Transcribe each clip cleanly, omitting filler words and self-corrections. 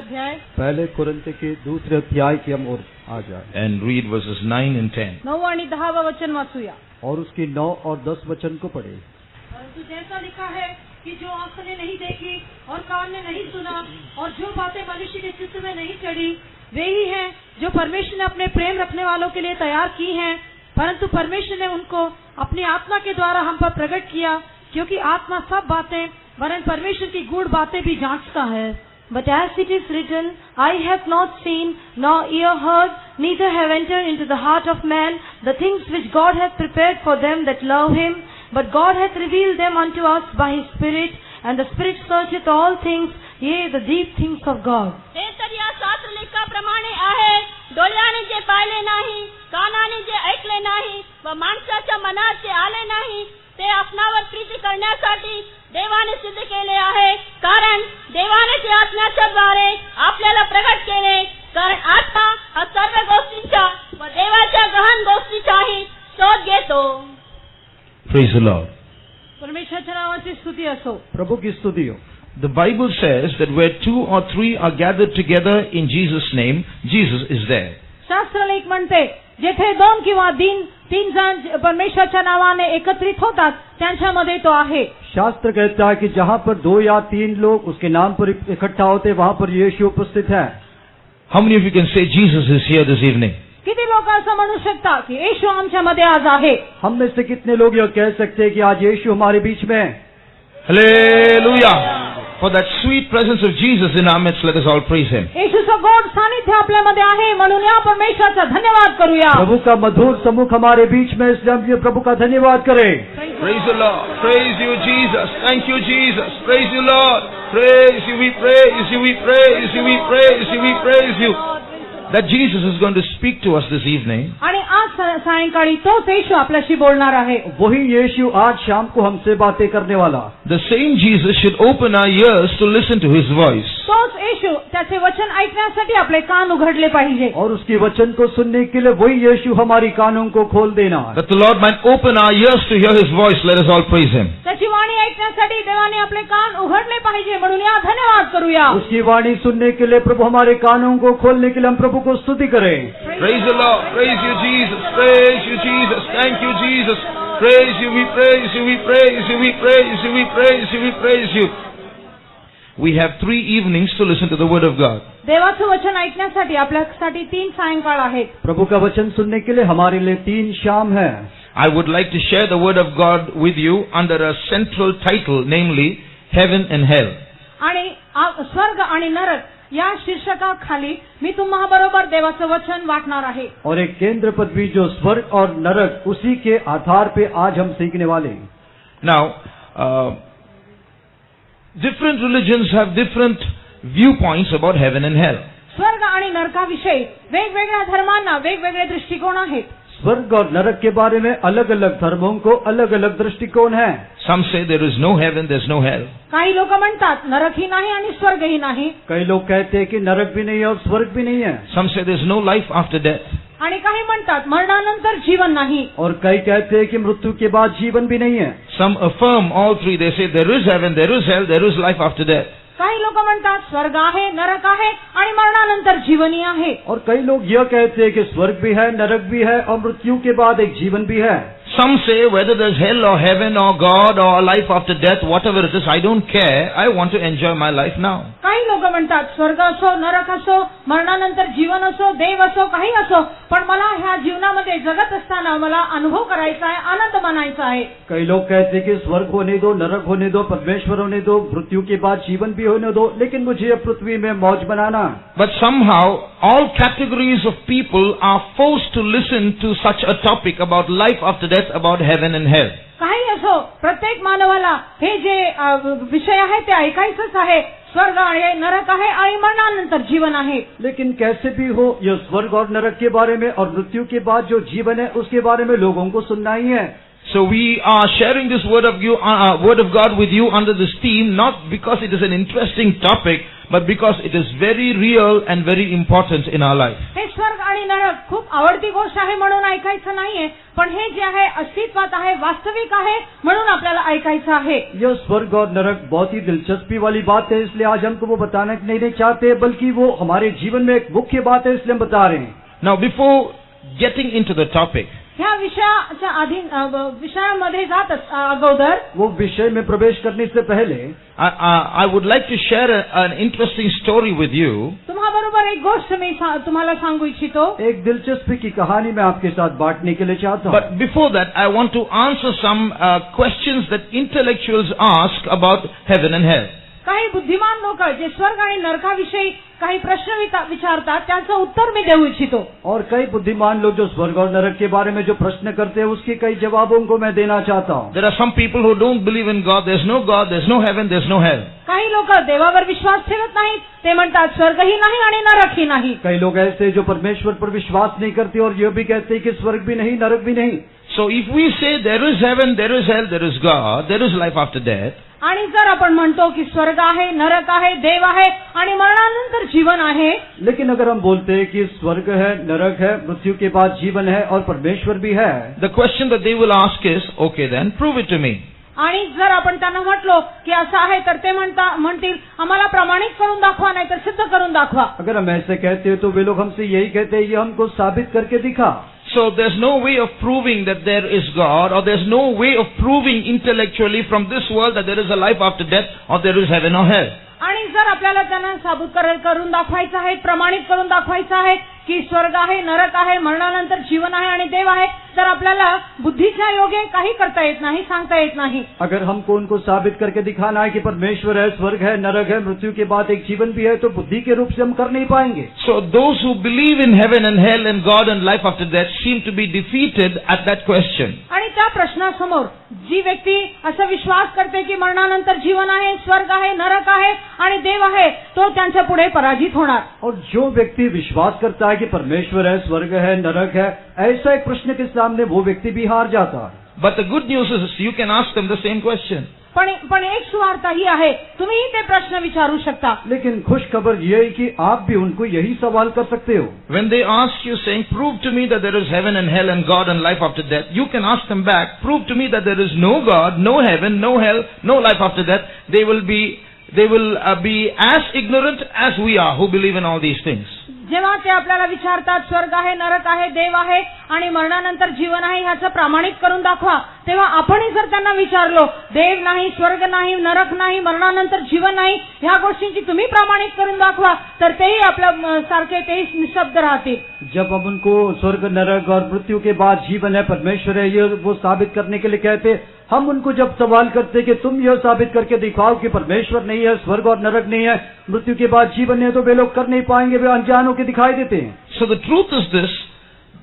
अध्याय पहले कुरिन्थ के दूसरे अध्याय की हम ओर आ जाए and read verses 9 and 10. 9 आणि 10 वचन वाचूया। और उसकी 9 और 10 वचन को पढ़े। परंतु जैसा लिखा है कि जो आंख ने नहीं देखी और कान ने नहीं सुना और जो बातें मनुष्य के चित्त में नहीं चढ़ी वे ही हैं जो परमेश्वर ने अपने प्रेम रखने वालों के लिए तैयार की हैं। परंतु परमेश्वर ने उनको अपनी आत्मा के द्वारा हम पर प्रकट किया, क्योंकि आत्मा सब बातें वरन परमेश्वर की गूढ़ बातें भी जांचता है। But as it is written, eye hath not seen, nor ear heard, neither have entered into the heart of man the things which God hath prepared for them that love him. But God hath revealed them unto us by his Spirit, and the Spirit searcheth all things, yea, the deep things of God. हे तर या शास्त्र लेखाप्रमाणे आहे, डोळ्याने जे पाहिले नाही, कानाने जे ऐकले नाही व माणसाच्या मनात जे आले नाही ते आपणावर प्रीती करण्यासाठी देवाने सिद्ध केले आहे। कारण देवाने ते आत्म्याच्या द्वारे आपल्याला प्रकट केले। कारण आत्मा हा सर्व गोष्टींच्या व देवाच्या गहन गोष्टींचाही शोध घेतो। Praise the Lord. परमेश्वराच्या नावाची स्तुती असो। प्रभु की स्तुति हो। The Bible says that where 2 or 3 are gathered together in Jesus' name, Jesus is there. शास्त्र लेख म्हणते जेथे 2 किंवा 3 जण परमेश्वराच्या नावाने एकत्रित होतात त्यांच्यामध्ये तो आहे। शास्त्र कहता है कि जहाँ पर 2 या 3 लोग उसके नाम पर इकट्ठा होते वहाँ पर यीशु उपस्थित है। How many of you can say Jesus is here this evening? किती लोक असं म्हणू शकता की येशू आमच्यामध्ये आज आहे? हम में से कितने लोग यह कह सकते हैं कि आज यीशु हमारे बीच में है? Hallelujah! For that sweet presence of Jesus in our midst, let us all praise Him. येशूचं गोड सानिध्य आपल्यामध्ये आहे म्हणून या परमेश्वराचा धन्यवाद करूया। प्रभु का मधुर सम्मुख हमारे बीच में, इसलिए हम ये प्रभु का धन्यवाद करें। Praise the Lord. Praise you, Jesus. Thank you, Jesus. Praise you, Lord. Praise you, we praise you, we praise you, we praise you, we praise you. That Jesus is going to speak to us this evening. आणि आज सायंकाळी तोच येशू आपल्याशी बोलणार आहे। वही यीशु आज शाम को हमसे बातें करने वाला। The same Jesus should open our ears to listen to His voice. तोच येशू त्याचे वचन ऐकण्यासाठी आपले कान उघडले पाहिजे। और उसके वचन को सुनने के लिए वही यीशु हमारी कानों को खोल देना। That the Lord might open our ears to hear His voice. Let us all praise Him. त्याची वाणी ऐकण्यासाठी देवाने आपले कान उघडले पाहिजे म्हणून या धन्यवाद करूया। उसकी वाणी सुनने के लिए प्रभु हमारे कानों को खोलने के लिए हम प्रभु को स्तुति करें। Praise the Lord. Praise you, Jesus. Praise you, Jesus. Thank you, Jesus. Praise you, we praise you, we praise you, we praise you, we praise you, we praise you. We have 3 evenings to listen to the Word of God. देवाचं वचन ऐकण्यासाठी आपल्यासाठी 3 सायंकाळ आहेत। प्रभु का वचन सुनने के लिए हमारे लिए 3 शाम है। I would like to share the Word of God with you under a central title, namely Heaven and Hell. आणि स्वर्ग आणि नरक या शीर्षकाखाली मी तुम्हा बरोबर देवाचं वचन वाटणार आहे। और एक केंद्र पदवी जो स्वर्ग और नरक, उसी के आधार पे आज हम सीखने वाले हैं। Now, different religions have different viewpoints about heaven and hell. स्वर्ग आणि नरकाविषयी वेगवेगळ्या धर्मांना वेगवेगळे दृष्टिकोन आहेत। स्वर्ग और नरक के बारे में अलग अलग धर्मों को अलग अलग दृष्टिकोन है। Some say there is no heaven, there is no hell. काही लोक म्हणतात नरकही नाही आणि स्वर्गही नाही। कई लोग कहते हैं कि नरक भी नहीं है और स्वर्ग भी नहीं है। Some say there is no life after death. आणि काही म्हणतात मरणानंतर जीवन नाही। और कई कहते हैं कि मृत्यु के बाद जीवन भी नहीं है। Some affirm all 3. They say there is heaven, there is hell, there is life after death. काही लोक म्हणतात स्वर्ग आहे, नरक आहे आणि मरणानंतर जीवनही आहे। और कई लोग यह कहते हैं कि स्वर्ग भी है, नरक भी है और मृत्यु के बाद एक जीवन भी है। Some say whether there's hell or heaven or God or life after death, whatever it is, I don't care. I want to enjoy my life now. काही लोक म्हणतात स्वर्ग असो, नरक असो, मरणानंतर जीवन असो, देव असो, काही असो, पण मला ह्या जीवनामध्ये जगत असताना मला अनुभव करायचा आहे, आनंद मानायचा आहे। कई लोग कहते हैं कि स्वर्ग होने दो, नरक होने दो, परमेश्वर होने दो, मृत्यु के बाद जीवन भी होने दो, लेकिन मुझे अब पृथ्वी में मौज banana. But somehow all categories of people are forced to listen to such a topic about life after death, about heaven and hell. काही असो, प्रत्येक मानवाला हे जे विषय आहे ते ऐकायचंच आहे। स्वर्ग आहे, नरक आहे आणि मरणानंतर जीवन आहे। लेकिन कैसे भी हो, यह स्वर्ग और नरक के बारे में और मृत्यु के बाद जो जीवन है उसके बारे में लोगों को सुनना ही है। So we are sharing this word of God with you under this theme, not because it is an interesting topic, but because it is very real and very important in our life. हे स्वर्ग आणि नरक खूप आवडती गोष्ट आहे म्हणून ऐकायचं नाहीये, पण हे जे आहे अस्तित्वात आहे, वास्तविक आहे म्हणून आपल्याला ऐकायचं आहे. यह स्वर्ग और नरक बहुत ही दिलचस्पी वाली बात है, इसलिए आज हमको वो बताना नहीं चाहते, बल्कि वो हमारे जीवन में एक मुख्य बात है, इसलिए हम बता रहे हैं. Now, before getting into the topic, ह्या विषयामध्ये जात अगोदर, वो विषय में प्रवेश करने से पहले I would like to share an interesting story with you. तुम्हाबरोबर एक गोष्ट मी तुम्हाला सांगू इच्छितो. एक दिलचस्पी की कहानी मैं आपके साथ बांटने के लिए चाहता हूँ. But before that, I want to answer some questions that intellectuals ask about heaven and hell. काही बुद्धिमान लोक जे स्वर्ग आणि नरकाविषयी काही प्रश्न विचारतात, त्यांचं उत्तर मी देऊ इच्छितो. और कई बुद्धिमान लोग जो स्वर्ग और नरक के बारे में जो प्रश्न करते हैं, उसके कई जवाबों को मैं देना चाहता हूँ. There are some people who don't believe in God. There's no God, there's no heaven, there's no hell. काही लोक देवावर विश्वास ठेवत नाहीत, ते म्हणतात स्वर्गही नाही आणि नरकही नाही. कई लोग ऐसे जो परमेश्वर पर विश्वास नहीं करते और ये भी कहते हैं कि स्वर्ग भी नहीं, नरक भी नहीं. So if we say there is heaven, there is hell, there is God, there is life after death, आणि जर आपण म्हणतो की स्वर्ग आहे, नरक आहे, देव आहे आणि मरणानंतर जीवन आहे, लेकिन अगर हम बोलते हैं कि स्वर्ग है, नरक है, मृत्यु के बाद जीवन है और परमेश्वर भी है, the question that they will ask is, okay then, prove it to me. आणि जर आपण त्यांना म्हटलो की असं आहे, तर ते म्हणतील आम्हाला प्रमाणित करून दाखवा, नाही तर सिद्ध करून दाखवा. अगर हम ऐसे कहते हैं तो वे लोग हमसे यही कहते हैं, ये हमको साबित करके दिखा. So there's no way of proving that there is God, or there's no way of proving intellectually from this world that there is a life after death, or there is heaven or hell. आणि जर आपल्याला त्यांना साबूत करून दाखवायचं आहे, प्रमाणित करून दाखवायचं आहे की स्वर्ग आहे, नरक आहे, मरणानंतर जीवन आहे आणि देव आहे, तर आपल्याला बुद्धीच्या योगे काही करता येत नाही, सांगता येत नाही. अगर हमको उनको साबित करके दिखाना है कि परमेश्वर है, स्वर्ग है, नरक है, मृत्यु के बाद एक जीवन भी है, तो बुद्धि के रूप से हम कर नहीं पाएंगे. So those who believe in heaven and hell and God and life after death seem to be defeated at that question. आणि त्या प्रश्नासमोर जी व्यक्ती असा विश्वास करते की मरणानंतर जीवन आहे, स्वर्ग आहे, नरक आहे आणि देव आहे, तो त्यांच्या पुढे पराजित होणार. और जो व्यक्ति विश्वास करता है कि परमेश्वर है, स्वर्ग है, नरक है, ऐसा एक प्रश्न के सामने वो व्यक्ति भी हार जाता है. But the good news is you can ask them the same question. पण एक सुवार्ता ही आहे, तुम्हीही ते प्रश्न विचारू शकता. लेकिन खुश खबर ये है कि आप भी उनको यही सवाल कर सकते हो. When they ask you saying, prove to me that there is heaven and hell and God and life after death, you can ask them back, prove to me that there is no God, no heaven, no hell, no life after death. They will be as ignorant as we are who believe in all these things. जेव्हा ते आपल्याला विचारतात स्वर्ग आहे, नरक आहे, देव आहे आणि मरणानंतर जीवन आहे, ह्याचं प्रमाणित करून दाखवा, तेव्हा आपणही जर त्यांना विचारलो देव नाही, स्वर्ग नाही, नरक नाही, मरणानंतर जीवन नाही, ह्या गोष्टींची तुम्ही प्रमाणित करून दाखवा, तर तेही आपल्या सारखे तेही निशब्द राहतील. जब हम उनको स्वर्ग, नरक और मृत्यु के बाद जीवन है, परमेश्वर है, ये वो साबित करने के लिए कहते, हम उनको जब सवाल करते कि तुम यह साबित करके दिखाओ कि परमेश्वर नहीं है, स्वर्ग और नरक नहीं है, मृत्यु के बाद जीवन है, तो वे लोग कर नहीं पाएंगे, वे अनजान होकर दिखाई देते हैं. So the truth is this,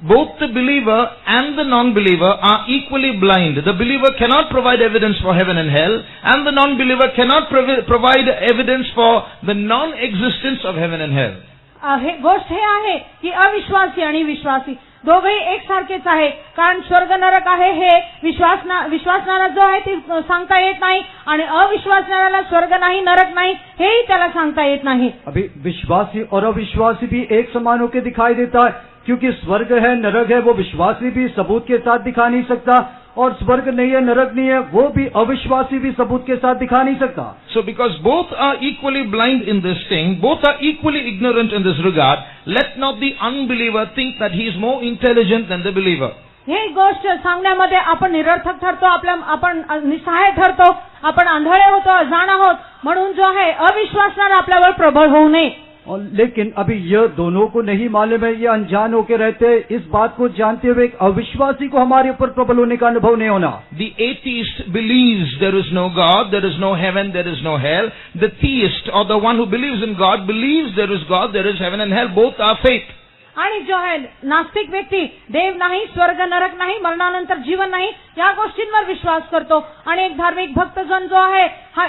both the believer and the non-believer are equally blind. The believer cannot provide evidence for heaven and hell, and the non-believer cannot provide evidence for the non-existence of heaven and hell. हे गोष्ट हे आहे की अविश्वासी आणि विश्वासी दोघेही एकसारखेच आहे, कारण स्वर्ग नरक आहे हे विश्वासणारा जो आहे ते सांगता येत नाही आणि अविश्वासणाऱ्याला स्वर्ग नाही, नरक नाही हेही त्याला सांगता येत नाही. अभी विश्वासी और अविश्वासी भी एक समान होकर दिखाई देता है, क्योंकि स्वर्ग है, नरक है, वो विश्वासी भी सबूत के साथ दिखा नहीं सकता, और स्वर्ग नहीं है, नरक नहीं है, वो भी अविश्वासी भी सबूत के साथ दिखा नहीं सकता. So because both are equally blind in this thing, both are equally ignorant in this regard, let not the unbeliever think that he is more intelligent than the believer. हे गोष्ट सांगण्यामध्ये आपण निरर्थक ठरतो, आपण निसहाय ठरतो, आपण आंधळे होतो, अजाण आहोत, म्हणून जो आहे अविश्वासणारा आपल्यावर प्रबळ होऊ नये. और लेकिन अभी यह दोनों को नहीं मालूम है, ये अनजान होकर रहते हैं, इस बात को जानते हुए एक अविश्वासी को हमारे ऊपर प्रबल होने का अनुभव नहीं होना. The atheist believes there is no God, there is no heaven, there is no hell. The theist or the one who believes in God believes there is God, there is heaven and hell. Both are faith. आणि जो आहे नास्तिक व्यक्ती देव नाही, स्वर्ग नरक नाही, मरणानंतर जीवन नाही या गोष्टींवर विश्वास करतो, आणि एक धार्मिक भक्तजन जो आहे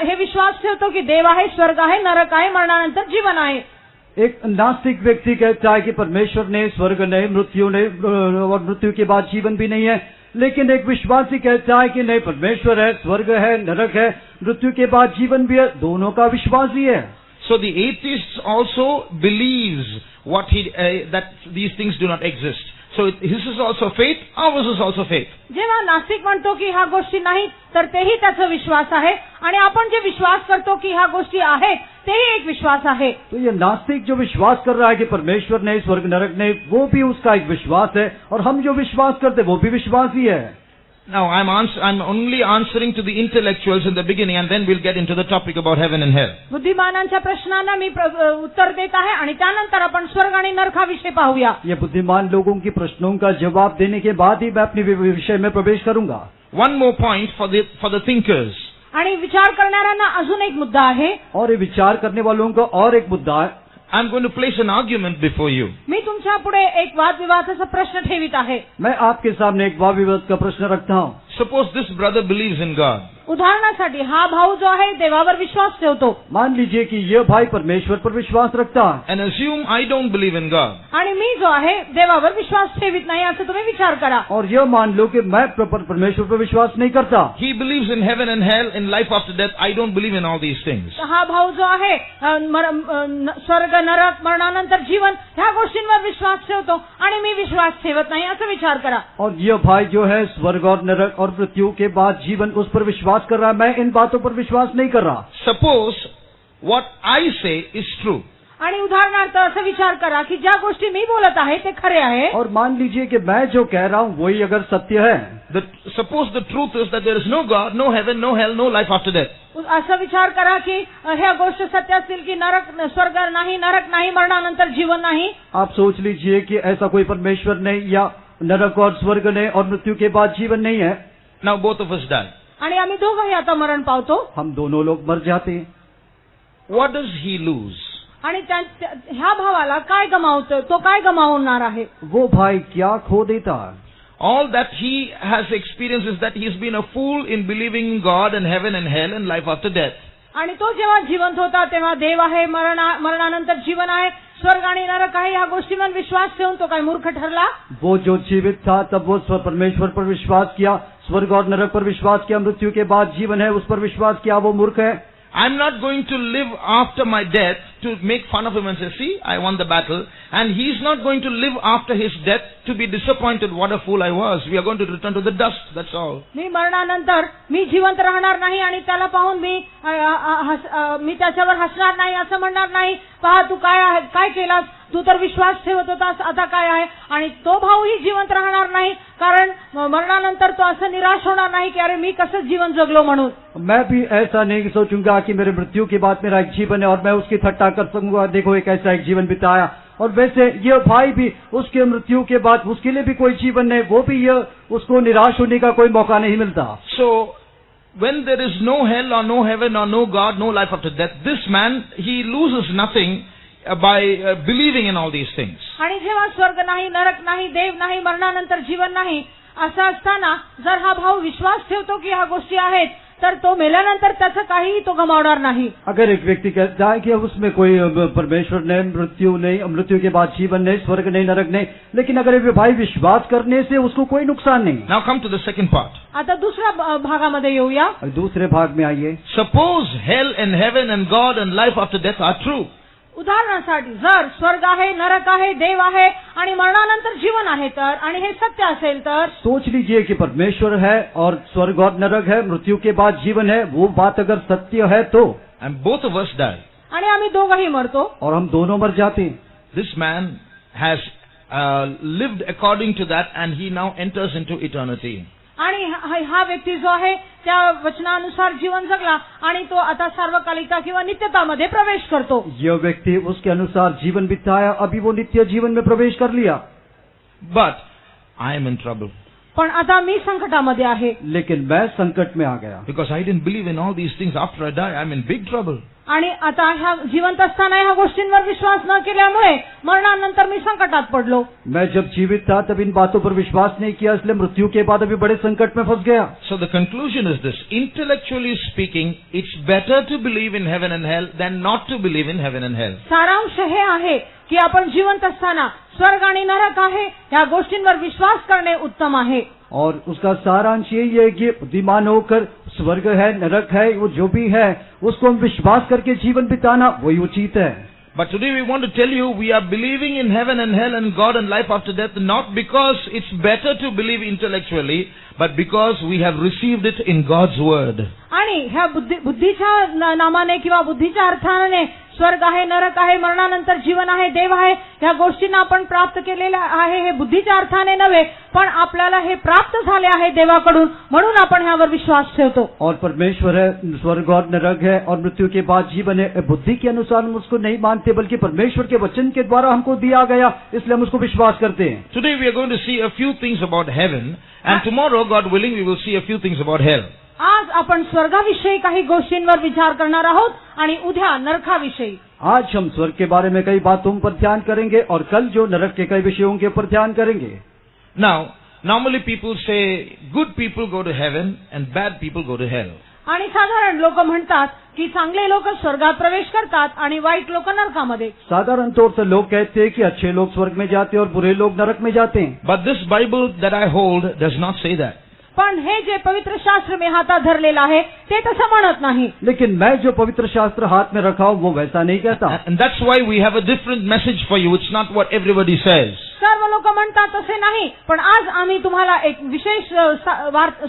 हे विश्वास ठेवतो की देव आहे, स्वर्ग आहे, नरक आहे, मरणानंतर जीवन आहे. एक नास्तिक व्यक्ति कहता है कि परमेश्वर ने, स्वर्ग नहीं, मृत्यु नहीं और मृत्यु के बाद जीवन भी नहीं है, लेकिन एक विश्वासी कहता है कि नहीं, परमेश्वर है, स्वर्ग है, नरक है, मृत्यु के बाद जीवन भी है, दोनों का विश्वास ही है. So the atheist also believes that these things do not exist. So his is also faith, ours is also faith. जेव्हा नास्तिक म्हणतो की ह्या गोष्टी नाहीत तर तेही त्याचा विश्वास आहे आणि आपण जे विश्वास करतो की ह्या गोष्टी आहेत तेही एक विश्वास आहे. तो ये नास्तिक जो विश्वास कर रहा है कि परमेश्वर नहीं, स्वर्ग नरक नहीं, वो भी उसका एक विश्वास है, और हम जो विश्वास करते वो भी विश्वास ही है. Now I'm only answering to the intellectuals in the beginning, and then we'll get into the topic about heaven and hell. बुद्धिमानांच्या प्रश्नांना मी उत्तर देत आहे आणि त्यानंतर आपण स्वर्ग आणि नरक हा विषय पाहूया. ये बुद्धिमान लोगों की प्रश्नों का जवाब देने के बाद ही मैं अपने विषय में प्रवेश करूंगा. One more point for the thinkers. आणि विचार करणाऱ्यांना अजून एक मुद्दा आहे. और ये विचार करने वालों का और एक मुद्दा है. I'm going to place an argument before you. मी तुमच्या पुढे एक वादविवादाचा प्रश्न ठेवित आहे. मैं आपके सामने एक वाद विवाद का प्रश्न रखता हूँ. Suppose this brother believes in God. उदाहरणासाठी हा भाऊ जो आहे देवावर विश्वास ठेवतो. मान लीजिए कि यह भाई परमेश्वर पर विश्वास रखता है. And assume I don't believe in God. आणि मी जो आहे देवावर विश्वास ठेवित नाही असं तुम्ही विचार करा. और यह मान लो कि मैं परमेश्वर पर विश्वास नहीं करता. He believes in heaven and hell, in life after death. I don't believe in all these things. हा भाऊ जो आहे स्वर्ग नरक मरणानंतर जीवन ह्या गोष्टींवर विश्वास ठेवतो आणि मी विश्वास ठेवत नाही असं विचार करा. और यह भाई जो है स्वर्ग और नरक और मृत्यु के बाद जीवन उस पर विश्वास कर रहा है. मैं इन बातों पर विश्वास नहीं कर रहा. Suppose what I say is true. आणि उदाहरणार्थ असं विचार करा की ज्या गोष्टी मी बोलत आहे ते खरे आहे. और मान लीजिए कि मैं जो कह रहा हूँ वही अगर सत्य है. Suppose the truth is that there is no God, no heaven, no hell, no life after death. असं विचार करा की ह्या गोष्ट सत्य असतील की स्वर्ग नाही, नरक नाही, मरणानंतर जीवन नाही. आप सोच लीजिए कि ऐसा कोई परमेश्वर नहीं, या नरक और स्वर्ग नहीं और मृत्यु के बाद जीवन नहीं है. Now both of us die. आणि आम्ही दोघंही आता मरण पावतो. हम दोनों लोग मर जाते हैं. What does he lose? आणि ह्या भावाला काय गमावतो, तो काय गमावणार आहे. वो भाई क्या खो देता है. All that he has experienced is that he's been a fool in believing in God and heaven and hell and life after death. आणि तो जेव्हा जिवंत होता तेव्हा देव आहे, मरणानंतर जीवन आहे, स्वर्ग आणि नरक आहे, ह्या गोष्टींवर विश्वास ठेवून तो काय मूर्ख ठरला. वो जो जीवित था तब वो परमेश्वर पर विश्वास किया, स्वर्ग और नरक पर विश्वास किया, मृत्यु के बाद जीवन है उस पर विश्वास किया, वो मूर्ख है. I'm not going to live after my death to make fun of him and say, see, I won the battle. And he's not going to live after his death to be disappointed, what a fool I was. We are going to return to the dust, that's all. मी मरणानंतर मी जिवंत राहणार नाही आणि त्याला पाहून मी त्याच्यावर हसणार नाही, असं म्हणणार नाही, पहा तू काय केलास, तू तर विश्वास ठेवत होतास, आता काय आहे. आणि तो भाऊही जिवंत राहणार नाही, कारण मरणानंतर तो असं निराश होणार नाही की अरे मी कसं जीवन जगलो म्हणून. मैं भी ऐसा नहीं सोचूंगा कि मेरे मृत्यु के बाद मेरा एक जीवन है और मैं उसकी थट्टा कर सकूंगा, देखो एक ऐसा एक जीवन बिताया. और वैसे यह भाई भी उसके मृत्यु के बाद उसके लिए भी कोई जीवन नहीं, वो भी उसको निराश होने का कोई मौका नहीं मिलता. So when there is no hell or no heaven or no God, no life after death, this man, he loses nothing by believing in all these things. आणि जेव्हा स्वर्ग नाही, नरक नाही, देव नाही, मरणानंतर जीवन नाही असं असताना जर हा भाऊ विश्वास ठेवतो की ह्या गोष्टी आहेत तर तो मेल्यानंतर त्याचं काहीही तो गमावणार नाही. अगर एक व्यक्ति कहता है कि उसमें कोई परमेश्वर नहीं, मृत्यु नहीं, मृत्यु के बाद जीवन नहीं, स्वर्ग नहीं, नरक नहीं, लेकिन अगर एक भाई विश्वास करने से उसको कोई नुकसान नहीं. Now come to the second part. आता दुसऱ्या भागामध्ये येऊया. दूसरे भाग में आइए. Suppose hell and heaven and God and life after death are true. उदाहरणासाठी जर स्वर्ग आहे, नरक आहे, देव आहे आणि मरणानंतर जीवन आहे तर, आणि हे सत्य असेल तर, सोच लीजिए कि परमेश्वर है और स्वर्ग और नरक है, मृत्यु के बाद जीवन है, वो बात अगर सत्य है तो, and both of us die. आणि आम्ही दोघंही मरतो और हम दोनों मर जाते हैं. This man has lived according to that and he now enters into eternity. आणि हा व्यक्ती जो आहे त्या वचनानुसार जीवन जगला आणि तो आता सार्वकालिकता किंवा नित्यतामध्ये प्रवेश करतो. यह व्यक्ति उसके अनुसार जीवन बिताया, अभी वो नित्य जीवन में प्रवेश कर लिया. But I am in trouble. पण आता मी संकटामध्ये आहे. लेकिन मैं संकट में आ गया. Because I didn't believe in all these things. After I die, I'm in big trouble. आणि आता ह्या जिवंत असताना ह्या गोष्टींवर विश्वास न केल्यामुळे मरणानंतर मी संकटात पडलो. मैं जब जीवित था तब इन बातों पर विश्वास नहीं किया, इसलिए मृत्यु के बाद अभी बड़े संकट में फंस गया. So the conclusion is this: intellectually speaking, it's better to believe in heaven and hell than not to believe in heaven and hell. सारांश हे आहे की आपण जिवंत असताना स्वर्ग आणि नरक आहे ह्या गोष्टींवर विश्वास करणे उत्तम आहे. और उसका सारांश यही है कि बुद्धिमान होकर स्वर्ग है, नरक है, वो जो भी है उसको हम विश्वास करके जीवन बिताना वही उचित है. But today we want to tell you we are believing in heaven and hell and God and life after death not because it's better to believe intellectually, but because we have received it in God's word. आणि ह्या बुद्धीच्या नामाने किंवा बुद्धीच्या अर्थाने स्वर्ग आहे, नरक आहे, मरणानंतर जीवन आहे, देव आहे, ह्या गोष्टींना आपण प्राप्त केलेल्या आहे. हे बुद्धीच्या अर्थाने नव्हे, पण आपल्याला हे प्राप्त झाले आहे देवाकडून, म्हणून आपण ह्यावर विश्वास ठेवतो. और परमेश्वर है, स्वर्ग और नरक है और मृत्यु के बाद जीवन है. बुद्धि के अनुसार हम उसको नहीं मानते, बल्कि परमेश्वर के वचन के द्वारा हमको दिया गया, इसलिए हम उसको विश्वास करते हैं. Today we are going to see a few things about heaven, and tomorrow, God willing, we will see a few things about hell. आज आपण स्वर्गाविषयी काही गोष्टींवर विचार करणार आहोत आणि उद्या नरकाविषयी. आज हम स्वर्ग के बारे में कई बातों पर ध्यान करेंगे और कल जो नरक के कई विषयों के ऊपर ध्यान करेंगे. Now, normally people say good people go to heaven and bad people go to hell. आणि साधारण लोक म्हणतात की चांगले लोक स्वर्गात प्रवेश करतात आणि वाईट लोक नरकामध्ये. साधारण तौर से लोग कहते हैं कि अच्छे लोग स्वर्ग में जाते हैं और बुरे लोग नरक में जाते हैं. But this Bible that I hold does not say that. पण हे जे पवित्र शास्त्र मी हातात धरलेलं आहे ते तसं म्हणत नाही. लेकिन मैं जो पवित्र शास्त्र हाथ में रखा हूं वो वैसा नहीं कहता. And that's why we have a different message for you. It's not what everybody says. सर्व लोक म्हणतात तसे नाही, पण आज आम्ही तुम्हाला एक विशेष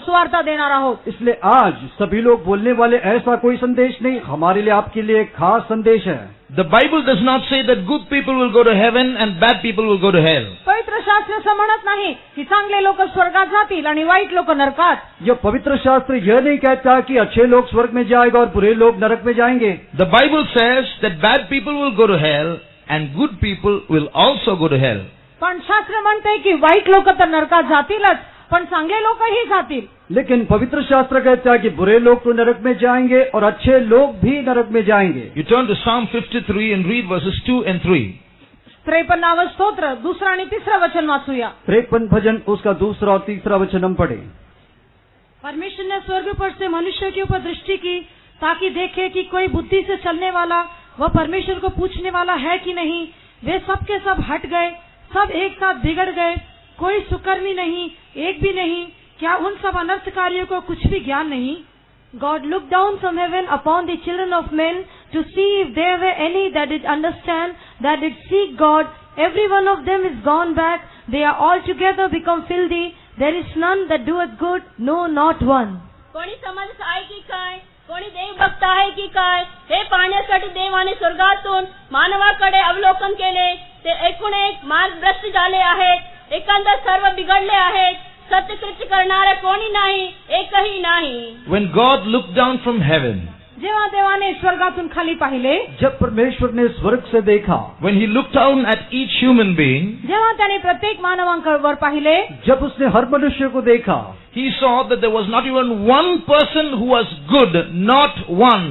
सुवार्ता देणार आहोत. इसलिए आज सभी लोग बोलने वाले ऐसा कोई संदेश नहीं, हमारे लिए आपके लिए एक खास संदेश है. The Bible does not say that good people will go to heaven and bad people will go to hell. पवित्र शास्त्र असं म्हणत नाही की चांगले लोक स्वर्गात जातील आणि वाईट लोक नरकात. यह पवित्र शास्त्र यह नहीं कहता कि अच्छे लोग स्वर्ग में जाएगा और बुरे लोग नरक में जाएंगे. The Bible says that bad people will go to hell and good people will also go to hell. पण शास्त्र म्हणते की वाईट लोक तर नरकात जातीलच, पण चांगले लोकही जातील. लेकिन पवित्र शास्त्र कहता है कि बुरे लोग तो नरक में जाएंगे और अच्छे लोग भी नरक में जाएंगे. You turn to Psalm 53 and read verses 2 and 3. 53 स्तोत्र 2 आणि 3 वचन वाचूया. 53 भजन उसका 2 और 3 वचन हम पढ़े. परमेश्वर ने स्वर्ग पर से मनुष्य के ऊपर दृष्टि की ताकि देखे कि कोई बुद्धि से चलने वाला वह परमेश्वर को पूछने वाला है कि नहीं. वे सब के सब हट गए, सब एक साथ बिगड़ गए, कोई सुकर्मी नहीं, एक भी नहीं. क्या उन सब अनर्थकारियों को कुछ भी ज्ञान नहीं? God looked down from heaven upon the children of men to see if there were any that did understand, that did seek God. Every one of them is gone back. They are altogether become filthy. There is none that doeth good, no, not one. कोणी समज आहे की काय, कोणी देवभक्त आहे की काय, हे पाहण्यासाठी देवाने स्वर्गातून मानवाकडे अवलोकन केले. ते एकूण एक मार्गभ्रष्ट झाले आहेत, एकंदर सर्व बिघडले आहेत, सत्यकृत्य करणारे कोणी नाही, एकही नाही. When God looked down from heaven, जेव्हा देवाने स्वर्गातून खाली पाहिले, जब परमेश्वर ने स्वर्ग से देखा, when he looked down at each human being, जेव्हा त्याने प्रत्येक मानवांवर पाहिले, जब उसने हर मनुष्य को देखा, he saw that there was not even one person who was good, not one.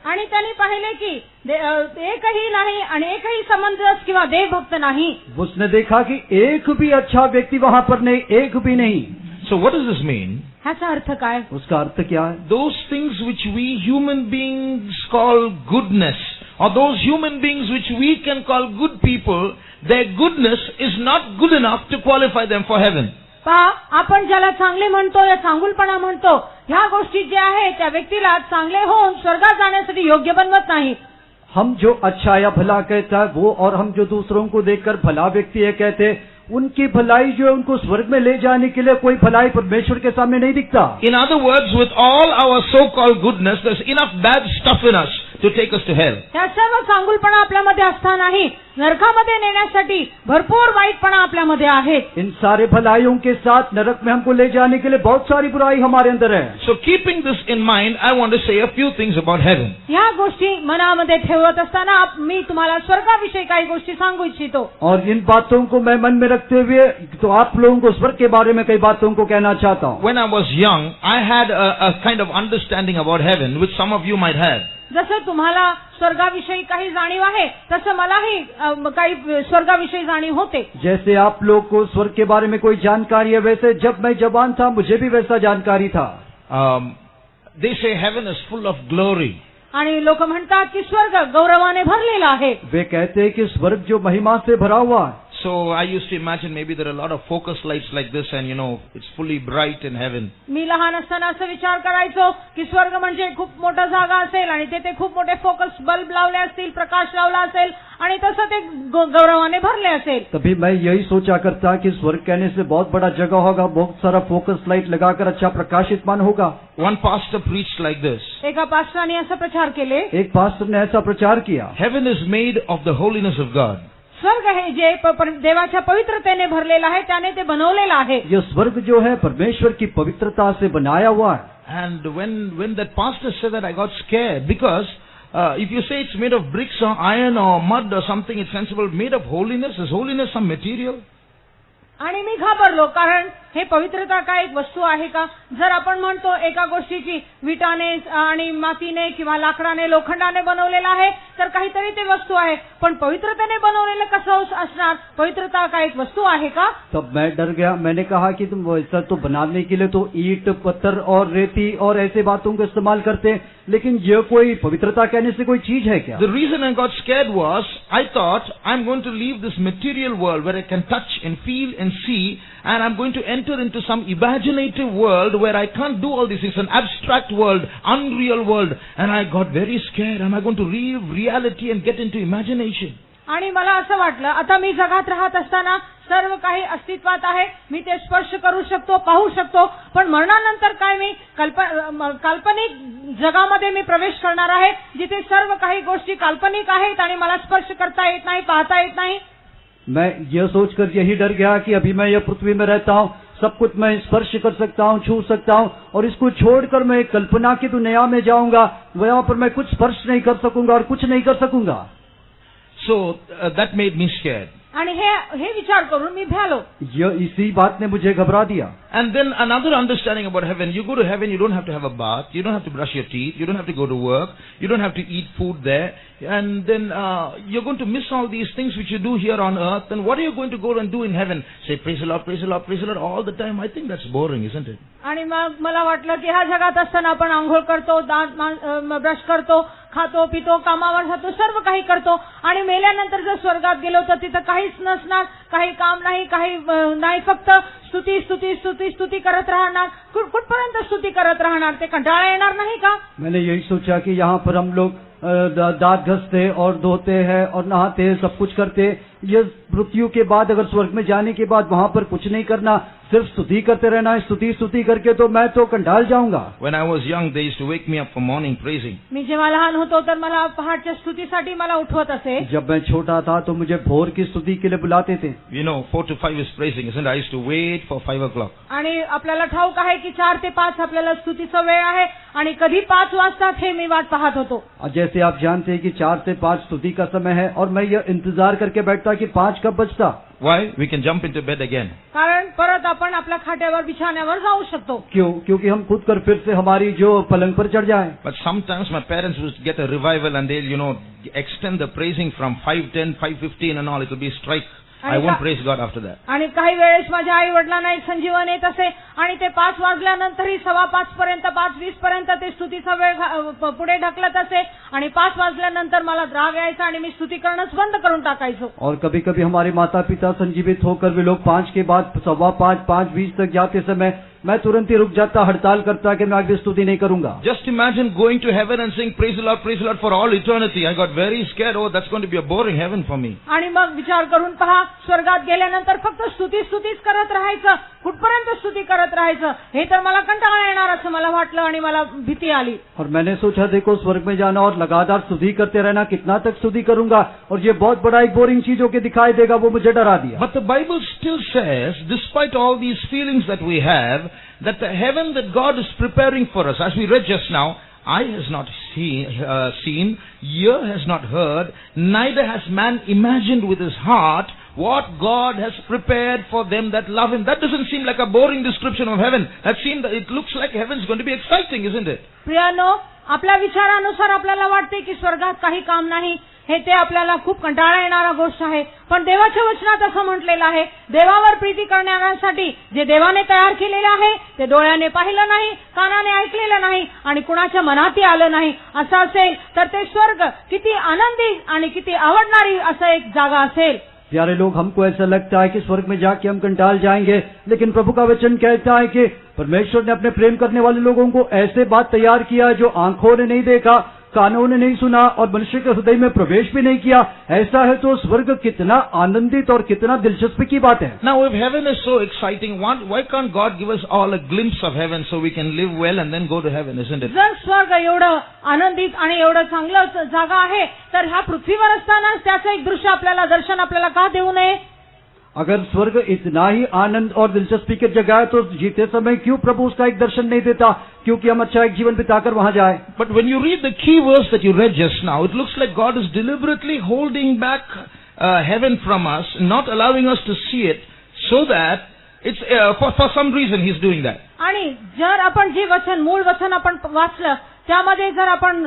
आणि त्यांनी पाहिले की एकही नाही आणि एकही समंजस किंवा देवभक्त नाही. उसने देखा कि एक भी अच्छा व्यक्ति वहां पर नहीं, एक भी नहीं. So what does this mean? ह्याचा अर्थ काय? उसका अर्थ क्या है? Those things which we human beings call goodness, or those human beings which we can call good people, their goodness is not good enough to qualify them for heaven. पहा, आपण ज्याला चांगले म्हणतो या चांगुलपणा म्हणतो, ह्या गोष्टी ज्या आहेत त्या व्यक्तीला चांगले होऊन स्वर्गात जाण्यासाठी योग्य बनवत नाही. हम जो अच्छा या भला कहता है वो, और हम जो दूसरों को देखकर भला व्यक्ति है कहते हैं, उनकी भलाई जो है उनको स्वर्ग में ले जाने के लिए कोई भलाई परमेश्वर के सामने नहीं दिखता. In other words, with all our so-called goodness, there's enough bad stuff in us to take us to hell. त्या सर्व चांगुलपणा आपल्यामध्ये असतानाही नरकामध्ये नेण्यासाठी भरपूर वाईटपणा आपल्यामध्ये आहे. इन सारे भलाइयों के साथ नरक में हमको ले जाने के लिए बहुत सारी बुराई हमारे अंदर है. So keeping this in mind, I want to say a few things about heaven. ह्या गोष्टी मनामध्ये ठेवत असताना मी तुम्हाला स्वर्गाविषयी काही गोष्टी सांगू इच्छितो. और इन बातों को मैं मन में रखते हुए तो आप लोगों को स्वर्ग के बारे में कई बातों को कहना चाहता हूँ. When I was young, I had a kind of understanding about heaven, which some of you might have. जसं तुम्हाला स्वर्गाविषयी काही जाणीव आहे तसं मलाही काही स्वर्गाविषयी जाणीव होते. जैसे आप लोग को स्वर्ग के बारे में कोई जानकारी है, वैसे जब मैं जवान था मुझे भी वैसा जानकारी था. They say heaven is full of glory. आणि लोक म्हणतात की स्वर्ग गौरवाने भरलेला आहे. वे कहते हैं कि स्वर्ग जो महिमा से भरा हुआ है. So I used to imagine maybe there are a lot of focus lights like this and it's fully bright in heaven. मी लहान असताना असं विचार करायचो की स्वर्ग म्हणजे खूप मोठा जागा असेल आणि तेथे खूप मोठे फोकस बल्ब लावले असतील, प्रकाश लावला असेल आणि तसं ते गौरवाने भरले असेल. तभी मैं यही सोचा करता कि स्वर्ग कहने से बहुत बड़ा जगह होगा, बहुत सारा फोकस लाइट लगाकर अच्छा प्रकाशितमान होगा. One pastor preached like this. एका पास्टराने असं प्रचार केले. एक पास्टर ने ऐसा प्रचार KIA. Heaven is made of the holiness of God. स्वर्ग हे जे देवाच्या पवित्रतेने भरलेला आहे त्याने ते बनवलेलं आहे. यह स्वर्ग जो है परमेश्वर की पवित्रता से बनाया हुआ है. And when that pastor said that, I got scared because if you say it's made of bricks or iron or mud or something, it's sensible. Made of holiness, is holiness some material? आणि मी घाबरलो, कारण हे पवित्रता काय एक वस्तू आहे का? जर आपण म्हणतो एका गोष्टीची विटाने आणि मातीने किंवा लाकडाने, लोखंडाने बनवलेला आहे तर काहीतरी ते वस्तू आहे, पण पवित्रतेने बनवलेलं कसं असणार? पवित्रता काय एक वस्तू आहे का? तब मैं डर गया. मैंने कहा कि तुम ऐसा तो बनाने के लिए तो ईंट, पत्थर और रेती और ऐसे बातों का इस्तेमाल करते हैं, लेकिन ये कोई पवित्रता कहने से कोई चीज है क्या? The reason I got scared was I thought I'm going to leave this material world where I can touch and feel and see, and I'm going to enter into some imaginative world where I can't do all this. It's an abstract world, unreal world, and I got very scared. Am I going to leave reality and get into imagination? आणि मला असं वाटलं, आता मी जगात राहत असताना सर्व काही अस्तित्वात आहे, मी ते स्पर्श करू शकतो, पाहू शकतो, पण मरणानंतर काय मी काल्पनिक जगामध्ये मी प्रवेश करणार आहे, जिथे सर्व काही गोष्टी काल्पनिक आहेत आणि मला स्पर्श करता येत नाही, पाहता येत नाही. मैं यह सोचकर यही डर गया कि अभी मैं यह पृथ्वी में रहता हूँ, सब कुछ मैं स्पर्श कर सकता हूँ, छू सकता हूँ, और इसको छोड़कर मैं कल्पना की दुनिया में जाऊंगा, वहां पर मैं कुछ स्पर्श नहीं कर सकूंगा और कुछ नहीं कर सकूंगा. So that made me scared. आणि हे विचार करून मी भ्यालो. इसी बात ने मुझे घबरा दिया. And then another understanding about heaven, you go to heaven, you don't have to have a bath, you don't have to brush your teeth, you don't have to go to work, you don't have to eat food there, and then you're going to miss all these things which you do here on earth. Then what are you going to go and do in heaven? Say praise the Lord, praise the Lord, praise the Lord all the time. I think that's boring, isn't it? आणि मग मला वाटलं की ह्या जगात असताना आपण आंघोळ करतो, दात ब्रश करतो, खातो, पितो, कामावर जातो, सर्व काही करतो, आणि मेल्यानंतर जर स्वर्गात गेलो तर तिथं काहीच नसणार, काही काम नाही, काही नाही, फक्त स्तुती स्तुती स्तुती स्तुती करत राहणार. कुठपर्यंत स्तुती करत राहणार? ते कंटाळा येणार नाही का? मैंने यही सोचा कि यहाँ पर हम लोग दांत घसते और धोते हैं और नहाते हैं, सब कुछ करते हैं. ये मृत्यु के बाद अगर स्वर्ग में जाने के बाद वहाँ पर कुछ नहीं करना, सिर्फ स्तुति करते रहना है, स्तुति स्तुति करके तो मैं तो कंटाल जाऊंगा. When I was young, they used to wake me up for morning praising. मी जेव्हा लहान होतो तर मला पहाटच्या स्तुतीसाठी मला उठवत असे. जब मैं छोटा था तो मुझे भोर की स्तुति के लिए बुलाते थे. 4 to 5 is praising, isn't it? I used to wait for 5 o'clock. आणि आपल्याला ठाऊक आहे की 4 ते 5 आपल्याला स्तुतीचा वेळ आहे, आणि कधी 5 वाजता हे मी वाट पाहत होतो. जैसे आप जानते हैं कि 4 से 5 स्तुति का समय है, और मैं यह इंतजार करके बैठता कि 5 कब बजता. Why? We can jump into bed again. कारण परत आपण आपल्या खाट्यावर बिछाण्यावर जाऊ शकतो. क्यों? क्योंकि हम खुद कर फिर से हमारी जो पलंग पर चढ़ जाए. But sometimes my parents would get a revival and they'll, extend the praising from 5:10, 5:15 and all. It will be strike. I won't praise God after that. आणि काही वेळेस माझ्या आई वडिलांना एक संजीवन येत असे, आणि ते 5 वाजल्यानंतरही 5:15 पर्यंत, 5:20 पर्यंत ते स्तुतीचा वेळ पुढे ढकलत असे, आणि 5 वाजल्यानंतर मला राग यायचा आणि मी स्तुती करणंच बंद करून टाकायचो. और कभी कभी हमारे माता पिता संजीवित होकर भी लोग 5 के बाद 5:15, 5:20 तक जाते समय मैं तुरंत ही रुक जाता, हड़ताल करता कि मैं आगे स्तुति नहीं करूंगा. Just imagine going to heaven and saying praise the Lord for all eternity. I got very scared. Oh, that's going to be a boring heaven for me. आणि मग विचार करून पहा, स्वर्गात गेल्यानंतर फक्त स्तुतीच करत राहायचं, कुठपर्यंत स्तुती करत राहायचं, हे तर मला कंटाळा येणार असं मला वाटलं आणि मला भीती आली. और मैंने सोचा देखो स्वर्ग में जाना और लगातार स्तुति करते रहना, कितना तक स्तुति करूंगा, और ये बहुत बड़ा एक बोरिंग चीज होके दिखाई देगा, वो मुझे डरा दिया. But the Bible still says, despite all these feelings that we have, that the heaven that God is preparing for us, as we read just now, eye has not seen, ear has not heard, neither has man imagined with his heart what God has prepared for them that love Him. That doesn't seem like a boring description of heaven. It looks like heaven is going to be exciting, isn't it? प्रियानो, आपल्या विचारानुसार आपल्याला वाटते की स्वर्गात काही काम नाही, हे ते आपल्याला खूप कंटाळा येणारा गोष्ट आहे. पण देवाच्या वचनात असं म्हटलेलं आहे, देवावर प्रीती करण्यासाठी जे देवाने तयार केलेले आहे ते डोळ्याने पाहिलं नाही, कानाने ऐकलेलं नाही आणि कुणाच्या मनातही आलं नाही. असं असेल तर ते स्वर्ग किती आनंदी आणि किती आवडणारी असं एक जागा असेल. प्यारे लोग, हमको ऐसा लगता है कि स्वर्ग में जाके हम कंटाल जाएंगे, लेकिन प्रभु का वचन कहता है कि परमेश्वर ने अपने प्रेम करने वाले लोगों को ऐसे बात तैयार किया जो आंखों ने नहीं देखा, कानों ने नहीं सुना और मनुष्य के हृदय में प्रवेश भी नहीं किया। ऐसा है तो स्वर्ग कितना आनंदित और कितना दिलचस्पी की बात है। Now, if heaven is so exciting, why can't God give us all a glimpse of heaven so we can live well and then go to heaven, isn't it? जर स्वर्ग एवढं आनंदित आणि एवढं चांगलं जागा आहे, तर ह्या पृथ्वीवर असताना त्याचं एक दृश्य आपल्याला, दर्शन आपल्याला का देऊ नये? अगर स्वर्ग इतना ही आनंद और दिलचस्पी की जगह है तो जीते समय क्यों प्रभु उसका एक दर्शन नहीं देता, क्योंकि हम अच्छा एक जीवन बिताकर वहां जाए। But when you read the key verse that you read just now, it looks like God is deliberately holding back heaven from us, not allowing us to see it, so that it's for some reason He's doing that. आणि जर आपण जे वचन, मूळ वचन आपण वाचलं, त्यामध्ये जर आपण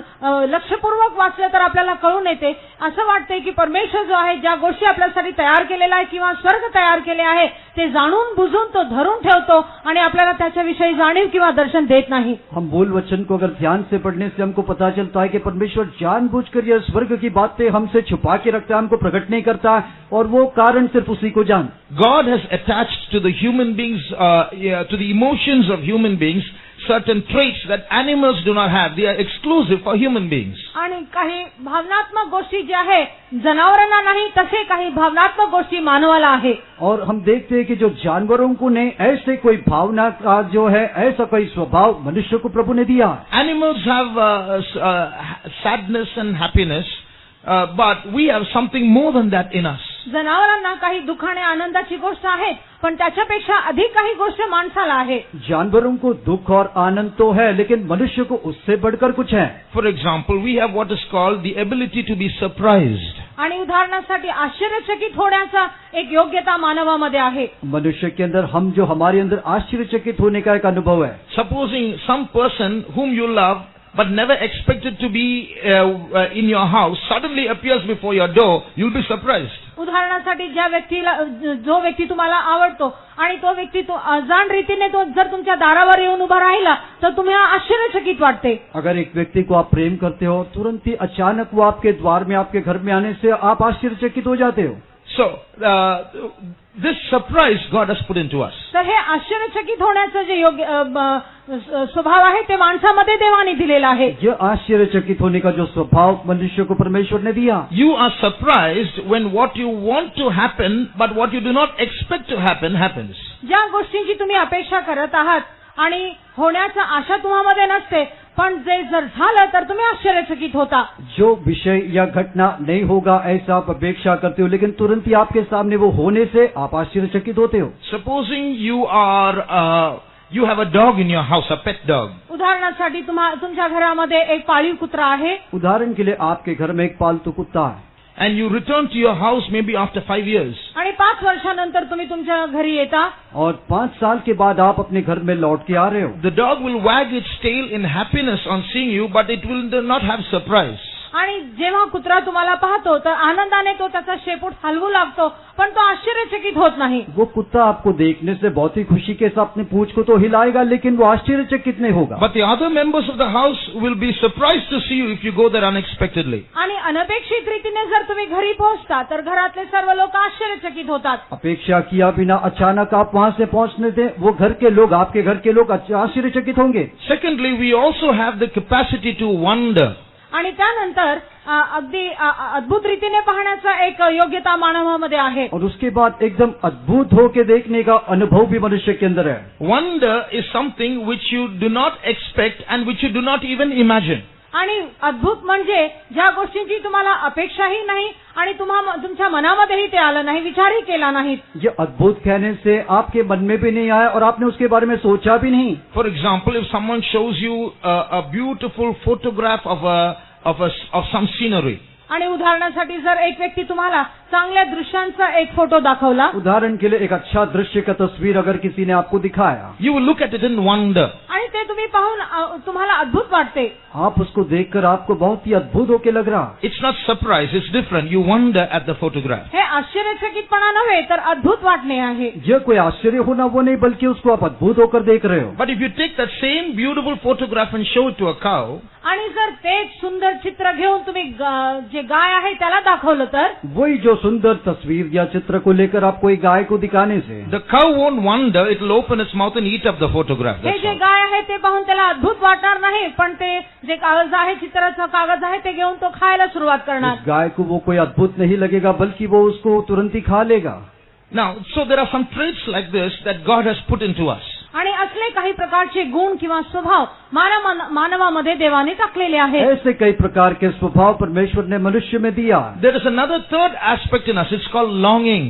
लक्षपूर्वक वाचलं तर आपल्याला कळून येते, असं वाटते की परमेश्वर जो आहे, ज्या गोष्टी आपल्यासाठी तयार केलेला आहे किंवा स्वर्ग तयार केले आहे, ते जाणून बुजून तो धरून ठेवतो आणि आपल्याला त्याच्याविषयी जाणीव किंवा दर्शन देत नाही। हम मूल वचन को अगर ध्यान से पढ़ने से हमको पता चलता है कि परमेश्वर जानबूझकर यह स्वर्ग की बातें हमसे छुपा के रखता है, हमको प्रकट नहीं करता है, और वो कारण सिर्फ उसी को जान। God has attached to the human beings, to the emotions of human beings, certain traits that animals do not have. They are exclusive for human beings. आणि काही भावनात्मक गोष्टी ज्या आहे जनावरांना नाही, तसे काही भावनात्मक गोष्टी मानवाला आहे। और हम देखते हैं कि जो जानवरों को नहीं, ऐसे कोई भावना का जो है, ऐसा कोई स्वभाव मनुष्य को प्रभु ने दिया। Animals have sadness and happiness, but we have something more than that in us. जनावरांना काही दुःख आणि आनंदाची गोष्ट आहे, पण त्याच्यापेक्षा अधिक काही गोष्ट माणसाला आहे। जानवरों को दुख और आनंद तो है, लेकिन मनुष्य को उससे बढ़कर कुछ है। For example, we have what is called the ability to be surprised. आणि उदाहरणासाठी आश्चर्यचकित होण्याचा एक योग्यता मानवामध्ये आहे। मनुष्य के अंदर जो हमारे अंदर आश्चर्यचकित होने का एक अनुभव है। Supposing some person whom you love but never expected to be in your house suddenly appears before your door, you'll be surprised. उदाहरणासाठी जो व्यक्ती तुम्हाला आवडतो आणि तो व्यक्ती तो अजाण रीतीने तो जर तुमच्या दारावर येऊन उभा राहिला तर तुम्हाला आश्चर्यचकित वाटते। अगर एक व्यक्ति को आप प्रेम करते हो, तुरंत ही अचानक वो आपके द्वार में, आपके घर में आने से आप आश्चर्यचकित हो जाते हो। So, this surprise God has put into us. तर हे आश्चर्यचकित होण्याचं जे योग्य स्वभाव आहे ते माणसामध्ये देवाने दिलेला आहे। यह आश्चर्यचकित होने का जो स्वभाव मनुष्य को परमेश्वर ने दिया। You are surprised when what you want to happen but what you do not expect to happen happens. ज्या गोष्टींची तुम्ही अपेक्षा करत आहात आणि होण्याचा आशा तुम्हामध्ये नसते, पण जे जर झालं तर तुम्ही आश्चर्यचकित होता। जो विषय या घटना नहीं होगा ऐसा आप अपेक्षा करते हो, लेकिन तुरंत ही आपके सामने वो होने से आप आश्चर्यचकित होते हो। Supposing you have a dog in your house, a pet dog. उदाहरणासाठी तुमच्या घरामध्ये एक पाळीव कुत्रा आहे। उदाहरण के लिए आपके घर में एक पालतू कुत्ता है। And you return to your house maybe after 5 years. आणि 5 वर्षानंतर तुम्ही तुमच्या घरी येता और 5 साल के बाद आप अपने घर में लौट के आ रहे हो। The dog will wag its tail in happiness on seeing you, but it will not have surprise. आणि जेव्हा कुत्रा तुम्हाला पाहतो तर आनंदाने तो त्याचा शेपूट हलवू लागतो, पण तो आश्चर्यचकित होत नाही। वो कुत्ता आपको देखने से बहुत ही खुशी के साथ अपनी पूंछ को तो हिलाएगा, लेकिन वो आश्चर्यचकित नहीं होगा। But the other members of the house will be surprised to see you if you go there unexpectedly. आणि अनपेक्षित रीतीने जर तुम्ही घरी पोहोचता तर घरातले सर्व लोक आश्चर्यचकित होतात। अपेक्षा किया बिना अचानक आप वहाँ से पहुँचने से वो घर के लोग, आपके घर के लोग आश्चर्यचकित होंगे। Secondly, we also have the capacity to wonder. आणि त्यानंतर अगदी अद्भुत रीतीने पाहण्याचा एक योग्यता मानवामध्ये आहे। और उसके बाद एकदम अद्भुत होके देखने का अनुभव भी मनुष्य के अंदर है। Wonder is something which you do not expect and which you do not even imagine. आणि अद्भुत म्हणजे ज्या गोष्टींची तुम्हाला अपेक्षाही नाही आणि तुमच्या मनामध्येही ते आलं नाही, विचारही केला नाही। ये अद्भुत कहने से आपके मन में भी नहीं आया और आपने उसके बारे में सोचा भी नहीं। For example, if someone shows you a beautiful photograph of some scenery. आणि उदाहरणासाठी जर एक व्यक्ती तुम्हाला चांगल्या दृश्यांचा एक फोटो दाखवला, उदाहरण के लिए एक अच्छा दृश्य का तस्वीर अगर किसी ने आपको दिखाया, you will look at it in wonder. आणि ते तुम्ही पाहून तुम्हाला अद्भुत वाटते, आप उसको देखकर आपको बहुत ही अद्भुत होके लग रहा। It's not surprise, it's different. You wonder at the photograph. हे आश्चर्यचकितपणा नव्हे तर अद्भुत वाटणे आहे। यह कोई आश्चर्य होना वो नहीं, बल्कि उसको आप अद्भुत होकर देख रहे हो। But if you take that same beautiful photograph and show it to a cow, आणि जर ते सुंदर चित्र घेऊन तुम्ही जे गाय आहे त्याला दाखवलं तर वही जो सुंदर तस्वीर या चित्र को लेकर आपको एक गाय को दिखाने से The cow won't wonder, it will open its mouth and eat up the photograph. हे That's जे all. गाय आहे ते पाहून त्याला अद्भुत वाटणार नाही, पण ते जे कागद आहे, चित्राचा कागद आहे, ते घेऊन तो खायला सुरुवात करणार. उस गाय को वो कोई अद्भुत नहीं लगेगा, बल्कि वो उसको तुरंत ही खा लेगा. Now, so there are some traits like this that God has put into us. आणि असले काही प्रकारचे गुण किंवा स्वभाव मानवामध्ये देवाने टाकलेले आहेत. ऐसे कई प्रकार के स्वभाव परमेश्वर ने मनुष्य में दिया. There is another third aspect in us. It's called longing.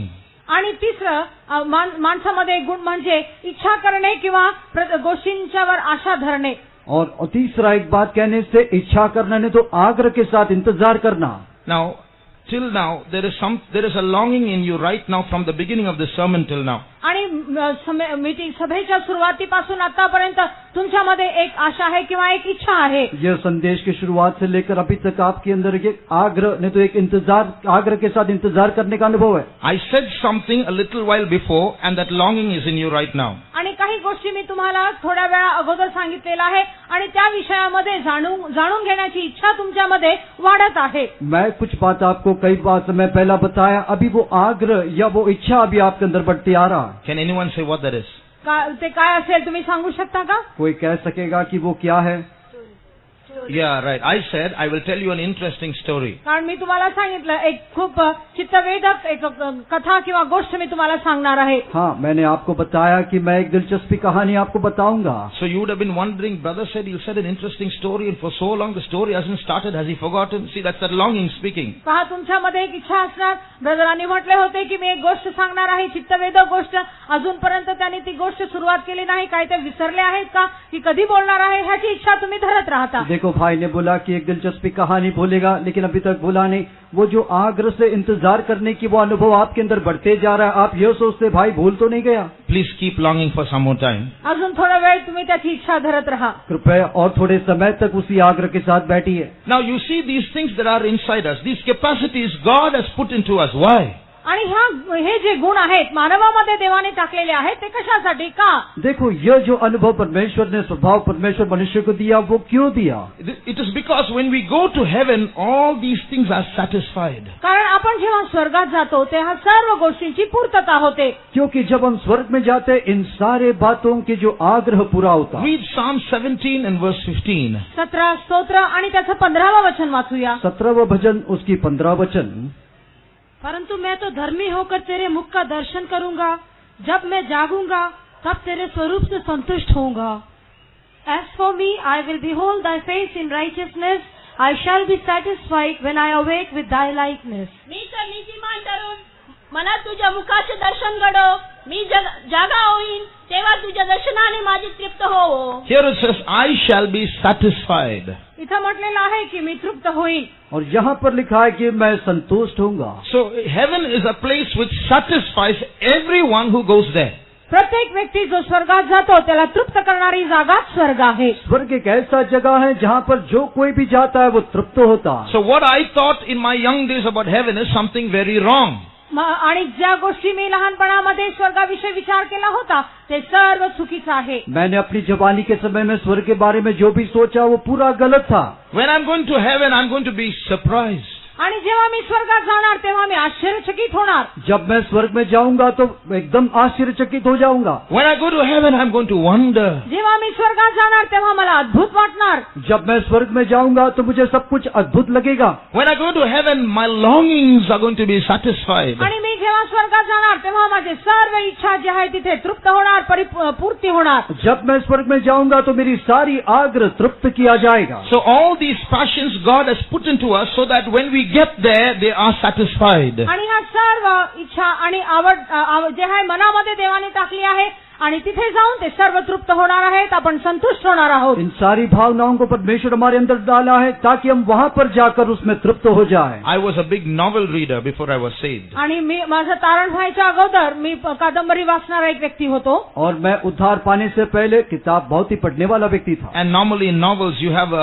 आणि तिसरं माणसामध्ये एक गुण म्हणजे इच्छा करणे किंवा गोष्टींच्यावर आशा धरणे. और तीसरा एक बात कहने से इच्छा करना नहीं तो आग्रह के साथ इंतजार करना. Now, till now, there is a longing in you right now from the beginning of the sermon till now. आणि मीटिंग सभेच्या सुरुवातीपासून आतापर्यंत तुमच्यामध्ये एक आशा आहे किंवा एक इच्छा आहे. यह संदेश की शुरुआत से लेकर अभी तक आपके अंदर एक आग्रह नहीं तो एक इंतजार, आग्रह के साथ इंतजार करने का अनुभव है. I said something a little while before and that longing is in you right now. आणि काही गोष्टी मी तुम्हाला थोड्या वेळा अगोदर सांगितलेल्या आहे आणि त्या विषयामध्ये जाणून घेण्याची इच्छा तुमच्यामध्ये वाढत आहे. मैं कुछ बात आपको कई बार समय पहला बताया, अभी वो आग्रह या वो इच्छा अभी आपके अंदर बढ़ती आ रहा है. Can anyone say what that is? ते काय असेल तुम्ही सांगू शकता का? कोई कह सकेगा कि वो क्या है? Yeah, right. I said I will tell you an interesting story. कारण मी तुम्हाला सांगितलं एक खूप चित्तवेधक एक कथा किंवा गोष्ट मी तुम्हाला सांगणार आहे. हाँ, मैंने आपको बताया कि मैं एक दिलचस्पी कहानी आपको बताऊंगा. So you would have been wondering, brother said you said an interesting story and for so long the story hasn't started. Has he forgotten? See, that's that longing speaking. पहा, तुमच्यामध्ये एक इच्छा असणार. ब्रदरांनी म्हटले होते की मी एक गोष्ट सांगणार आहे, चित्तवेधक गोष्ट. अजूनपर्यंत त्यांनी ती गोष्ट सुरुवात केली नाही. काय ते विसरले आहेत का की कधी बोलणार आहे ह्याची इच्छा तुम्ही धरत राहता. देखो, भाई ने बोला कि एक दिलचस्पी कहानी बोलेगा, लेकिन अभी तक बोला नहीं. वो जो आग्रह से इंतजार करने की वो अनुभव आपके अंदर बढ़ते जा रहा है. आप यह सोचते भाई भूल तो नहीं गया? Please keep longing for some more time. अजून थोडा वेळ तुम्ही त्याची इच्छा धरत राहा. कृपया और थोड़े समय तक उसी आग्रह के साथ बैठिए. Now you see these things that are inside us, these capacities God has put into us. Why? आणि हे जे गुण आहेत मानवामध्ये देवाने टाकलेले आहेत ते कशासाठी? का? देखो, यह जो अनुभव परमेश्वर ने, स्वभाव परमेश्वर मनुष्य को दिया, वो क्यों दिया? It is because when we go to heaven, all these things are satisfied. कारण आपण जेव्हा स्वर्गात जातो तेव्हा सर्व गोष्टींची पूर्तता होते. क्योंकि जब हम स्वर्ग में जाते इन सारे बातों के जो आग्रह पूरा होता. Read Psalm 17 and verse 15. 17 स्तोत्र आणि त्याचं 15वं वचन वाचूया. 17वां भजन, उसकी 15 वचन. परंतु मैं तो धर्मी होकर तेरे मुख का दर्शन करूंगा. जब मैं जागूंगा तब तेरे स्वरूप से संतुष्ट होऊंगा. As for me, I will behold thy face in righteousness. I shall be satisfied when I awake with thy likeness. मी तर नीतिमान ठरून मला तुझ्या मुखाचे दर्शन घडो. मी जागा होईन तेव्हा तुझ्या दर्शनाने माझी तृप्त होवो. Here it says, I shall be satisfied. इथं म्हटलेलं आहे की मी तृप्त होईन. और यहाँ पर लिखा है कि मैं संतुष्ट होऊंगा. So heaven is a place which satisfies everyone who goes there. प्रत्येक व्यक्ती जो स्वर्गात जातो त्याला तृप्त करणारी जागा स्वर्ग आहे. स्वर्ग एक ऐसा जगह है जहाँ पर जो कोई भी जाता है वो तृप्त होता. So what I thought in my young days about heaven is something very wrong. आणि ज्या गोष्टी मी लहानपणामध्ये स्वर्गाविषयी विचार केला होता ते सर्व चुकीचं आहे. मैंने अपनी जवानी के समय में स्वर्ग के बारे में जो भी सोचा वो पूरा गलत था. When I'm going to heaven, I'm going to be surprised. आणि जेव्हा मी स्वर्गात जाणार तेव्हा मी आश्चर्यचकित होणार. जब मैं स्वर्ग में जाऊंगा तो एकदम आश्चर्यचकित हो जाऊंगा. When I go to heaven, I'm going to wonder. जेव्हा मी स्वर्गात जाणार तेव्हा मला अद्भुत वाटणार. जब मैं स्वर्ग में जाऊंगा तो मुझे सब कुछ अद्भुत लगेगा. When I go to heaven, my longings are going to be satisfied. आणि मी जेव्हा स्वर्गात जाणार तेव्हा माझे सर्व इच्छा जी आहे तिथे तृप्त होणार, पूर्ती होणार. जब मैं स्वर्ग में जाऊंगा तो मेरी सारी आग्रह तृप्त किया जाएगा. So all these passions God has put into us so that when we get there, they are satisfied. आणि ह्या सर्व इच्छा आणि आवड जे आहे मनामध्ये देवाने टाकली आहे आणि तिथे जाऊन ते सर्व तृप्त होणार आहेत. आपण संतुष्ट होणार आहोत. इन सारी भावनाओं को परमेश्वर हमारे अंदर डाला है ताकि हम वहाँ पर जाकर उसमें तृप्त हो जाएं. I was a big novel reader before I was saved. आणि मी माझं तारण व्हायच्या अगोदर मी कादंबरी वाचणारा एक व्यक्ती होतो. और मैं उद्धार पाने से पहले किताब बहुत ही पढ़ने वाला व्यक्ति था. And normally in novels you have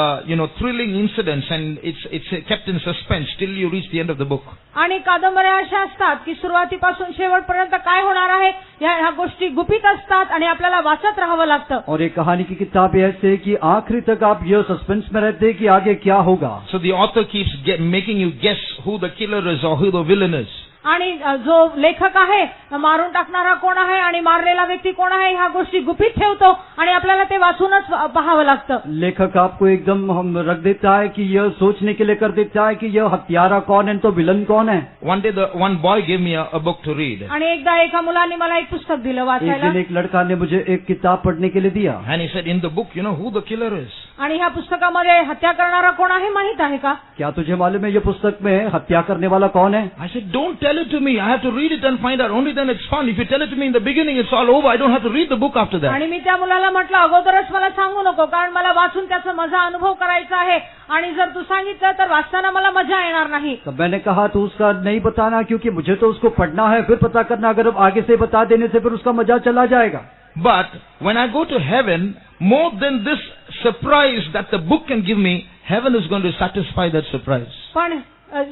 thrilling incidents and it's kept in suspense till you reach the end of the book. आणि कादंबऱ्या अशा असतात की सुरुवातीपासून शेवटपर्यंत काय होणार आहे ह्या गोष्टी गुपित असतात आणि आपल्याला वाचत राहावं लागतं. और एक कहानी की किताब ऐसे है कि आखिरी तक आप यह सस्पेंस में रहते हैं कि आगे क्या होगा. So the author keeps making you guess who the killer is or who the villain is. आणि जो लेखक आहे मारून टाकणारा कोण आहे आणि मारलेला व्यक्ती कोण आहे ह्या गोष्टी गुपित ठेवतो आणि आपल्याला ते वाचूनच पाहावं लागतं. लेखक आपको एकदम हम रख देता है कि यह सोचने के लिए कर देता है कि यह हत्यारा कौन है तो विलन कौन है. One day one boy gave me a book to read. आणि एकदा एका मुलाने मला एक पुस्तक दिलं एक वाचायला दिन एक लड़का ने मुझे एक किताब पढ़ने के लिए दिया. And he said, in the book, you know who the killer is? आणि ह्या पुस्तकामध्ये हत्या करणारा कोण आहे माहित आहे का? क्या तुझे मालूम है ये पुस्तक में हत्या करने वाला कौन है. I said, don't tell it to me. I have to read it and find out. Only then it's fun. If you tell it to me in the beginning, it's all over. I don't have to read the book after that. आणि मी त्या मुलाला म्हटलं अगोदरच मला सांगू नको कारण मला वाचून त्याचा मजा अनुभव करायचा आहे आणि जर तू सांगितलं तर वाचताना मला मजा येणार नाही. तब मैंने कहा तो उसका नहीं बताना क्योंकि मुझे तो उसको पढ़ना है फिर पता करना. अगर अब आगे से बता देने से फिर उसका मजा चला जाएगा. But when I go to heaven, more than this surprise that the book can give me, heaven is going to satisfy that surprise. पण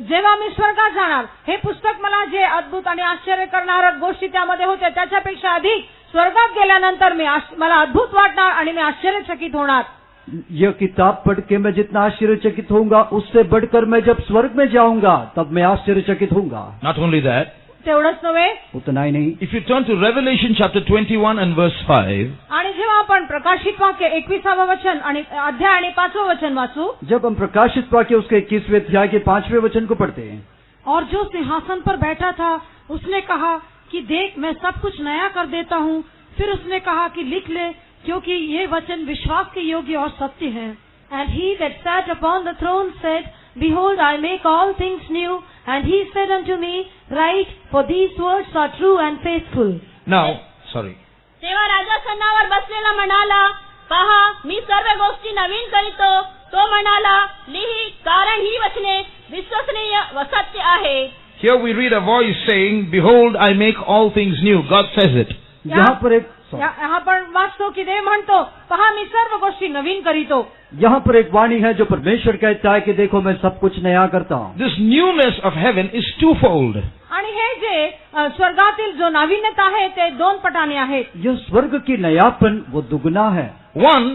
जेव्हा मी स्वर्गात जाणार हे पुस्तक मला जे अद्भुत आणि आश्चर्य करणाऱ्या गोष्टी त्यामध्ये होत्या त्याच्यापेक्षा अधिक स्वर्गात गेल्यानंतर मला अद्भुत वाटणार आणि मी आश्चर्यचकित होणार. यह किताब पढ़ के मैं जितना आश्चर्यचकित होऊंगा उससे बढ़कर मैं जब स्वर्ग में जाऊंगा तब मैं आश्चर्यचकित होऊंगा. Not only that, तेवढंच नव्हे उतना ही नहीं. if you turn to Revelation chapter 21 and verse 5, आणि जेव्हा आपण प्रकाशित वाक्य 21वें वचन आणि अध्याय आणि 5वें वचन वाचू जब हम प्रकाशित वाक्य उसके 21वें अध्याय के 5वें वचन को पढ़ते हैं. और जो सिंहासन पर बैठा था उसने कहा कि देख मैं सब कुछ नया कर देता हूँ. फिर उसने कहा कि लिख ले क्योंकि ये वचन विश्वास के योग्य और सत्य है. And he that sat upon the throne said, Behold, I make all things new. And he said unto me, Write, for these words are true and faithful. now, sorry. तेव्हा राजासनावर बसलेला म्हणाला, पहा मी सर्व गोष्टी नवीन करीतो. तो म्हणाला, लिही कारण ही वचने विश्वसनीय व सत्य आहे. Here we read a voice saying, behold, I make all things new. God says it. यहाँ पर एक यहाँ पण वाचतो की देव म्हणतो, पहा मी सर्व गोष्टी नवीन करीतो. यहाँ पर एक वाणी है जो परमेश्वर कहता है कि देखो मैं सब कुछ नया करता हूँ. This newness of heaven is twofold. आणि हे जे स्वर्गातील जो नाविन्यता आहे ते दोन पटाने आहेत. यह स्वर्ग की नयापन वो दुगना है. One,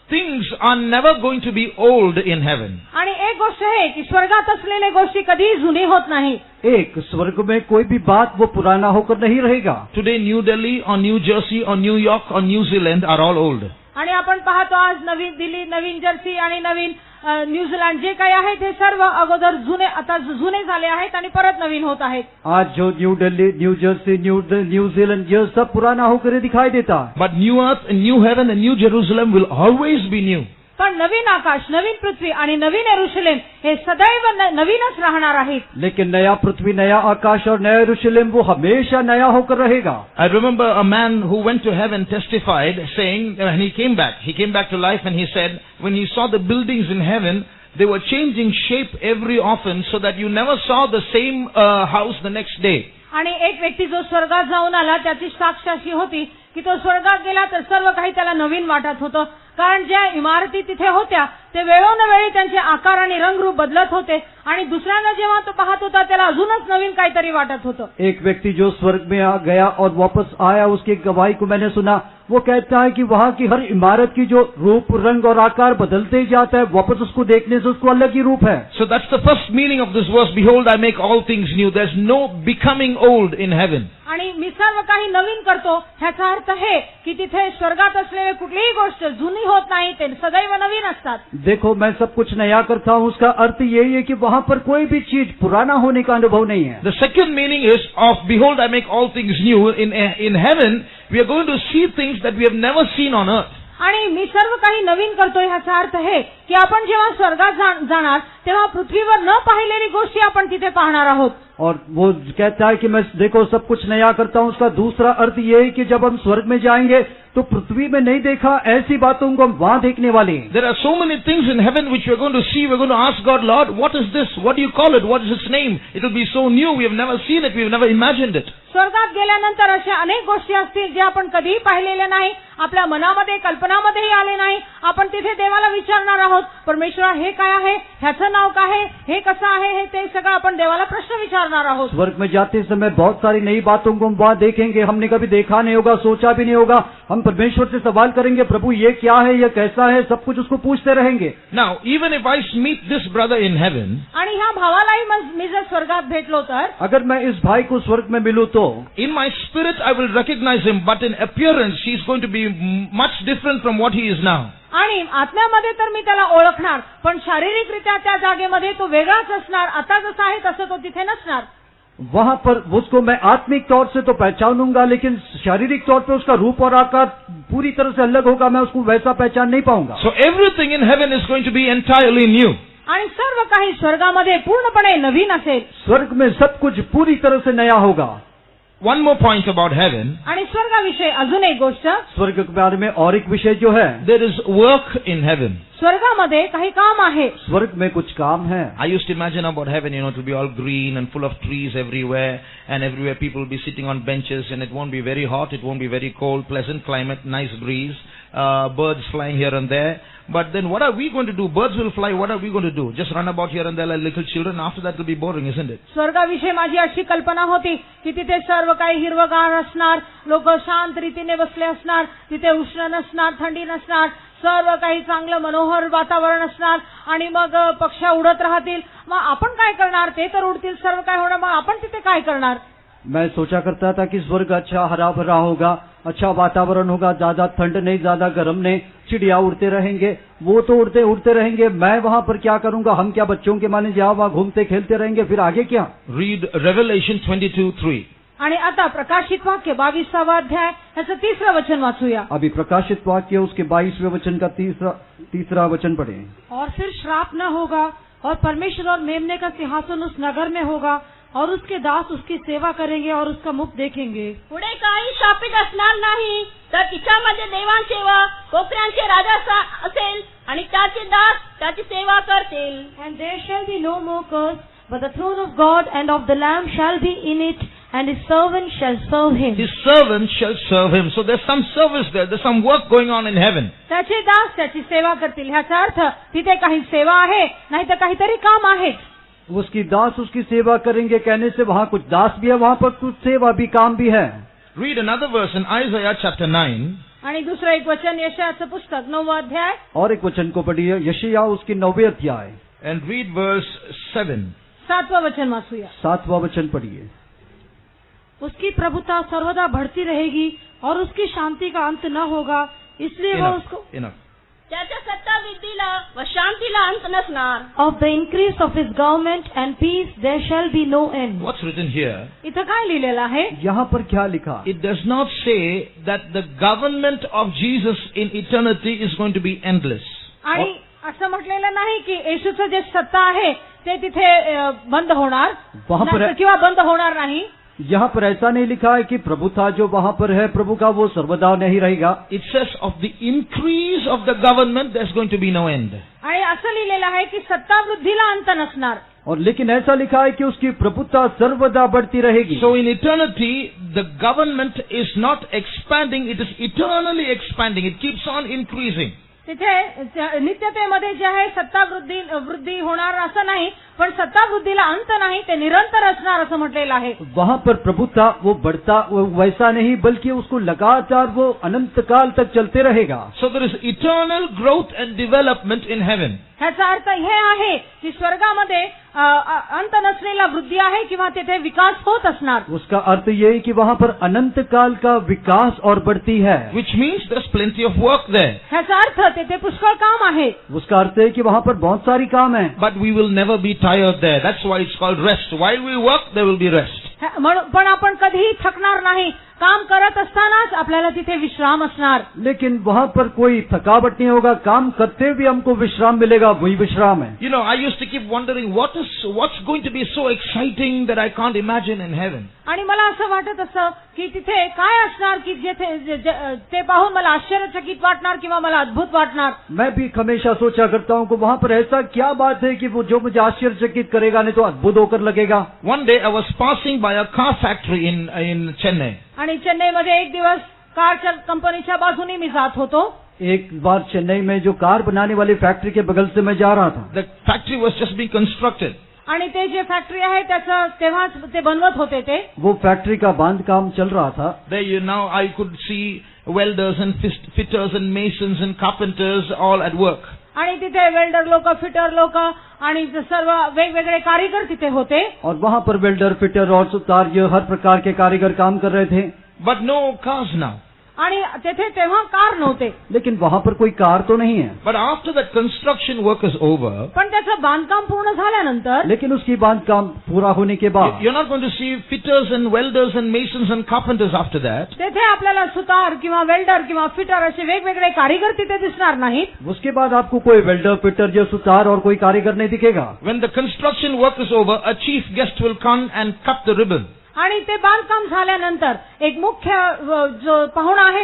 things are never going to be old in heaven. आणि एक गोष्ट आहे की स्वर्गात असलेल्या गोष्टी कधी जुनी होत नाही. एक स्वर्ग में कोई भी बात वो पुराना होकर नहीं रहेगा. Today, New Delhi or New Jersey or New York or New Zealand are all old. आणि आपण पाहतो आज नवीन दिल्ली, नवीन जर्सी आणि नवीन न्यूझीलंड जे काही आहे ते सर्व अगोदर जुने आता जुने झाले आहेत आणि परत नवीन होत आहेत. आज जो new Delhi, new Jersey, New Zealand यह सब पुराना होकर दिखाई देता है. But new earth and new heaven and new Jerusalem will always be new. पण नवीन आकाश, नवीन पृथ्वी आणि नवीन यरूशलेम हे सदैव नवीनच राहणार आहेत. लेकिन नया पृथ्वी, नया आकाश और नया यरूशलेम वो हमेशा नया होकर रहेगा. I remember a man who went to heaven testified saying, when he came back to life and he said, when he saw the buildings in heaven, they were changing shape every often so that you never saw the same house the next day. आणि एक व्यक्ती जो स्वर्गात जाऊन आला त्याची साक्ष अशी होती की तो स्वर्गात गेला तर सर्व काही त्याला नवीन वाटत होतं कारण ज्या इमारती तिथे होत्या ते वेळोनवेळी त्यांचे आकार आणि रंगरूप बदलत होते आणि दुसऱ्यांदा जेव्हा तो पाहत होता त्याला अजूनच नवीन काहीतरी वाटत होतं. एक व्यक्ति जो स्वर्ग में आ गया और वापस आया उसकी गवाही को मैंने सुना. वो कहता है कि वहाँ की हर इमारत की जो रूप, रंग और आकार बदलते ही जाता है. वापस उसको देखने से उसको अलग ही रूप है. So that's the first meaning of this verse. Behold, I make all things new. There's no becoming old in heaven. आणि मी सर्व काही नवीन करतो ह्याचा अर्थ हे की तिथे स्वर्गात असलेली कुठलीही गोष्ट जुनी होत नाही, ते सदैव नवीन असतात. देखो मैं सब कुछ नया करता हूँ उसका अर्थ यही है कि वहाँ पर कोई भी चीज पुराना होने का अनुभव नहीं है. The second meaning is of behold, I make all things new. In heaven, we are going to see things that we have never seen on earth. आणि मी सर्व काही नवीन करतोय ह्याचा अर्थ हे की आपण जेव्हा स्वर्गात जाणार तेव्हा पृथ्वीवर न पाहिलेली गोष्टी आपण तिथे पाहणार आहोत. और वो कहता है कि मैं देखो सब कुछ नया करता हूँ उसका दूसरा अर्थ ये है कि जब हम स्वर्ग में जाएंगे तो पृथ्वी में नहीं देखा ऐसी बातों को हम वहाँ देखने वाले हैं. There are so many things in heaven which we are going to see. We are going to ask God, Lord, what is this? What do you call it? What is its name? It will be so new. We have never seen it. We have never imagined it. स्वर्गात गेल्यानंतर अशा अनेक गोष्टी असतील जे आपण कधीही पाहिलेल्या नाही, आपल्या मनामध्ये कल्पनामध्येही आले नाही. आपण तिथे देवाला विचारणार आहोत, परमेश्वरा हे काय आहे, ह्याचं नाव काय आहे, हे कसं आहे, हे ते सगळं आपण देवाला प्रश्न विचारणार आहोत. स्वर्ग में जाते समय बहुत सारी नई बातों को हम वहाँ देखेंगे. हमने कभी देखा नहीं होगा, सोचा भी नहीं होगा. हम परमेश्वर से सवाल करेंगे, प्रभु ये क्या है, ये कैसा है, सब कुछ उसको पूछते रहेंगे। Now, even if I meet this brother in heaven, आणि ह्या भावालाही मी जर स्वर्गात भेटलो तर अगर मैं इस भाई को स्वर्ग में मिलूं तो in my spirit I will recognize him, but in appearance he is going to be much different from what he is now. आणि आत्म्यामध्ये तर मी त्याला ओळखणार, पण शारीरिकरित्या त्या जागेमध्ये तो वेगळाच असणार. आता जसा आहे तसं तो तिथे नसणार. वहां पर उसको मैं आत्मिक तौर से तो पहचानूंगा, लेकिन शारीरिक तौर पे उसका रूप और आकार पूरी तरह से अलग होगा, मैं उसको वैसा पहचान नहीं पाऊंगा। So everything in heaven is going to be entirely new. आणि सर्व काही स्वर्गामध्ये पूर्णपणे नवीन असेल. स्वर्ग में सब कुछ पूरी तरह से नया होगा। One more point about heaven. आणि स्वर्गाविषयी अजून एक गोष्ट, स्वर्ग के बारे में और एक विषय जो है, There is work in heaven. स्वर्गामध्ये काही काम आहे. स्वर्ग में कुछ काम है। I used to imagine about heaven, it will be all green and full of trees everywhere, and everywhere people will be sitting on benches, and it won't be very hot, it won't be very cold, pleasant climate, nice breeze, birds flying here and there. But then what are we going to do? Birds will fly, what are we going to do? Just run about here and there like little children? After that it will be boring, isn't it? स्वर्गाविषयी माझी अशी कल्पना होती की तिथे सर्व काही हिरवगार असणार, लोक शांत रीतीने बसले असणार, तिथे उष्ण नसणार, थंडी नसणार, सर्व काही चांगलं मनोहर वातावरण असणार, आणि मग पक्ष्या उडत राहतील. मग आपण काय करणार? ते तर उडतील, सर्व काय होणार, मग आपण तिथे काय करणार? मैं सोचा करता था कि स्वर्ग अच्छा हरा भरा होगा, अच्छा वातावरण होगा, ज्यादा ठंड नहीं, ज्यादा गर्म नहीं, चिड़िया उड़ते रहेंगे, वो तो उड़ते उड़ते रहेंगे, मैं वहाँ पर क्या करूंगा? हम क्या बच्चों के माने जहाँ वहाँ घूमते खेलते रहेंगे, फिर आगे क्या? Read Revelation 22:3. आणि आता प्रकाशित वाक्य 22वा अध्याय ह्याचं 3रं वचन वाचूया. अभी प्रकाशित वाक्य उसके 22वें वचन का तीसरा वचन पढ़े। और फिर श्राप न होगा, और परमेश्वर और मेमने का सिंहासन उस नगर में होगा, और उसके दास उसकी सेवा करेंगे और उसका मुख देखेंगे. पुढे काही शापित असणार नाही, तर तिच्यामध्ये देवांसेवा कोकऱ्यांचे राजा असेल, आणि त्याचे दास त्याची सेवा करतील. And there shall be no more curse, but the throne of God and of the Lamb shall be in it, and his servants shall serve him. His servants shall serve him. So there's some service there, there's some work going on in heaven. त्याचे दास त्याची सेवा करतील. ह्याचा अर्थ तिथे काही सेवा आहे, नाही तर काहीतरी काम आहे. उसकी दास उसकी सेवा करेंगे कहने से वहाँ कुछ दास भी है, वहाँ पर कुछ सेवा भी, काम भी है। Read another verse in Isaiah chapter 9. आणि दुसरं एक वचन यशायाचं पुस्तक 9वां अध्याय और एक वचन को पढ़िए, यशायाह उसकी 9वें अध्याय And read verse 7. 7वां वचन वाचूया. 7वां वचन पढ़िए। उसकी प्रभुता सर्वदा बढ़ती रहेगी और उसकी शांति का अंत न होगा, इसलिए वह उसको Enough. त्याच्या सत्ता वृद्धीला व शांतीला अंत नसणार. of the increase of his government and peace there shall be no end. What's written here? इथं काय लिहिलेलं आहे? यहाँ पर क्या लिखा? It does not say that the government of Jesus in eternity is going to be endless. आणि असं म्हटलेलं नाही की येशूचं जे सत्ता आहे ते तिथे बंद होणार वहाँ पर किंवा बंद होणार नाही. यहाँ पर ऐसा नहीं लिखा है कि प्रभु था जो वहाँ पर है, प्रभु का वो सर्वदा नहीं रहेगा। It says of the increase of the government there's going to be no end. आणि असं लिहिलेलं आहे की सत्ता वृद्धीला अंत नसणार. और लेकिन ऐसा लिखा है कि उसकी प्रभुता सर्वदा बढ़ती रहेगी। So in eternity the government is not expanding, it is eternally expanding. It keeps on increasing. तिथे नित्यतेमध्ये जे आहे सत्ता वृद्धी होणार असं नाही, पण सत्ता वृद्धीला अंत नाही, ते निरंतर असणार असं म्हटलेलं आहे. वहाँ पर प्रभुता वो बढ़ता वैसा नहीं, बल्कि उसको लगातार वो अनंत काल तक चलते रहेगा। So there is eternal growth and development in heaven. ह्याचा अर्थ हे आहे की स्वर्गामध्ये अंत नसलेला वृद्धी आहे किंवा तिथे विकास होत असणार. उसका अर्थ ये है कि वहाँ पर अनंत काल का विकास और बढ़ती है। Which means there's plenty of work there. ह्याचा अर्थ तिथे पुष्कळ काम आहे. उसका अर्थ है कि वहाँ पर बहुत सारी काम है। But we will never be tired there. That's why it's called rest. While we work, there will be rest. पण आपण कधीही थकणार नाही. काम करत असतानाच आपल्याला तिथे विश्राम असणार. लेकिन वहाँ पर कोई थकावट नहीं होगा, काम करते भी हमको विश्राम मिलेगा, वही विश्राम है। You know, I used to keep wondering what's going to be so exciting that I can't imagine in heaven. आणि मला असं वाटत असं की तिथे काय असणार की जेथे ते पाहून मला आश्चर्यचकित वाटणार किंवा मला अद्भुत वाटणार. मैं भी हमेशा सोचा करता हूँ कि वहाँ पर ऐसा क्या बात है कि वो जो मुझे आश्चर्यचकित करेगा नहीं तो अद्भुत होकर लगेगा। One day I was passing by a car factory in Chennai. आणि चेन्नईमध्ये एक दिवस कारच्या कंपनीच्या बाजूने मी जात होतो. एक बार चेन्नई में जो कार बनाने वाली फैक्ट्री के बगल से मैं जा रहा था। The factory was just being constructed. आणि ते जे फॅक्टरी आहे त्याचं तेव्हाच ते बनवत होते. ते वो फैक्ट्री का बांधकाम चल रहा था। There now I could see welders and fitters and masons and carpenters all at work. आणि तिथे वेल्डर लोक, फिटर लोक आणि सर्व वेगवेगळे कारीगर तिथे होते. और वहाँ पर वेल्डर, फिटर और सुतार, ये हर प्रकार के कारीगर काम कर रहे थे. But no cars now. आणि तेथे तेव्हा कार नव्हते. लेकिन वहाँ पर कोई कार तो नहीं है. But after that construction work is over, पण त्याचं बांधकाम पूर्ण झाल्यानंतर, लेकिन उसकी बांधकाम पूरा होने के बाद you're not going to see fitters and welders and masons and carpenters after that. तेथे आपल्याला सुतार किंवा वेल्डर किंवा फिटर असे वेगवेगळे कारीगर तिथे दिसणार नाहीत. उसके बाद आपको कोई वेल्डर, फिटर या सुतार और कोई कारीगर नहीं दिखेगा. When the construction work is over, a chief guest will come and cut the ribbon. आणि ते बांधकाम झाल्यानंतर एक मुख्य जो पाहुणा आहे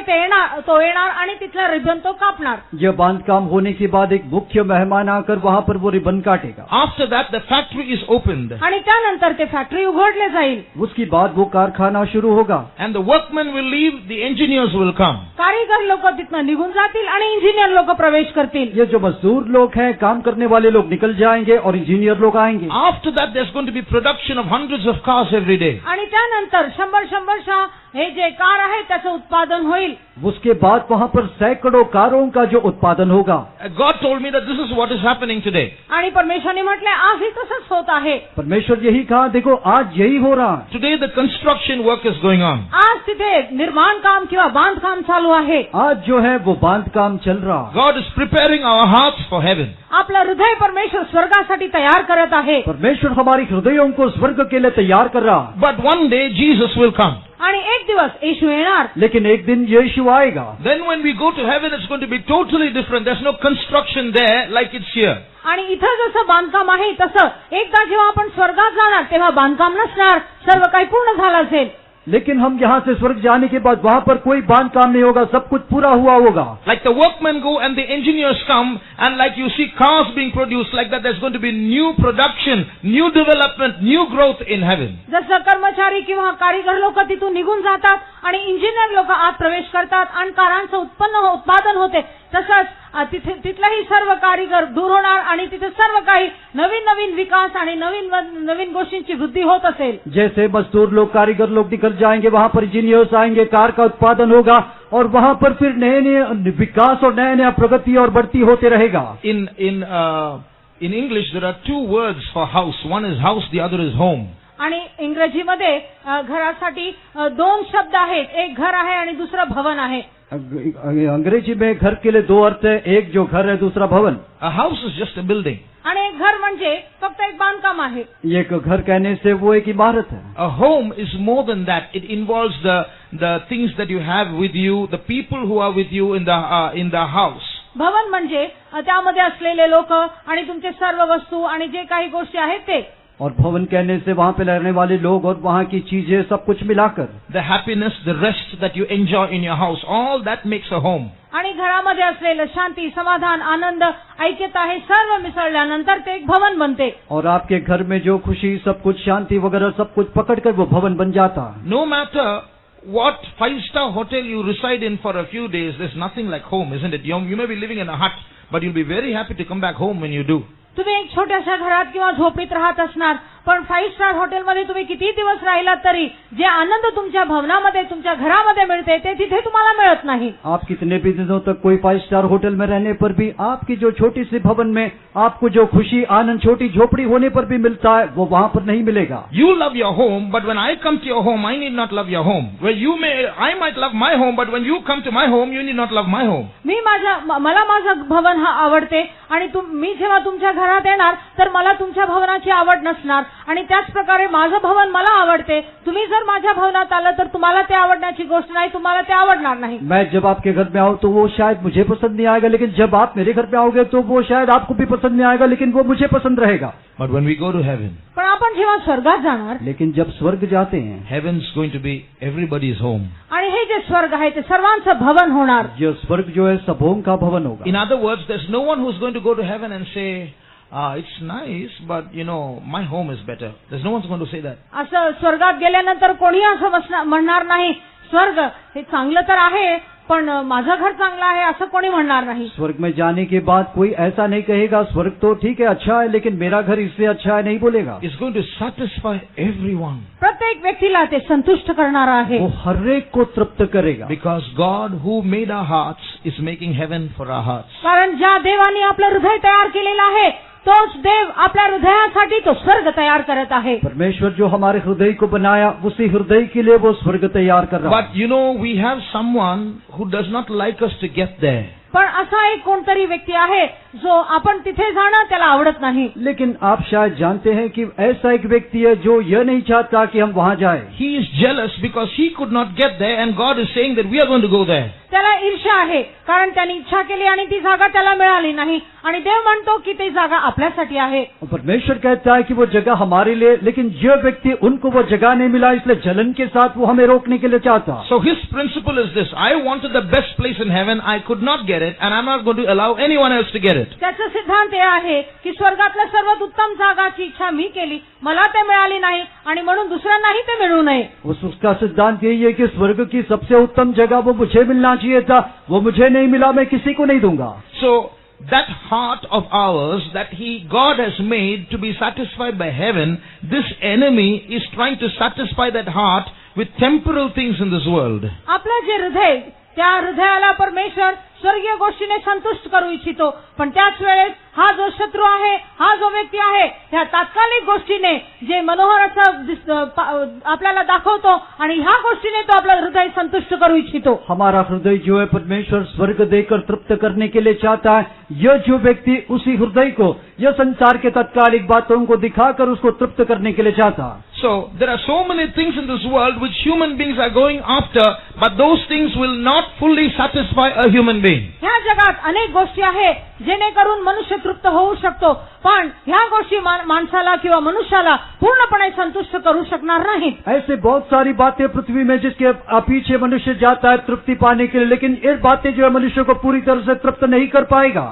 तो येणार आणि तिथला रिबन तो कापणार. ये बांधकाम होने के बाद एक मुख्य मेहमान आकर वहाँ पर वो रिबन काटेगा. After that, the factory is opened. आणि त्यानंतर ते फॅक्टरी उघडले जाईल. उसके बाद वो कारखाना शुरू होगा. And the workmen will leave, the engineers will come. कारीगर लोक तिथनं निघून जातील आणि इंजिनियर लोक प्रवेश करतील. ये जो मजदूर लोग हैं, काम करने वाले लोग निकल जाएंगे और इंजीनियर लोग आएंगे. After that, there's going to be production of hundreds of cars every day. आणि त्यानंतर शंभरशा हे जे कार आहे त्याचं उत्पादन होईल. उसके बाद वहाँ पर सैकड़ों कारों का जो उत्पादन होगा. God told me that this is what is happening today. आणि परमेश्वराने म्हटले आज ही तसंच होत आहे. परमेश्वर यही कहा, देखो आज यही हो रहा है. Today the construction work is going on. आज तिथे निर्माण काम किंवा बांधकाम चालू आहे. आज जो है वो बांधकाम चल रहा है. God is preparing our hearts for heaven. आपलं हृदय परमेश्वर स्वर्गासाठी तयार करत आहे. परमेश्वर हमारी हृदयों को स्वर्ग के लिए तैयार कर रहा है. But one day Jesus will come. आणि एक दिवस येशू येणार. लेकिन एक दिन यीशु आएगा. Then when we go to heaven, it's going to be totally different. There's no construction there like it's here. आणि इथं जसं बांधकाम आहे तसं एकदा जेव्हा आपण स्वर्गात जाणार तेव्हा बांधकाम नसणार, सर्व काही पूर्ण झालं असेल. लेकिन हम यहाँ से स्वर्ग जाने के बाद वहाँ पर कोई बांधकाम नहीं होगा, सब कुछ पूरा हुआ होगा. Like the workmen go and the engineers come, and like you see cars being produced, like that there's going to be new production, new development, new growth in heaven. जसं कर्मचारी किंवा कारीगर लोक तिथून निघून जातात आणि इंजिनियर लोक आत प्रवेश करतात आणि कारांचं उत्पादन होते, तसंच तिथलाही सर्व कारीगर दूर होणार आणि तिथे सर्व काही नवीन विकास आणि नवीन गोष्टींची वृद्धी होत असेल. जैसे मजदूर लोग, कारीगर लोग निकल जाएंगे, वहाँ पर इंजीनियर्स आएंगे, कार का उत्पादन होगा और वहाँ पर फिर नए विकास और नया प्रगति और बढ़ती होते रहेगा. In English there are two words for house. One is house, the other is home. आणि इंग्रजीमध्ये घरासाठी दोन शब्द आहेत, एक घर आहे आणि दुसरं भवन आहे. अंग्रेजी में घर के लिए दो अर्थ है, एक जो घर है, दूसरा भवन. A house is just a building. आणि एक घर म्हणजे फक्त एक बांधकाम आहे. एक घर कहने से वो एक इमारत है. A home is more than that. It involves the things that you have with you, the people who are with you in the house. भवन म्हणजे त्यामध्ये असलेले लोक आणि तुमचे सर्व वस्तू आणि जे काही गोष्टी आहेत ते. और भवन कहने से वहाँ पे रहने वाले लोग और वहाँ की चीजें सब कुछ मिलाकर. The happiness, the rest that you enjoy in your house, all that makes a home. आणि घरामध्ये असलेलं शांती, समाधान, आनंद, ऐक्यता हे सर्व मिसळल्यानंतर ते एक भवन बनते. और आपके घर में जो खुशी, सब कुछ शांति वगैरह सब कुछ पकड़कर वो भवन बन जाता. No matter what 5-star hotel you reside in for a few days, there's nothing like home, isn't it? You may be living in a hut, but you'll be very happy to come back home when you do. तुम्ही एक छोट्याशा घरात किंवा झोपडीत राहत असणार, पण 5 star हॉटेलमध्ये तुम्ही किती दिवस राहिलात तरी जे आनंद तुमच्या भवनामध्ये, तुमच्या घरामध्ये मिळते ते तिथे तुम्हाला मिळत नाही. आप कितने भी दिनों तक कोई 5 स्टार होटल में रहने पर भी आपकी जो छोटी सी भवन में आपको जो खुशी, आनंद छोटी झोपड़ी होने पर भी मिलता है, वो वहाँ पर नहीं मिलेगा. You love your home, but when I come to your home, I need not love your home. I might love my home, but when you come to my home, you need not love my home. मला माझं भवन हा आवडते आणि मी जेव्हा तुमच्या घरात येणार तर मला तुमच्या भवनाची आवड नसणार आणि त्याच प्रकारे माझं भवन मला आवडते. तुम्ही जर माझ्या भवनात आलं तर तुम्हाला ते आवडण्याची गोष्ट नाही, तुम्हाला ते आवडणार नाही. मैं जब आपके घर में आऊँ तो वो शायद मुझे पसंद नहीं आएगा, लेकिन जब आप मेरे घर में आओगे तो वो शायद आपको भी पसंद नहीं आएगा, लेकिन वो मुझे पसंद रहेगा. But when we go to heaven, पण आपण जेव्हा स्वर्गात जाणार, लेकिन जब स्वर्ग जाते हैं, heaven's going to be everybody's home. आणि हे जे स्वर्ग आहे ते सर्वांचं भवन होणार. जो स्वर्ग जो है सबों का भवन होगा. In other words, there's no one who's going to go to heaven and say, it's nice, but my home is better. There's no one's going to say that. असं स्वर्गात गेल्यानंतर कोणी असं म्हणणार नाही, स्वर्ग हे चांगलं तर आहे पण माझं घर चांगलं आहे असं कोणी म्हणणार नाही. स्वर्ग में जाने के बाद कोई ऐसा नहीं कहेगा स्वर्ग तो ठीक है अच्छा है लेकिन मेरा घर इससे अच्छा है, नहीं बोलेगा. It's going to satisfy everyone. प्रत्येक व्यक्तीला ते संतुष्ट करणार आहे. वो हर एक को तृप्त करेगा. Because God who made our hearts is making heaven for our hearts. कारण ज्या देवाने आपलं हृदय तयार केलेलं आहे तोच देव आपल्या हृदयासाठी तो स्वर्ग तयार करत आहे. परमेश्वर जो हमारे हृदय को बनाया उसी हृदय के लिए वो स्वर्ग तैयार कर रहा है. But you know, we have someone who does not like us to get there. पण असा एक कोणतरी व्यक्ती आहे जो आपण तिथे जाणं त्याला आवडत नाही. लेकिन आप शायद जानते हैं कि ऐसा एक व्यक्ति है जो यह नहीं चाहता कि हम वहाँ जाएं. He is jealous because he could not get there and God is saying that we are going to go there. त्याला ईर्ष्या आहे कारण त्यांनी इच्छा केली आणि ती जागा त्याला मिळाली नाही आणि देव म्हणतो की ती जागा आपल्यासाठी आहे. परमेश्वर कहता है कि वो जगह हमारे लिए, लेकिन जो व्यक्ति उनको वो जगह नहीं मिला इसलिए जलन के साथ वो हमें रोकने के लिए चाहता. So his principle is this: I wanted the best place in heaven, I could not get it, and I'm not going to allow anyone else to get it. त्याचा सिद्धांत हे आहे की स्वर्गातल्या सर्वात उत्तम जागाची इच्छा मी केली, मला ते मिळाली नाही आणि म्हणून दुसऱ्यांनाही ते मिळू नये. उसका सिद्धांत यही है कि स्वर्ग की सबसे उत्तम जगह वो मुझे मिलना चाहिए था, वो मुझे नहीं मिला, मैं किसी को नहीं दूंगा. So that heart of ours that God has made to be satisfied by heaven, this enemy is trying to satisfy that heart with temporal things in this world. आपलं जे हृदय, त्या हृदयाला परमेश्वर स्वर्गीय गोष्टीने संतुष्ट करू इच्छितो, पण त्याच वेळेस हा जो शत्रू आहे, हा जो व्यक्ती आहे, त्या तात्कालिक गोष्टीने जे मनोहर असं आपल्याला दाखवतो आणि ह्या गोष्टीने तो आपलं हृदय संतुष्ट करू इच्छितो. हमारा हृदय जो है परमेश्वर स्वर्ग देकर तृप्त करने के लिए चाहता है. यह जो व्यक्ति उसी हृदय को यह संसार के तात्कालिक बातों को दिखाकर उसको तृप्त करने के लिए चाहता है. So there are so many things in this world which human beings are going after, but those things will not fully satisfy a human being. ह्या जगात अनेक गोष्टी आहेत जेणेकरून मनुष्य तृप्त होऊ शकतो, पण ह्या गोष्टी माणसाला किंवा मनुष्याला पूर्णपणे संतुष्ट करू शकणार नाहीत. ऐसे बहुत सारी बातें पृथ्वी में जिसके पीछे मनुष्य जाता है तृप्ति पाने के लिए, लेकिन ये बातें जो है मनुष्य को पूरी तरह से तृप्त नहीं कर पाएगा.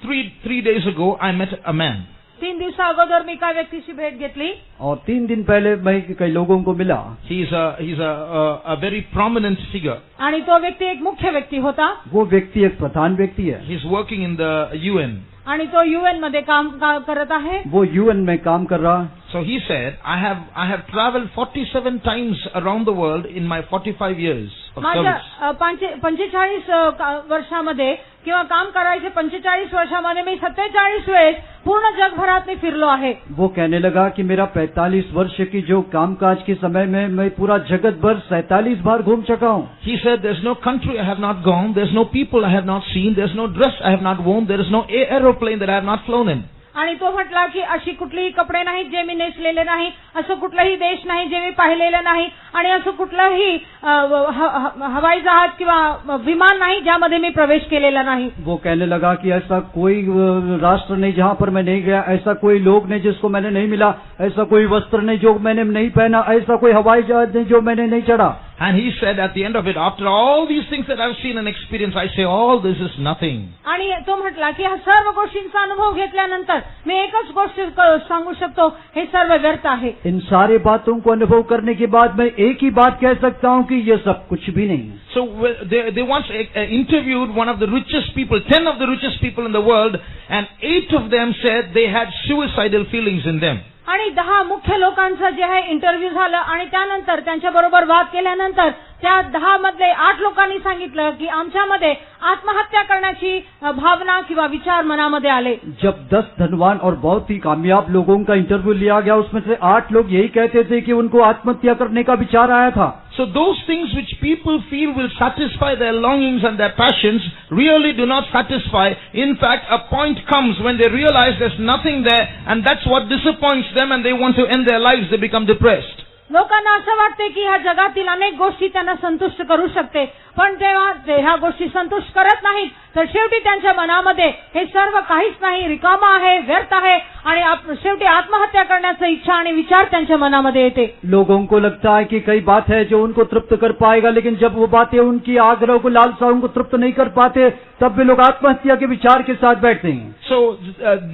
3 days ago I met a man. 3 दिवसा अगोदर मी एका व्यक्तीशी भेट घेतली और 3 दिन पहले मैं कई लोगों को मिला. He's a very prominent figure. आणि तो व्यक्ती एक मुख्य व्यक्ती होता. वो व्यक्ति एक प्रधान व्यक्ति है. He's working in the UN. आणि तो UN मध्ये काम करत आहे. वो UN में काम कर रहा. So he said, I have traveled 47 times around the world in my 45 years of service. माझ्या 45 वर्षामध्ये किंवा काम करायचे 45 वर्षामध्ये मी 47 वेळेस पूर्ण जगभरात मी फिरलो आहे. वो कहने लगा कि मेरा 45 वर्ष की जो कामकाज के समय में मैं पूरा जगत भर 47 बार घूम चुका हूँ. He said, there's no country I have not gone, there's no people I have not seen, there's no dress I have not worn, there is no aeroplane that I have not flown in. आणि तो म्हटला की अशी कुठलीही कपडे नाहीत जे मी नेसलेले नाही, असं कुठलाही देश नाही जे मी पाहिलेलं नाही आणि असं कुठलंही हवाई जहाज किंवा विमान नाही ज्यामध्ये मी प्रवेश केलेला नाही. वो कहने लगा कि ऐसा कोई राष्ट्र नहीं जहाँ पर मैं नहीं गया, ऐसा कोई लोग नहीं जिसको मैंने नहीं मिला, ऐसा कोई वस्त्र नहीं जो मैंने नहीं पहना, ऐसा कोई हवाई जहाज नहीं जो मैंने नहीं चढ़ा. And he said at the end of it, after all these things that I've seen and experienced, I say all this is nothing. आणि तो म्हटला की हा सर्व गोष्टींचा अनुभव घेतल्यानंतर मी एकच गोष्ट सांगू शकतो, हे सर्व व्यर्थ आहे. इन सारे बातों को अनुभव करने के बाद मैं एक ही बात कह सकता हूँ कि ये सब कुछ भी नहीं. So they once interviewed one of the richest people, 10 of the richest people in the world, and 8 of them said they had suicidal feelings in them. आणि 10 मुख्य लोकांचं जे आहे इंटरव्ह्यू झालं आणि त्यानंतर त्यांच्या बरोबर वाद केल्यानंतर त्या 10 मधले 8 लोकांनी सांगितलं की आमच्यामध्ये आत्महत्या करण्याची भावना किंवा विचार मनामध्ये आले. जब 10 धनवान और बहुत ही कामयाब लोगों का इंटरव्यू लिया गया उसमें से 8 लोग यही कहते थे कि उनको आत्महत्या करने का विचार आया था. So those things which people feel will satisfy their longings and their passions really do not satisfy. In fact, a point comes when they realize there's nothing there, and that's what disappoints them and they want to end their lives. They become depressed. लोकांना असं वाटते की ह्या जगातील अनेक गोष्टी त्यांना संतुष्ट करू शकते, पण तेव्हा ते ह्या गोष्टी संतुष्ट करत नाहीत, तर शेवटी त्यांच्या मनामध्ये हे सर्व काहीच नाही, रिकामा आहे, व्यर्थ आहे आणि शेवटी आत्महत्या करण्याची इच्छा आणि विचार त्यांच्या मनामध्ये येते. लोगों को लगता है कि कई बात है जो उनको तृप्त कर पाएगा, लेकिन जब वो बातें उनकी आग्रह को लालसाओं को तृप्त नहीं कर पाते तब भी लोग आत्महत्या के विचार के साथ बैठते हैं. So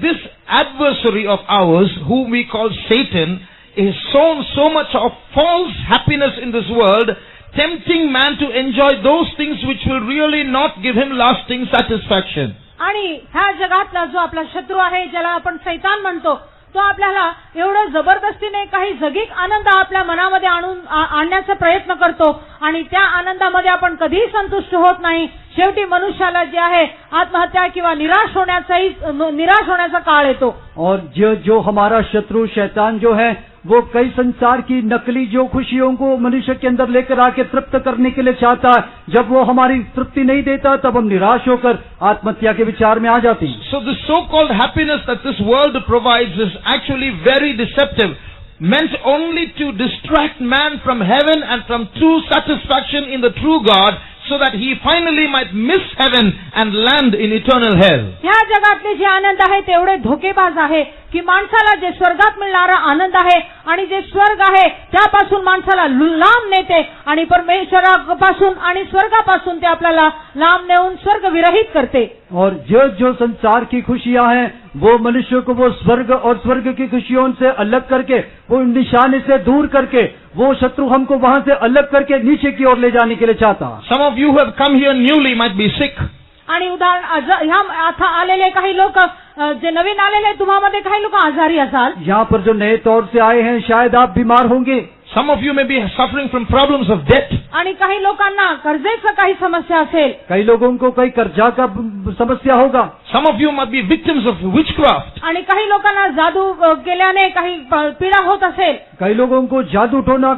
this adversary of ours, whom we call Satan, is sown so much of false happiness in this world tempting man to enjoy those things which will really not give him lasting satisfaction. आणि ह्या जगातला जो आपला शत्रू आहे, ज्याला आपण शैतान म्हणतो, तो आपल्याला एवढं जबरदस्तीने काही जगिक आनंद आपल्या मनामध्ये आणण्याचा प्रयत्न करतो आणि त्या आनंदामध्ये आपण कधीही संतुष्ट होत नाही. शेवटी मनुष्याला जे आहे आत्महत्या किंवा निराश होण्याचा काळ येतो. और जो हमारा शत्रु शैतान जो है वो कई संसार की नकली जो खुशियों को मनुष्य के अंदर लेकर आके तृप्त करने के लिए चाहता है. जब वो हमारी तृप्ति नहीं देता तब हम निराश होकर आत्महत्या के विचार में आ जाते हैं. So the so-called happiness that this world provides is actually very deceptive, meant only to distract man from heaven and from true satisfaction in the true God, so that he finally might miss heaven and land in eternal hell. ह्या जगातले जे आनंद आहे तेवढे धोकेबाज आहे की माणसाला जे स्वर्गात मिळणारा आनंद आहे आणि जे स्वर्ग आहे त्यापासून माणसाला लांब नेते आणि परमेश्वरापासून आणि स्वर्गापासून ते आपल्याला लांब नेऊन स्वर्ग विरहित करते. और जो संसार की खुशियां हैं वो मनुष्य को वो स्वर्ग और स्वर्ग की खुशियों से अलग करके, वो निशाने से दूर करके, वो शत्रु हमको वहां से अलग करके नीचे की ओर ले जाने के लिए चाहता. Some of you who have come here newly might be sick. आणि ह्या आता आलेले काही लोक, जे नवीन आलेले तुम्हामध्ये काही लोक आजारी असाल. यहाँ पर जो नए तौर से आए हैं शायद आप बीमार होंगे. Some of you may be suffering from problems of debt. आणि काही लोकांना कर्जेचं काही समस्या असेल. कई लोगों को कई कर्जा का समस्या होगा. Some of you might be victims of witchcraft. आणि काही लोकांना जादू केल्याने काही पीडा होत असेल. कई लोगों को जादू टोना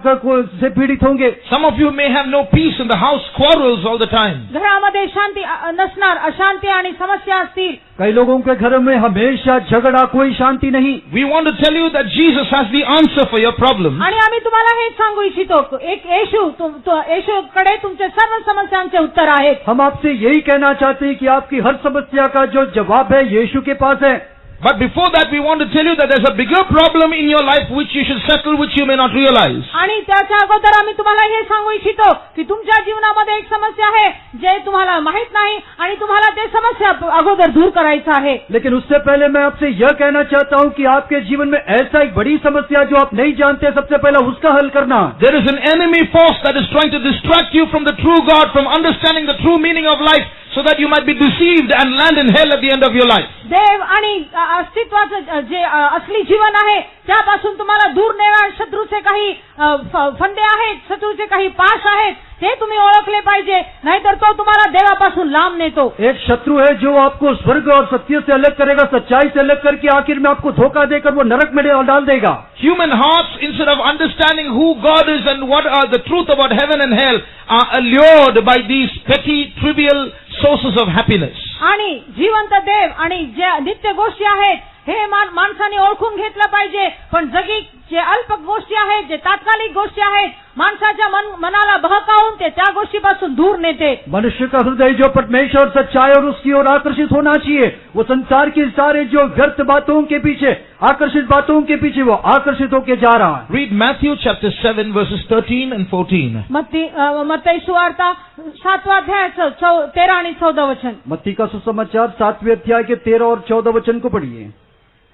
से पीड़ित होंगे. Some of you may have no peace in the house, quarrels all the time. घरामध्ये शांती नसणार, अशांती आणि समस्या असतील. कई लोगों के घर में हमेशा झगड़ा, कोई शांति नहीं. We want to tell you that Jesus has the answer for your problem. आणि आम्ही तुम्हाला हेच सांगू इच्छितो, एक येशूकडे तुमच्या सर्व समस्यांचे उत्तर आहेत. हम आपसे यही कहना चाहते हैं कि आपकी हर समस्या का जो जवाब है यीशु के पास है. But before that, we want to tell you that there's a bigger problem in your life which you should settle, which you may not realize. आणि त्याच्या अगोदर आम्ही तुम्हाला हे सांगू इच्छितो की तुमच्या जीवनामध्ये एक समस्या आहे जे तुम्हाला माहित नाही आणि तुम्हाला ते समस्या अगोदर दूर करायचं आहे. लेकिन उससे पहले मैं आपसे यह कहना चाहता हूं कि आपके जीवन में ऐसा एक बड़ी समस्या जो आप नहीं जानते, सबसे पहले उसका हल करना. There is an enemy force that is trying to distract you from the true God, from understanding the true meaning of life, so that you might be deceived and land in hell at the end of your life. देव आणि अस्तित्वाचं जे असली जीवन आहे त्यापासून तुम्हाला दूर नेणारे शत्रूचे काही फंदे आहेत, शत्रूचे काही पाश आहेत, ते तुम्ही ओळखले पाहिजे, नाहीतर तो तुम्हाला देवापासून लांब नेतो. एक शत्रु है जो आपको स्वर्ग और सत्य से अलग करेगा, सच्चाई से अलग करके आखिर में आपको धोखा देकर वो नरक में डाल देगा. Human hearts, instead of understanding who God is and what are the truth about heaven and hell, are allured by these petty, trivial sources of happiness. आणि जिवंत देव आणि ज्या नित्य गोष्टी आहेत हे माणसाने ओळखून घेतलं पाहिजे, पण जगी जे अल्प गोष्टी आहेत, जे तात्कालिक गोष्टी आहेत, माणसाच्या मनाला बहकावून ते त्या गोष्टीपासून दूर नेते. मनुष्य का हृदय जो परमेश्वर सच्चाई और उसकी ओर आकर्षित होना चाहिए, वो संसार की सारे जो व्यर्थ बातों के पीछे, आकर्षित बातों के पीछे वो आकर्षित होके जा रहा है. Read Matthew chapter 7 verses 13 and 14. मत्ती सुवार्ता 7वां अध्याय 13 आणि 14 वचन. मत्ती का सुसमाचार 7वें अध्याय के 13 और 14 वचन को पढ़िए.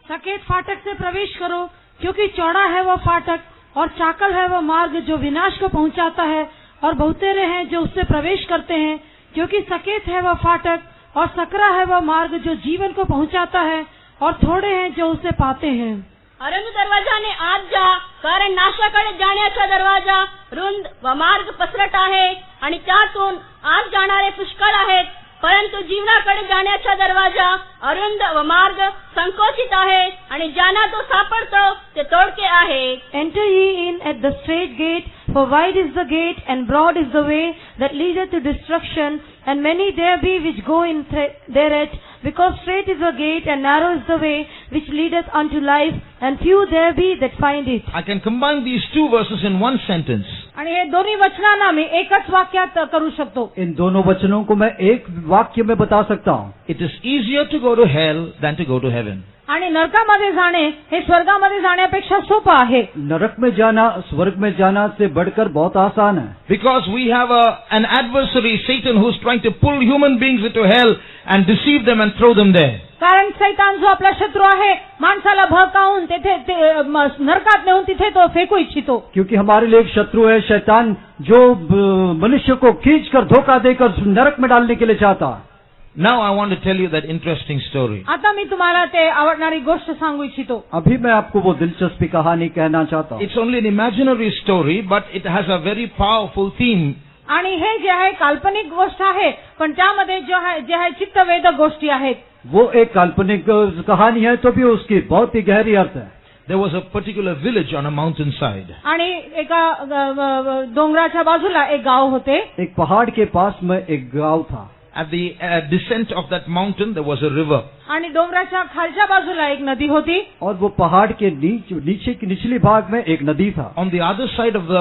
सकेत फाटक से प्रवेश करो, क्योंकि चौड़ा है वह फाटक और चाकल है वह मार्ग जो विनाश को पहुंचाता है, और बहुतेरे हैं जो उससे प्रवेश करते हैं. क्योंकि सकेत है वह फाटक और सकरा है वह मार्ग जो जीवन को पहुंचाता है, और थोड़े हैं जो उसे पाते हैं. अरुंद दरवाजाने आत जा, कारण नाशाकडे जाण्याचा दरवाजा रुंद व मार्ग पसरट आहे आणि त्यातून आत जाणारे पुष्कळ आहेत, परंतु जीवनाकडे जाण्याचा दरवाजा अरुंद व मार्ग संकोचित आहे आणि ज्यांना तो सापडतो ते तोडके आहे. Enter ye in at the straight gate, for wide is the gate and broad is the way that leadeth to destruction, and many there be which go in thereat, because straight is the gate and narrow is the way which leadeth unto life, and few there be that find it. I can combine these two verses in one sentence. आणि हे दोन्ही वचनांना मी एकच वाक्यात करू शकतो. In दोनों वचनों को मैं एक वाक्य में बता सकता हूँ. It is easier to go to hell than to go to heaven. आणि नरकामध्ये जाणे हे स्वर्गामध्ये जाण्यापेक्षा सोपं आहे. नरक में जाना स्वर्ग में जाना से बढ़कर बहुत आसान है. Because we have an adversary, Satan, who's trying to pull human beings into hell and deceive them and throw them there. कारण सैतान जो आपला शत्रू आहे माणसाला भडकावून तेथे नरकात नेऊन तिथे तो फेकू इच्छितो. क्योंकि हमारे लिए एक शत्रु है शैतान, जो मनुष्य को खींचकर धोखा देकर नरक में डालने के लिए चाहता। Now I want to tell you that interesting story. आता मी तुम्हाला ते आवडणारी गोष्ट सांगू इच्छितो. अभी मैं आपको वो दिलचस्पी कहानी कहना चाहता हूँ. It's only an imaginary story, but it has a very powerful theme. आणि हे जे आहे काल्पनिक गोष्ट आहे, पण त्यामध्ये जे आहे चित्तवेधक गोष्टी आहेत. वो एक काल्पनिक कहानी है, तो भी उसकी बहुत ही गहरी अर्थ है. There was a particular village on a mountainside. आणि एका डोंगराच्या बाजूला एक गाव होते. एक पहाड़ के पास में एक गांव था. At the descent of that mountain, there was a river. आणि डोंगराच्या खालच्या बाजूला एक नदी होती. और वो पहाड़ के नीचे की निचली भाग में एक नदी था. On the other side of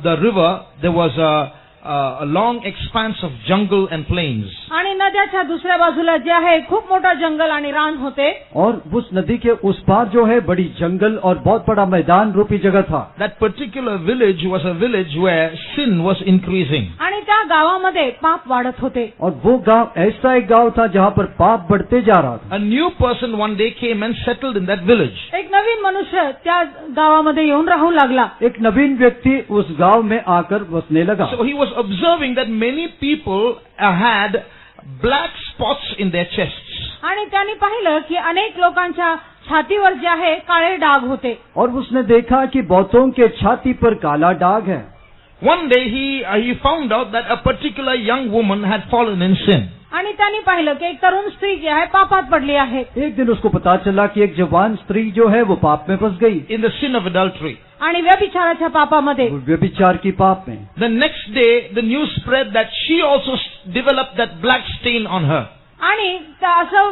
the river, there was a long expanse of jungle and plains. आणि नद्याच्या दुसऱ्या बाजूला जे आहे खूप मोठा जंगल आणि रान होते. और उस नदी के उस पार जो है बड़ी जंगल और बहुत बड़ा मैदान रूपी जगह था. That particular village was a village where sin was increasing. आणि त्या गावामध्ये पाप वाढत होते. और वो गांव ऐसा एक गांव था जहाँ पर पाप बढ़ते जा रहा था. A new person one day came and settled in that village. एक नवीन मनुष्य त्या गावामध्ये येऊन राहू लागला. एक नवीन व्यक्ति उस गांव में आकर बसने लगा. So he was observing that many people had black spots in their chests. आणि त्यांनी पाहिलं की अनेक लोकांच्या छातीवर जे आहे काळे डाग होते. और उसने देखा कि बहुतों के छाती पर काला दाग है. One day he found out that a particular young woman had fallen in sin. आणि त्यांनी पाहिलं की एक तरुण स्त्री जी आहे पापात पडली आहे. एक दिन उसको पता चला कि एक जवान स्त्री जो है वो पाप में फंस गई. In the sin of adultery. आणि व्यभिचाराच्या पापामध्ये. व्यभिचार की पाप में. The next day the news spread that she also developed that black stain on her. आणि असं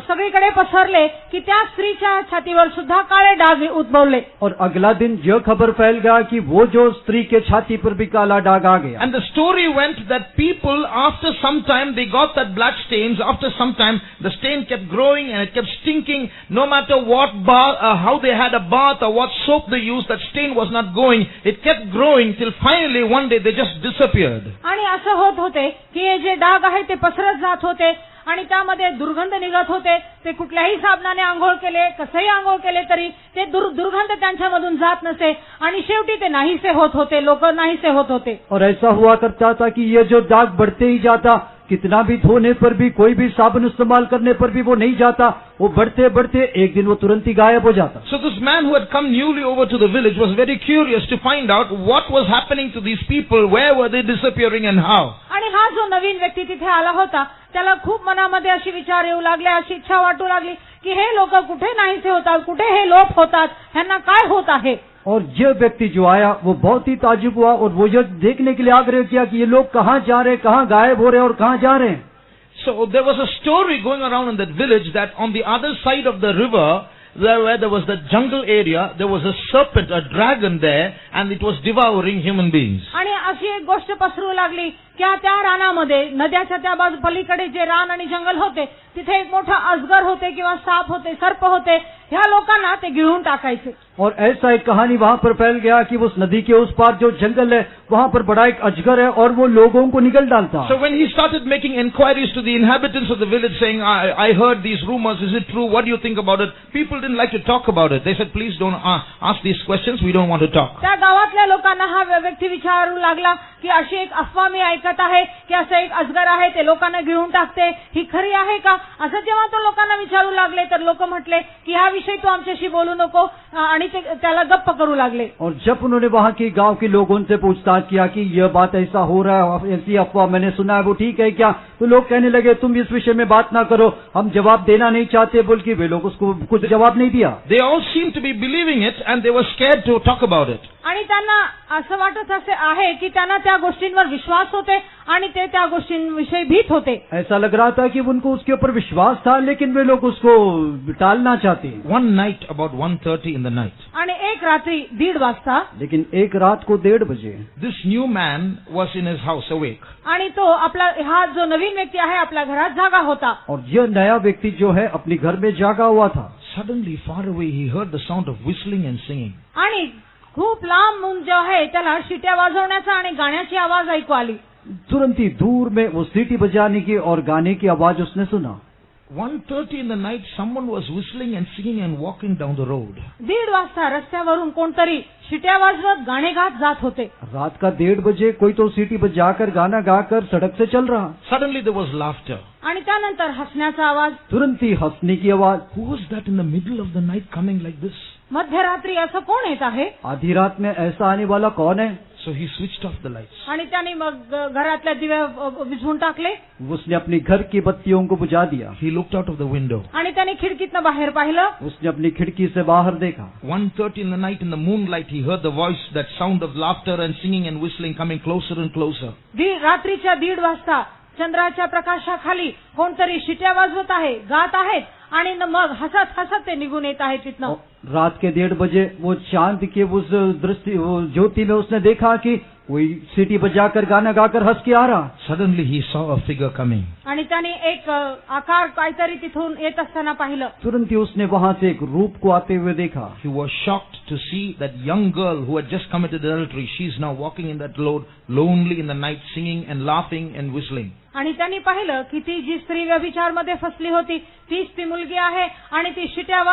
सगळीकडे पसरले की त्या स्त्रीच्या छातीवर सुद्धा काळे डाग उद्भवले. और अगला दिन यह खबर फैल गया कि वो जो स्त्री के छाती पर भी काला दाग आ गया. And the story went that people after some time they got that black stains. After some time the stain kept growing and it kept stinking. No matter what how they had a bath or what soap they used, that stain was not going. It kept growing till finally one day they just disappeared. आणि असं होत होते की हे जे डाग आहे ते पसरत जात होते आणि त्यामध्ये दुर्गंध निघत होते. ते कुठल्याही साबणाने आंघोळ केले, कसंही आंघोळ केले तरी ते दुर्गंध त्यांच्यामधून जात नसे आणि शेवटी ते नाहीसे होत होते. लोक नाहीसे होत होते. और ऐसा हुआ करता था कि ये जो दाग बढ़ते ही जाता, कितना भी धोने पर भी, कोई भी साबुन इस्तेमाल करने पर भी वो नहीं जाता. वो बढ़ते बढ़ते एक दिन वो तुरंत ही गायब हो जाता. So this man who had come newly over to the village was very curious to find out what was happening to these people, where were they disappearing and how. आणि हा जो नवीन व्यक्ती तिथे आला होता त्याला खूप मनामध्ये अशी विचार येऊ लागले, अशी इच्छा वाटू लागली की हे लोक कुठे नाहीसे होतात, कुठे हे लोप होतात, ह्यांना काय होत आहे. और यह व्यक्ति जो आया वो बहुत ही ताज्जुब हुआ और वो यह देखने के लिए आग्रह किया कि ये लोग कहाँ जा रहे हैं, कहाँ गायब हो रहे हैं और कहाँ जा रहे हैं. So there was a story going around in that village that on the other side of the river, where there was the jungle area, there was a serpent, a dragon there, and it was devouring human beings. आणि अशी एक गोष्ट पसरू लागली की त्या रानामध्ये नद्याच्या त्या बाजू पलीकडे जे रान आणि जंगल होते तिथे एक मोठा अजगर होते किंवा साप होते, सर्प होते. ह्या लोकांना ते गिळून टाकायचे. और ऐसा एक कहानी वहाँ पर फैल गया कि उस नदी के उस पार जो जंगल है वहाँ पर बड़ा एक अजगर है और वो लोगों को निगल डालता. So when he started making inquiries to the inhabitants of the village saying, I heard these rumors, is it true, what do you think about it? People didn't like to talk about it. They said, please don't ask these questions, we don't want to talk. त्या गावातल्या लोकांना हा व्यक्ती विचारू लागला की अशी एक अफवा मी ऐकत आहे की असं एक अजगर आहे, ते लोकांना गिळून टाकते, ही खरी आहे का. असं जेव्हा तो लोकांना विचारू लागले तर लोक म्हटले की हा विषय तू आमच्याशी बोलू नको आणि त्याला गप्प करू लागले. और जब उन्होंने वहाँ की गांव के लोगों से पूछताछ किया कि यह बात ऐसा हो रहा है, ऐसी अफवाह मैंने सुना है, वो ठीक है क्या, तो लोग कहने लगे तुम इस विषय में बात ना करो, हम जवाब देना नहीं चाहते, बोल के वे लोग उसको कुछ जवाब नहीं दिया. They all seemed to be believing it and they were scared to talk about it. आणि त्यांना असं वाटत असे आहे की त्यांना त्या गोष्टींवर विश्वास होते आणि ते त्या गोष्टींविषयी भीत होते. ऐसा लग रहा था कि उनको उसके ऊपर विश्वास था लेकिन वे लोग उसको टालना चाहते. One night about 1:30 in the night. आणि एक रात्री 1:30 वाजता, लेकिन एक रात को 1:30 बजे this new man was in his house awake. आणि तो आपला हा जो नवीन व्यक्ती आहे आपल्या घरात जागा होता. और यह नया व्यक्ति जो है अपने घर में जागा हुआ था. Suddenly far away he heard the sound of whistling and singing. आणि खूप लांब जो आहे त्याला शिट्या वाजवण्याचा आणि गाण्याची आवाज ऐकू आली. तुरंत ही दूर में वो सीटी बजाने की और गाने की आवाज उसने सुना. 1:30 in the night, someone was whistling and singing and walking down the road. 1:30 वाजता रस्त्यावरून कोणतरी शिट्या वाजवत गाणे गात जात होते. रात का 1:30 बजे कोई तो सीटी बजाकर गाना गाकर सड़क से चल रहा. Suddenly there was laughter. आणि त्यानंतर हसण्याचा आवाज. तुरंत ही हंसने की आवाज. Who was that in the middle of the night coming like this? मध्यरात्री असं कोण येत आहे? आधी रात में ऐसा आने वाला कौन है? So he switched off the lights. आणि त्याने मग घरातल्या दिवे विझवून टाकले. उसने अपनी घर की बत्तियों को बुझा दिया. He looked out of the window. आणि त्याने खिडकीतनं बाहेर पाहिलं. उसने अपनी खिड़की से बाहर देखा. 1:30 in the night, in the moonlight, he heard the voice, that sound of laughter and singing and whistling coming closer and closer. रात्रीच्या 1:30 वाजता चंद्राच्या प्रकाशाखाली कोणतरी शिट्या वाजवत आहे, गात आहेत आणि मग हसत हसत ते निघून येत आहे तिथनं. रात के 1:30 बजे वो चांद के उस दृष्टि ज्योति में उसने देखा कि कोई सीटी बजाकर गाना गाकर हंस के आ रहा. Suddenly he saw a figure coming. आणि त्याने एक आकार काहीतरी तिथून येत असताना पाहिलं. तुरंत ही उसने वहां से एक रूप को आते हुए देखा. He was shocked to see that young girl who had just committed adultery. She is now walking in that road, lonely in the night, singing and laughing and whistling. आणि त्यांनी पाहिलं की ती जी स्त्री व्यभिचारमध्ये फसली होती तीच ती मुलगी आहे आणि ती शिट्या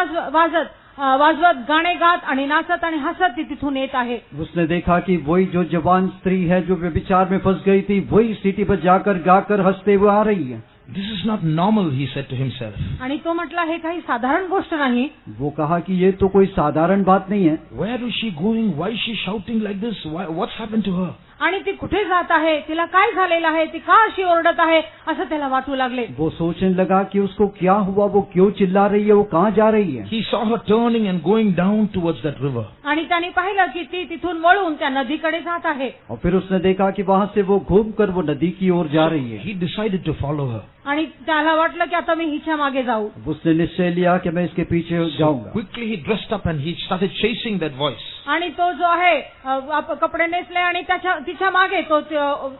वाजवत गाणे गात आणि नाचत आणि हसत ती तिथून येत आहे. उसने देखा कि वही जो जवान स्त्री है जो व्यभिचार में फंस गई थी वही सीटी बजाकर गाकर हंसते हुए आ रही है. This is not normal, he said to himself. आणि तो म्हटला हे काही साधारण गोष्ट नाही. वो कहा कि ये तो कोई साधारण बात नहीं है. Where is she going? Why is she shouting like this? What's happened to her? आणि ती कुठे जात आहे, तिला काय झालेलं आहे, ती का अशी ओरडत आहे असं त्याला वाटू लागले. वो सोचने लगा कि उसको क्या हुआ, वो क्यों चिल्ला रही है, वो कहाँ जा रही है. He saw her turning and going down towards that river. आणि त्याने पाहिलं की ती तिथून वळून त्या नदीकडे जात आहे. और फिर उसने देखा कि वहाँ से वो घूमकर वो नदी की ओर जा रही है. He decided to follow her. आणि त्याला वाटलं की आता मी हिच्या मागे जाऊ. उसने निश्चय लिया कि मैं इसके पीछे जाऊंगा. Quickly he dressed up and he started chasing that voice. आणि तो जो आहे कपडे नेसले आणि तिच्या मागे तो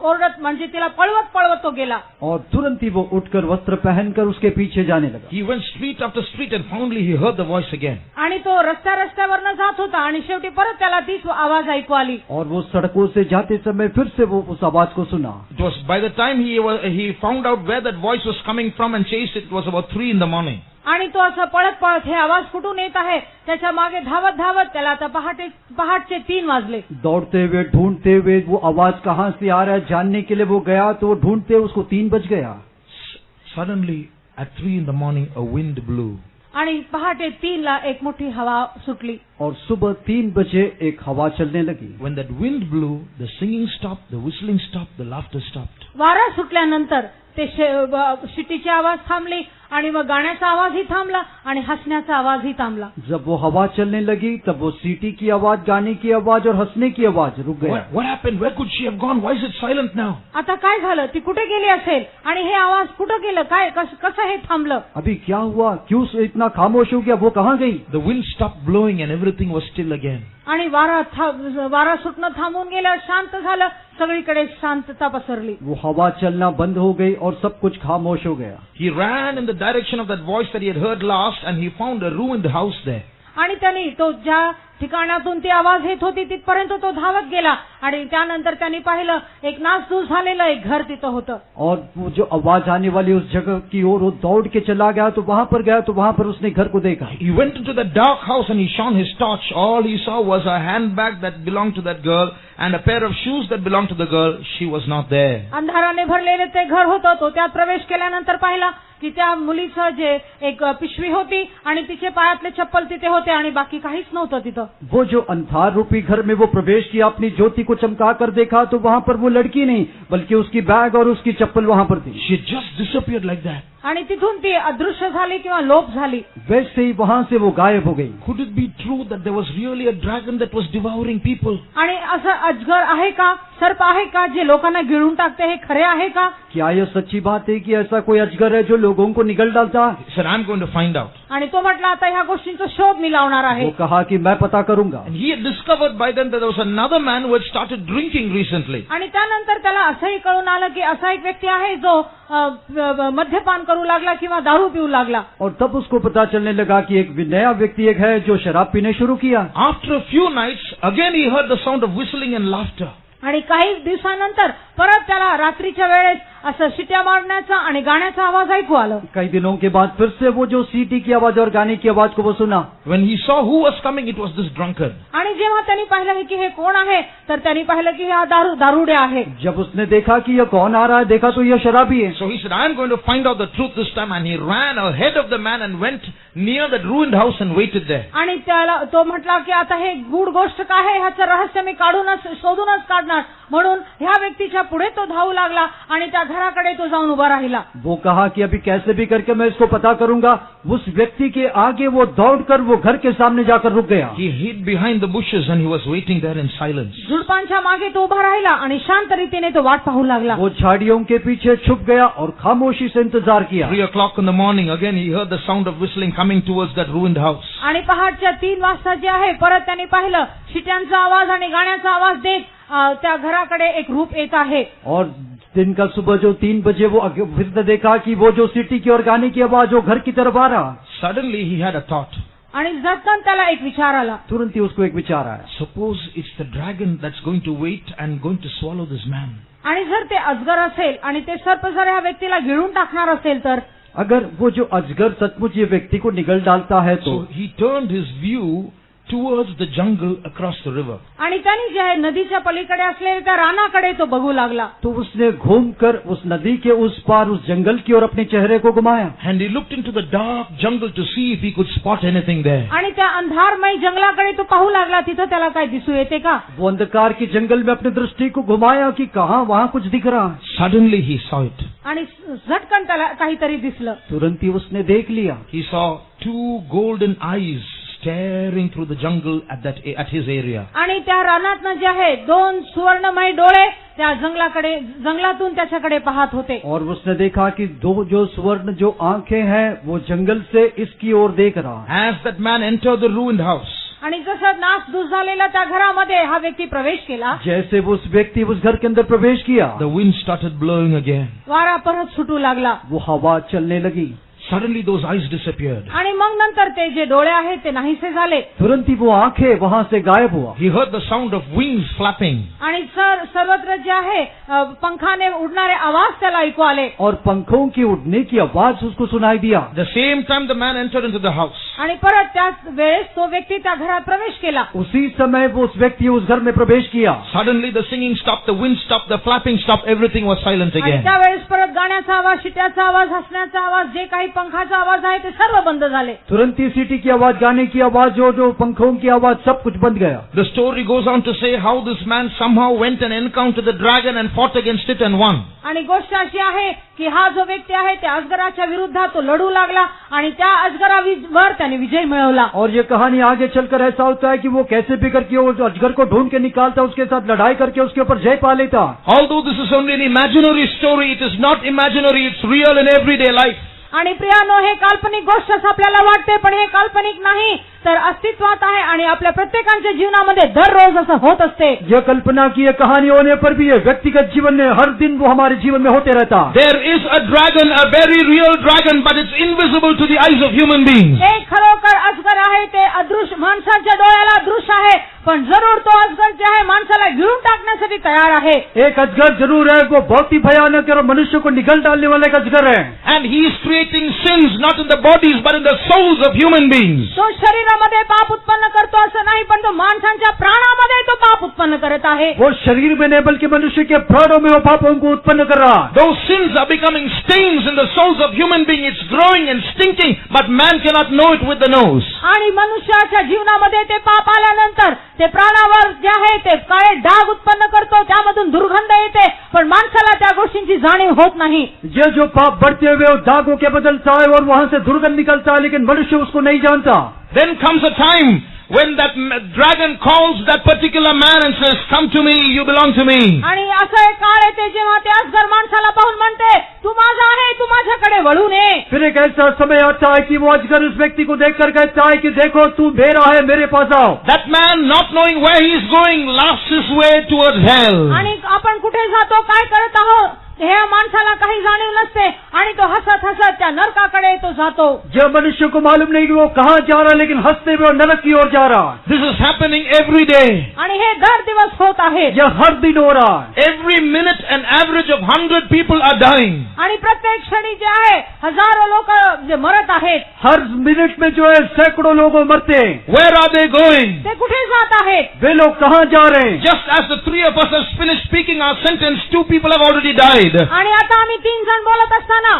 ओरडत म्हणजे तिला पळवत तो गेला. और तुरंत ही वो उठकर वस्त्र पहनकर उसके पीछे जाने लगा. He went street after street and finally he heard the voice again. आणि तो रस्त्यावरनं जात होता आणि शेवटी परत त्याला तीच आवाज ऐकू आली. और वो सड़कों से जाते समय फिर से वो उस आवाज को सुना. It was by the time he found out where that voice was coming from and chased it, it was about 3 in the morning. आणि तो असं पळत हे आवाज कुठून येत आहे त्याच्या मागे धावत त्याला आता पहाटचे 3 वाजले. दौड़ते हुए ढूंढते हुए वो आवाज कहाँ से आ रहा है जानने के लिए वो गया तो वो ढूंढते उसको 3 बज गया. Suddenly at 3 in the morning a wind blew. आणि पहाटे 3ला एक मोठी हवा सुटली. और सुबह 3 बजे एक हवा चलने लगी. When that wind blew, the singing stopped, the whistling stopped, the laughter stopped. वारा सुटल्यानंतर ते शिट्टीची आवाज थांबली आणि मग गाण्याचा आवाजही थांबला आणि हसण्याचा आवाजही थांबला. जब वो हवा चलने लगी तब वो सीटी की आवाज, गाने की आवाज और हंसने की आवाज रुक गया. What happened? Where could she have gone? Why is it silent now? आता काय झालं, ती कुठे गेली असेल आणि हे आवाज कुठं गेलं, काय कसं हे थांबलं. अभी क्या हुआ, क्यों इतना खामोश हो गया, वो कहाँ गई. The wind stopped blowing and everything was still again. आणि वारा सुटणं थांबून गेलं, शांत झालं, सगळीकडे शांतता पसरली. वो हवा चलना बंद हो गई और सब कुछ खामोश हो गया. He ran in the direction of that voice that he had heard last and he found a ruined house there. आणि त्यांनी तो ज्या ठिकाणातून ती आवाज येत होती तिथपर्यंत तो धावत गेला आणि त्यानंतर त्यांनी पाहिलं एक नासधूस झालेलं एक घर तिथं होतं. और वो जो आवाज आने वाली उस जगह की ओर वो दौड़ के चला गया तो वहाँ पर गया तो वहाँ पर उसने घर को देखा. He went into the dark house and he shone his torch. All he saw was a handbag that belonged to that girl and a pair of shoes that belonged to the girl. She was not there. अंधाराने भरलेले ते घर होतं. तो त्यात प्रवेश केल्यानंतर पाहिला की त्या मुलीचं जे एक पिशवी होती आणि तिचे पायातले चप्पल तिथे होते आणि बाकी काहीच नव्हतं तिथं. वो जो अंधार रूपी घर में वो प्रवेश किया, अपनी ज्योति को चमका कर देखा तो वहाँ पर वो लड़की नहीं बल्कि उसकी बैग और उसकी चप्पल वहाँ पर थी. She had just disappeared like that. आणि तिथून ती अदृश्य झाली किंवा लोप झाली. वैसे ही वहाँ से वो गायब हो गई. Could it be true that there was really a dragon that was devouring people? आणि असं अजगर आहे का, सर्प आहे का जे लोकांना गिळून टाकते, हे खरे आहे का. क्या यह सच्ची बात है कि ऐसा कोई अजगर है जो लोगों को निगल डालता. He said, I'm going to find out. आणि तो म्हटला आता ह्या गोष्टींचा शोध मी लावणार आहे. वो कहा कि मैं पता करूंगा. And he had discovered by then that there was another man who had started drinking recently. आणि त्यानंतर त्याला असंही कळून आलं की असा एक व्यक्ती आहे जो मद्यपान करू लागला किंवा दारू पिऊ लागला. और तब उसको पता चलने लगा कि एक नया व्यक्ति एक है जो शराब पीने शुरू KIA. After a few nights, again he heard the sound of whistling and laughter. आणि काही दिवसानंतर परत त्याला रात्रीच्या वेळेस असं शिट्या मारण्याचा आणि गाण्याचा आवाज ऐकू आलं. कई दिनों के बाद फिर से वो जो सीटी की आवाज और गाने की आवाज को वो सुना. When he saw who was coming, it was this drunkard. आणि जेव्हा त्यांनी पाहिलं की हे कोण आहे, तर त्यांनी पाहिलं की हा दारुडे आहे. जब उसने देखा कि यह कौन आ रहा है, देखा तो यह शराबी है. So he said, I am going to find out the truth this time. And he ran ahead of the man and went near that ruined house and waited there. आणि त्याला तो म्हटला की आता हे गूढ गोष्ट काय आहे, ह्याचं रहस्य मी शोधूनच काढणार. म्हणून ह्या व्यक्तीच्या पुढे तो धावू लागला आणि त्या घराकडे तो जाऊन उभा राहिला. वो कहा कि अभी कैसे भी करके मैं इसको पता करूंगा. उस व्यक्ति के आगे वो दौड़कर वो घर के सामने जाकर रुक गया. He hid behind the bushes and he was waiting there in silence. झुडपांच्या मागे तो उभा राहिला आणि शांत रीतीने तो वाट पाहू लागला. वो झाड़ियों के पीछे छुप गया और खामोशी से इंतजार KIA. 3 o'clock in the morning, again he heard the sound of whistling coming towards that ruined house. आणि पहाटच्या 3 वाजता जे आहे, परत त्यांनी पाहिलं शिट्यांचा आवाज आणि गाण्याचा आवाज देत त्या घराकडे एक रूप येत आहे. और दिन का सुबह जो 3 बजे वो फिर से देखा कि वो जो सिटी की और गाने की आवाज वो घर की तरफ आ रहा. Suddenly he had a thought. आणि झटकन त्याला एक विचार आला. तुरंत ही उसको एक विचार आया. Suppose it's the dragon that's going to wait and going to swallow this man. आणि जर ते अजगर असेल आणि ते सर्प जर ह्या व्यक्तीला गिळून टाकणार असेल तर. अगर वो जो अजगर सचमुच ये व्यक्ति को निगल डालता है तो. So he turned his view towards the jungle across the river. आणि त्यांनी जे आहे नदीच्या पलीकडे असलेल्या त्या रानाकडे तो बघू लागला. तो उसने घूमकर उस नदी के उस पार उस जंगल की ओर अपने चेहरे को घुमाया. And he looked into the dark jungle to see if he could spot anything there. आणि त्या अंधारमय जंगलाकडे तो पाहू लागला, तिथं त्याला काय दिसू येते का. वो अंधकार के जंगल में अपनी दृष्टि को घुमाया कि कहाँ वहाँ कुछ दिख रहा. Suddenly he saw it. आणि झटकन त्याला काहीतरी दिसलं. तुरंत ही उसने देख लिया. He saw 2 golden eyes staring through the jungle at his area. आणि त्या रानातनं जे आहे 2 सुवर्णमय डोळे त्या जंगलातून त्याच्याकडे पाहत होते. और उसने देखा कि 2 जो सुवर्ण जो आंखें हैं वो जंगल से इसकी ओर देख रहा. As that man entered the ruined house, आणि जसं नासधूस झालेला त्या घरामध्ये हा व्यक्ती प्रवेश केला, जैसे वो उस व्यक्ति उस घर के अंदर प्रवेश KIA, the wind started blowing again. वारा परत सुटू लागला. वो हवा चलने लगी. Suddenly those eyes disappeared. आणि मग नंतर ते जे डोळे आहेत ते नाहीसे झाले. तुरंत ही वो आंखें वहाँ से गायब हुआ. He heard the sound of wings flapping. आणि सर्वत्र जे आहे पंखाने उडणारे आवाज त्याला ऐकू आले. और पंखों की उड़ने की आवाज उसको सुनाई दिया. The same time the man entered into the house. आणि परत त्याच वेळेस तो व्यक्ती त्या घरात प्रवेश केला. उसी समय वो उस व्यक्ति उस घर में प्रवेश KIA. Suddenly the singing stopped, the wind stopped, the flapping stopped, everything was silent आणि again. त्यावेळेस परत गाण्याचा आवाज, शिट्याचा आवाज, हसण्याचा आवाज, जे काही पंखाचा आवाज आहे ते सर्व बंद झाले. तुरंत ही सीटी की आवाज, गाने की आवाज, जो पंखों की आवाज, सब कुछ बंद गया. The story goes on to say how this man somehow went and encountered the dragon and fought against it and won. आणि गोष्ट अशी आहे की हा जो व्यक्ती आहे त्या अजगराच्या विरुद्धात तो लढू लागला आणि त्या अजगरावर त्याने विजय मिळवला. और ये कहानी आगे चलकर ऐसा होता है कि वो कैसे भी करके वो अजगर को ढूंढ के निकालता, उसके साथ लड़ाई करके उसके ऊपर जय पा लेता. Although this is only an imaginary story, it is not imaginary, it's real in everyday life. आणि प्रियानो, हे काल्पनिक गोष्ट असं आपल्याला वाटते, पण हे काल्पनिक नाही तर अस्तित्वात आहे आणि आपल्या प्रत्येकाच्या जीवनामध्ये दररोज असं होत असते. यह कल्पना की यह कहानी होने पर भी ये व्यक्तिगत जीवन में हर दिन वो हमारे जीवन में होते रहता. There is a dragon, a very real dragon, but it's invisible to the eyes of human beings. एक खरोखर अजगर आहे, ते अदृश्य, माणसाच्या डोळ्याला दृश्य आहे, पण जरूर तो अजगर जे आहे माणसाला गिळून टाकण्यासाठी तयार आहे. एक अजगर जरूर है, वो बहुत ही भयानक है और मनुष्य को निगल डालने वाला एक अजगर है. And he is creating sins not in the bodies but in the souls of human beings. तो शरीरामध्ये पाप उत्पन्न करतो असं नाही, पण तो माणसांच्या प्राणामध्ये तो पाप उत्पन्न करत आहे. वो शरीर में नहीं बल्कि मनुष्य के प्राणों में वो पापों को उत्पन्न कर रहा. Those sins are becoming stains in the souls of human beings. It's growing and stinking, but man cannot know it with the nose. आणि मनुष्याच्या जीवनामध्ये ते पाप आल्यानंतर ते प्राणावर जे आहे ते काळे डाग उत्पन्न करतो, त्यामधून दुर्गंध येते, पण माणसाला त्या गोष्टींची जाणीव होत नाही. ये जो पाप बढ़ते हुए दागों के बदलता है और वहाँ से दुर्गंध निकलता है, लेकिन मनुष्य उसको नहीं जानता. Then comes a time when that dragon calls that particular man and says, "Come to me, you belong to me." आणि असं एक काळ येते जेव्हा ते अजगर माणसाला पाहून म्हणते, तू माझा आहे, तू माझ्याकडे वळून ये. फिर एक ऐसा समय आता है कि वो अजगर उस व्यक्ति को देखकर कहता है कि देखो तू मेरा है, मेरे पास आओ. That man, not knowing where he is going, laughs his way towards hell. आणि आपण कुठे जातो, काय करत आहोत ह्या माणसाला काही जाणीव नसते आणि तो हसत हसत त्या नरकाकडे तो जातो. जब मनुष्य को मालूम नहीं कि वो कहाँ जा रहा है, लेकिन हंसते हुए नरक की ओर जा रहा है. This is happening every day. आणि हे दर दिवस होत आहे. यह हर दिन हो रहा है. Every minute an average of 100 people are dying. आणि प्रत्येक क्षणी जे आहे हजारो लोक जे मरत आहेत. हर मिनट में जो है सैकड़ों लोग मरते हैं. Where are they going? ते कुठे जात आहेत? वे लोग कहाँ जा रहे हैं? Just as the three of us have finished speaking our sentence, 2 people have already died. आणि आता आम्ही 3 जण बोलत असताना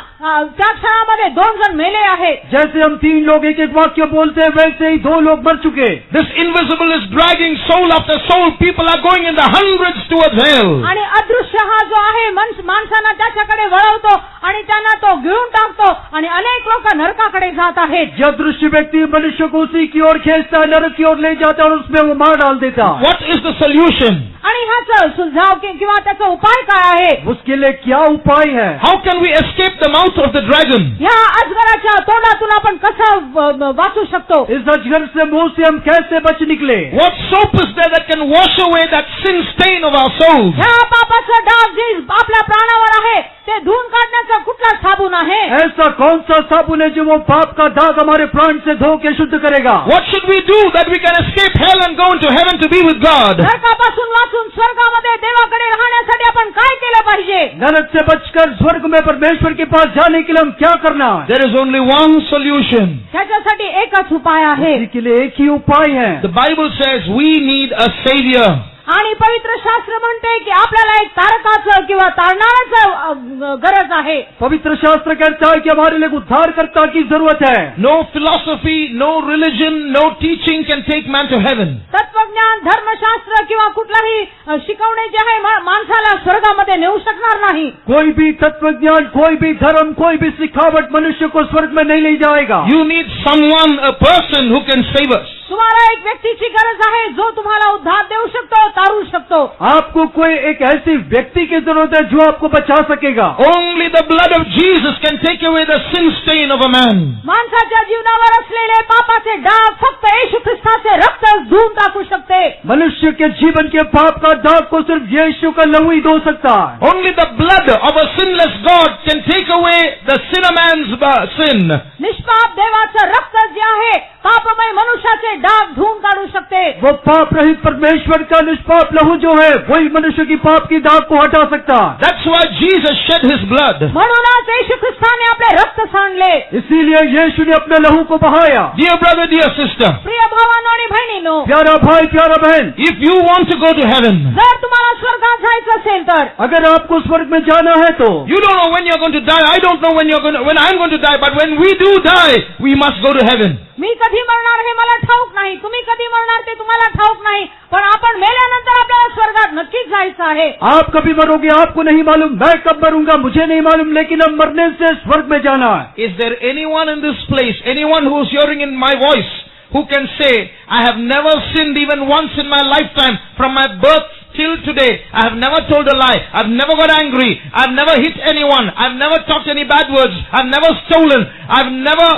त्या क्षणामध्ये 2 जण मेले आहेत. जैसे हम 3 लोग एक एक वाक्य बोलते हैं, वैसे ही 2 लोग मर चुके. This invisible is dragging soul after soul. People are going in the hundreds towards hell. आणि अदृश्य हा जो आहे माणसांना त्याच्याकडे वळवतो आणि त्यांना तो घेऊन टाकतो आणि अनेक लोक नरकाकडे जात आहेत. जब दृश्य व्यक्ति मनुष्य को उसी की ओर खींचता है, नरक की ओर ले जाता है और उसमें वो मार डाल देता है. What is the solution? आणि ह्याचं सुझाव किंवा त्याचा उपाय काय आहे? उसके लिए क्या उपाय है? How can we escape the mouth of the dragon? ह्या अजगराच्या तोंडातून आपण कसं वाचू शकतो? इस अजगर से मुंह से हम कैसे बच निकले? What soap is there that can wash away that sin stain of our souls? ह्या पापाचं डाग जे आपल्या प्राणावर आहे ते धुवून काढण्याचा कुठला साबून आहे? ऐसा कौन सा साबुन है जो वो पाप का दाग हमारे प्राण से धो के शुद्ध करेगा? What should we do that we can escape hell and go into heaven to be with God? नरकापासून वाचून स्वर्गामध्ये देवाकडे राहण्यासाठी आपण काय केलं पाहिजे? नरक से बचकर स्वर्ग में परमेश्वर के पास जाने के लिए हम क्या करना है? There is only one solution. त्याच्यासाठी एकच उपाय आहे. इसी के लिए एक ही उपाय है. The Bible says we need a savior. आणि पवित्र शास्त्र म्हणते की आपल्याला एक तारकाचं किंवा तारणाचं गरज आहे. पवित्र शास्त्र कहता है कि हमारे लिए उद्धारकर्ता की जरूरत है. No philosophy, no religion, no teaching can take man to heaven. तत्वज्ञान, धर्मशास्त्र किंवा कुठलाही शिकवणे जे आहे माणसाला स्वर्गामध्ये नेऊ शकणार नाही. कोई भी तत्वज्ञान, कोई भी धर्म, कोई भी सिखावट मनुष्य को स्वर्ग में नहीं ले जाएगा. You need someone, a person who can save us. तुम्हाला एक व्यक्तीची गरज आहे जो तुम्हाला उद्धार देऊ शकतो, तारू शकतो. आपको कोई एक ऐसी व्यक्ति की जरूरत है जो आपको बचा सकेगा. Only the blood of Jesus can take away the sin stain of a man. माणसाच्या जीवनावर असलेले पापाचे डाग फक्त येशू ख्रिस्ताचे रक्त धुवून टाकू शकते. मनुष्य के जीवन के पाप का दाग को सिर्फ यीशु का लहू ही धो सकता है. Only the blood of a sinless God can take away the sinner man's sin. निष्पाप देवाचं रक्त जे आहे पापमय मनुष्याचे डाग धुवून काढू शकते. वो पाप रहित परमेश्वर का निष्पाप लहू जो है वही मनुष्य की पाप की दाग को हटा सकता है. That's why Jesus shed his blood. म्हणूनच येशू ख्रिस्ताने आपले रक्त सांडले. इसीलिए यीशु ने अपने लहू को बहाया. Dear brother, dear sister, प्रिय भावांनो आणि बहिणींनो, प्यारा भाई, प्यारा बहन, if you want to go to heaven, जर तुम्हाला स्वर्गात जायचं असेल तर अगर आपको स्वर्ग में जाना है तो you don't know when you're going to die. I don't know when I'm going to die, but when we do die, we must go to heaven. मी कधी मरणार हे मला ठाऊक नाही, तुम्ही कधी मरणार ते तुम्हाला ठाऊक नाही, पण आपण मेल्यानंतर आपल्याला स्वर्गात नक्कीच जायचं आहे. आप कभी मरोगे आपको नहीं मालूम, मैं कब मरूंगा मुझे नहीं मालूम, लेकिन अब मरने से स्वर्ग में जाना है. Is there anyone in this place, anyone who is hearing in my voice, who can say, I have never sinned even once in my lifetime from my birth till today? I have never told a lie. I've never got angry. I've never hit anyone. I've never talked any bad words. I've never stolen. I've never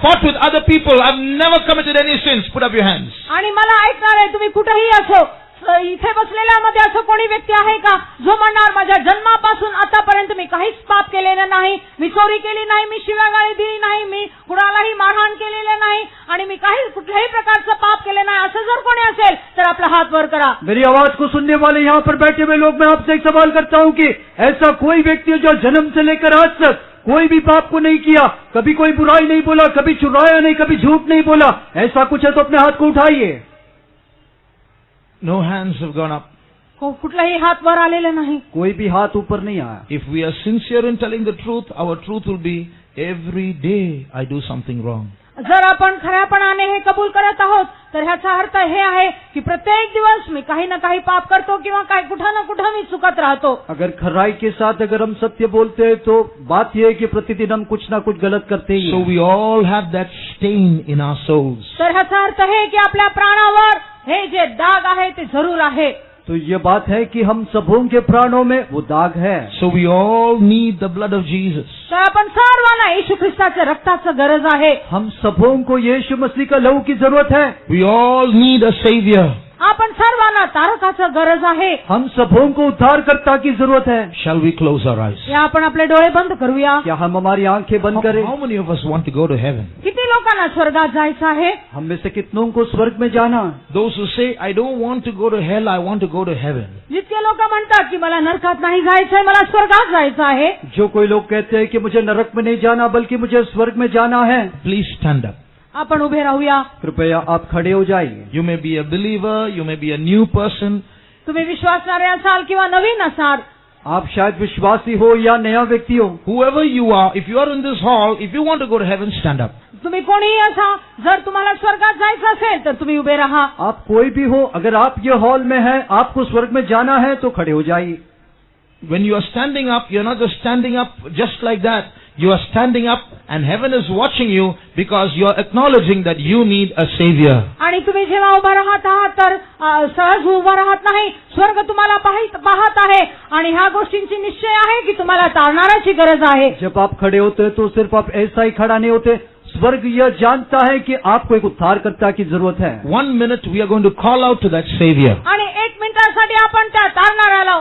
fought with other people. I've never committed any sins. Put up your hands. आणि मला ऐकणार आहे तुम्ही कुठेही असो, इथे बसलेल्यामध्ये असं कोणी व्यक्ती आहे का जो म्हणणार माझ्या जन्मापासून आतापर्यंत मी काहीच पाप केलेलं नाही, मी चोरी केली नाही, मी शिव्यागाळी दिली नाही, मी कुणालाही मारहाण केलेलं नाही आणि मी कुठल्याही प्रकारचं पाप केले नाही, असं जर कोणी असेल तर आपला हात वर करा. मेरी आवाज को सुनने वाले यहाँ पर बैठे हुए लोग, मैं आपसे एक सवाल करता हूँ कि ऐसा कोई व्यक्ति है जो जन्म से लेकर आज तक कोई भी पाप को नहीं किया, कभी कोई बुराई नहीं बोला, कभी चुराया नहीं, कभी झूठ नहीं बोला, ऐसा कुछ है तो अपने हाथ को उठाइए. No hands have gone up. कुठलाही हात वर आलेला नाही. कोई भी हाथ ऊपर नहीं आया. If we are sincere in telling the truth, our truth will be every day I do something wrong. जर आपण खऱ्यापणाने हे कबूल करत आहोत तर ह्याचा अर्थ हे आहे की प्रत्येक दिवस मी काही ना काही पाप करतो किंवा काय कुठं ना कुठं मी चुकत राहतो. अगर खराई के साथ अगर हम सत्य बोलते हैं तो बात यह है कि प्रतिदिन हम कुछ ना कुछ गलत करते ही So हैं. we all have that stain in our souls. तर ह्याचा अर्थ हे की आपल्या प्राणावर हे जे डाग आहे ते जरूर आहे. तो ये बात है कि हम सबों के प्राणों में वो दाग है. So we all need the blood of Jesus. तर आपण सर्वांना येशू ख्रिस्ताच्या रक्ताचं गरज आहे. हम सबों को यीशु मसीह का लहू की जरूरत है. We all need a savior. आपण सर्वांना तारकाचं गरज आहे. हम सबों को उद्धारकर्ता की जरूरत है. Shall we close our eyes? या आपण आपले डोळे बंद करूया. क्या हम हमारी आंखें बंद करें? How many of us want to go to heaven? किती लोकांना स्वर्गात जायचं आहे? हम में से कितनों को स्वर्ग में जाना? Those who say, I don't want to go to hell, I want to go to heaven. जितके लोक म्हणतात की मला नरकात नाही जायचंय, मला स्वर्गात जायचं आहे. जो कोई लोग कहते हैं कि मुझे नरक में नहीं जाना बल्कि मुझे स्वर्ग में जाना है, Please stand up. आपण उभे राहूया. कृपया आप खड़े हो जाइए. You may be a believer, you may be a new person. तुम्ही विश्वासणारे असाल किंवा नवीन असाल. आप शायद विश्वासी हो या नया व्यक्ति हो. Whoever you are, if you are in this hall, if you want to go to heaven, stand up. तुम्ही कोणीही असा, जर तुम्हाला स्वर्गात जायचं असेल तर तुम्ही उभे राहा. आप कोई भी हो, अगर आप ये हॉल में हैं, आपको स्वर्ग में जाना है तो खड़े हो जाइए. When you are standing up, you're not just standing up just like that. You are standing up and heaven is watching you because you are acknowledging that you need a savior. आणि तुम्ही जेव्हा उभा राहत आहात तर सहज उभा राहत नाही. स्वर्ग तुम्हाला पाहत आहे आणि ह्या गोष्टींची निश्चय आहे की तुम्हाला तारणाऱ्याची गरज आहे. जब आप खड़े होते हैं तो सिर्फ आप ऐसा ही खड़ा नहीं होते, स्वर्ग यह जानता है कि आपको एक उद्धारकर्ता की जरूरत है. 1 minute we are going to call out to that savior. आणि 1 मिनिटासाठी आपण त्या तारणाऱ्याला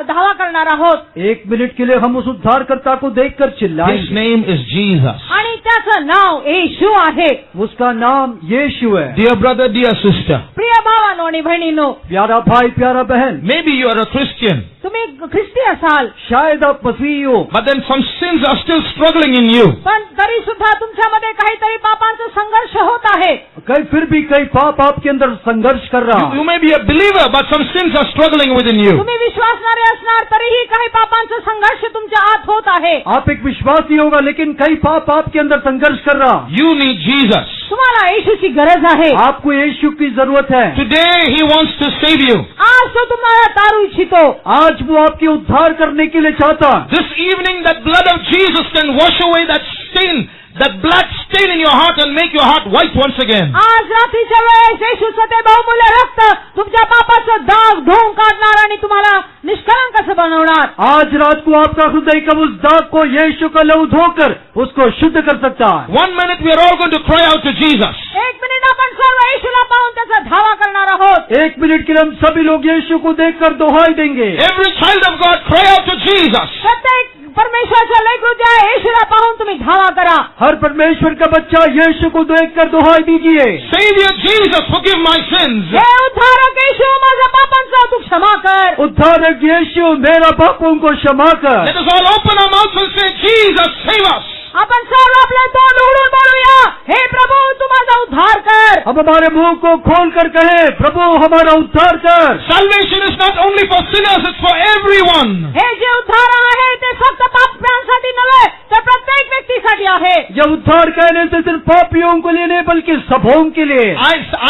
धावा करणार आहोत. 1 मिनट के लिए हम उस उद्धारकर्ता को देखकर His चिल्लाएंगे. name is Jesus. आणि त्याचं नाव येशू आहे. उसका नाम यीशु है. Dear brother, dear sister, प्रिय भावांनो आणि बहिणींनो, प्यारा भाई, प्यारा बहन, maybe you are a Christian, तुम्ही ख्रिस्ती असाल शायद आप मसीही हो, but then some sins are still struggling in you. पण तरी सुद्धा तुमच्यामध्ये काहीतरी पापांचा संघर्ष होत आहे. फिर भी कई पाप आपके अंदर संघर्ष कर रहा You है. may be a believer, but some sins are struggling within you. तुम्ही विश्वासणारे असणार तरीही काही पापांचा संघर्ष तुमच्या आत होत आहे. आप एक विश्वासी होगा लेकिन कई पाप आपके अंदर संघर्ष कर रहा. You need Jesus. तुम्हाला येशूची गरज आहे. आपको यीशु की जरूरत है. Today He wants to save you. आज तो तुम्हाला तारू इच्छितो. आज वो आपके उद्धार करने के लिए चाहता. This evening that blood of Jesus can wash away that stain, that blood stain in your heart and make your heart white once again. आज रात्रीच्या वेळेस येशूचं ते बहुमूल्य रक्त तुमच्या पापाचं दाग धुवून काढणार आणि तुम्हाला निष्कलंक कसं बनवणार. आज रात को आपका हृदय का उस दाग को यीशु का लहू धोकर उसको शुद्ध कर सकता है. 1 minute we are all going to cry out to Jesus. 1 minute आपण सर्व येशूला पाहून त्याचा धावा करणार आहोत. 1 मिनट के लिए हम सभी लोग यीशु को देखकर दोहाई देंगे. Every child of God, cry out to Jesus. प्रत्येक परमेश्वराच्या लेकरू त्या येशूला पाहून तुम्ही धावा करा. हर परमेश्वर का बच्चा यीशु को देखकर दोहाई दीजिए. Savior Jesus, forgive my sins. हे उद्धारक येशू, माझ्या पापांचा तू क्षमा कर. उद्धारक यीशु, मेरा पापों को क्षमा कर. Let us all open our mouths and say, Jesus, save us. आपण सर्व आपले तोंड उघडून बोलूया, हे प्रभू तू माझा उद्धार कर. अब हमारे मुंह को खोल कर कहे, प्रभु हमारा उद्धार कर. Salvation is not only for sinners, it's for everyone. हे जे उद्धार आहे ते फक्त पाप्यांसाठी नव्हे तर प्रत्येक व्यक्तीसाठी आहे. यह उद्धार कहने से सिर्फ पापियों को लिए नहीं बल्कि सबों के लिए.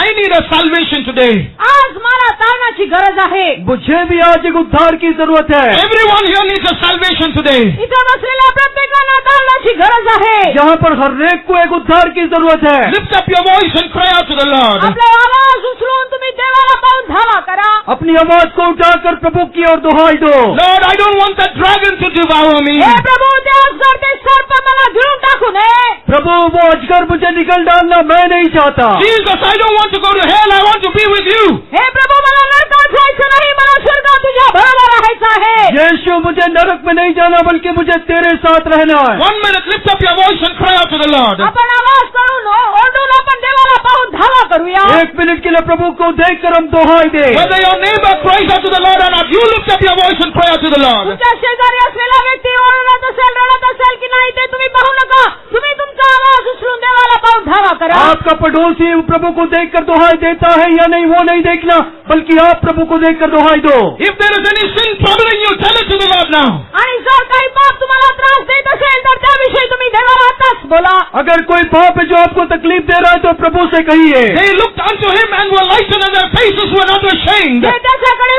I need a salvation today. आज मला तारणाची गरज आहे. मुझे भी आज एक उद्धार की जरूरत है. Everyone here needs a salvation today. इथे बसलेल्या प्रत्येकाला तारणाची गरज आहे. यहाँ पर हर एक को एक उद्धार की जरूरत है. Lift up your voice and cry out to the Lord. आपला आवाज उचलून तुम्ही देवाला पाहून धावा करा. अपनी आवाज को उठाकर प्रभु की ओर दोहाई दो. Lord, I don't want that dragon to devour me. हे प्रभू ते अजगर ते सर्प मला गिळून टाकू नये. प्रभु वो अजगर मुझे निकल डालना मैं नहीं चाहता. Jesus, I don't want to go to hell, I want to be with you. हे प्रभू मला नरकात जायचं नाही, मला स्वर्गात तुझ्या बरोबर राहायचं आहे. यीशु मुझे नरक में नहीं जाना बल्कि मुझे तेरे साथ रहना है. 1 minute, lift up your voice and cry out to the Lord. आपण आवाज करून ओरडून आपण देवाला पाहून धावा करूया. 1 मिनट के लिए प्रभु को देखकर हम दोहाई दे. Whether your neighbor cries out to the Lord or not, you lift up your voice and cry out to the Lord. तुमच्या शेजारी असलेला व्यक्ती ओरडत असेल, रडत असेल की नाही ते तुम्ही पाहू नका. तुम्ही तुमचा आवाज उचलून देवाला पाहून धावा करा. आपका पड़ोसी प्रभु को देखकर दोहाई देता है या नहीं वो नहीं देखना, बल्कि आप प्रभु को देखकर दोहाई दो. If there is any sin troubling you, tell it to the Lord now. आणि जर काही पाप तुम्हाला त्रास देत असेल तर त्याविषयी तुम्ही देवाला आताच बोला. अगर कोई पाप है जो आपको तकलीफ दे रहा है तो प्रभु से कहिए. They looked unto him and were lightened, and their faces were not ashamed. ते त्याच्याकडे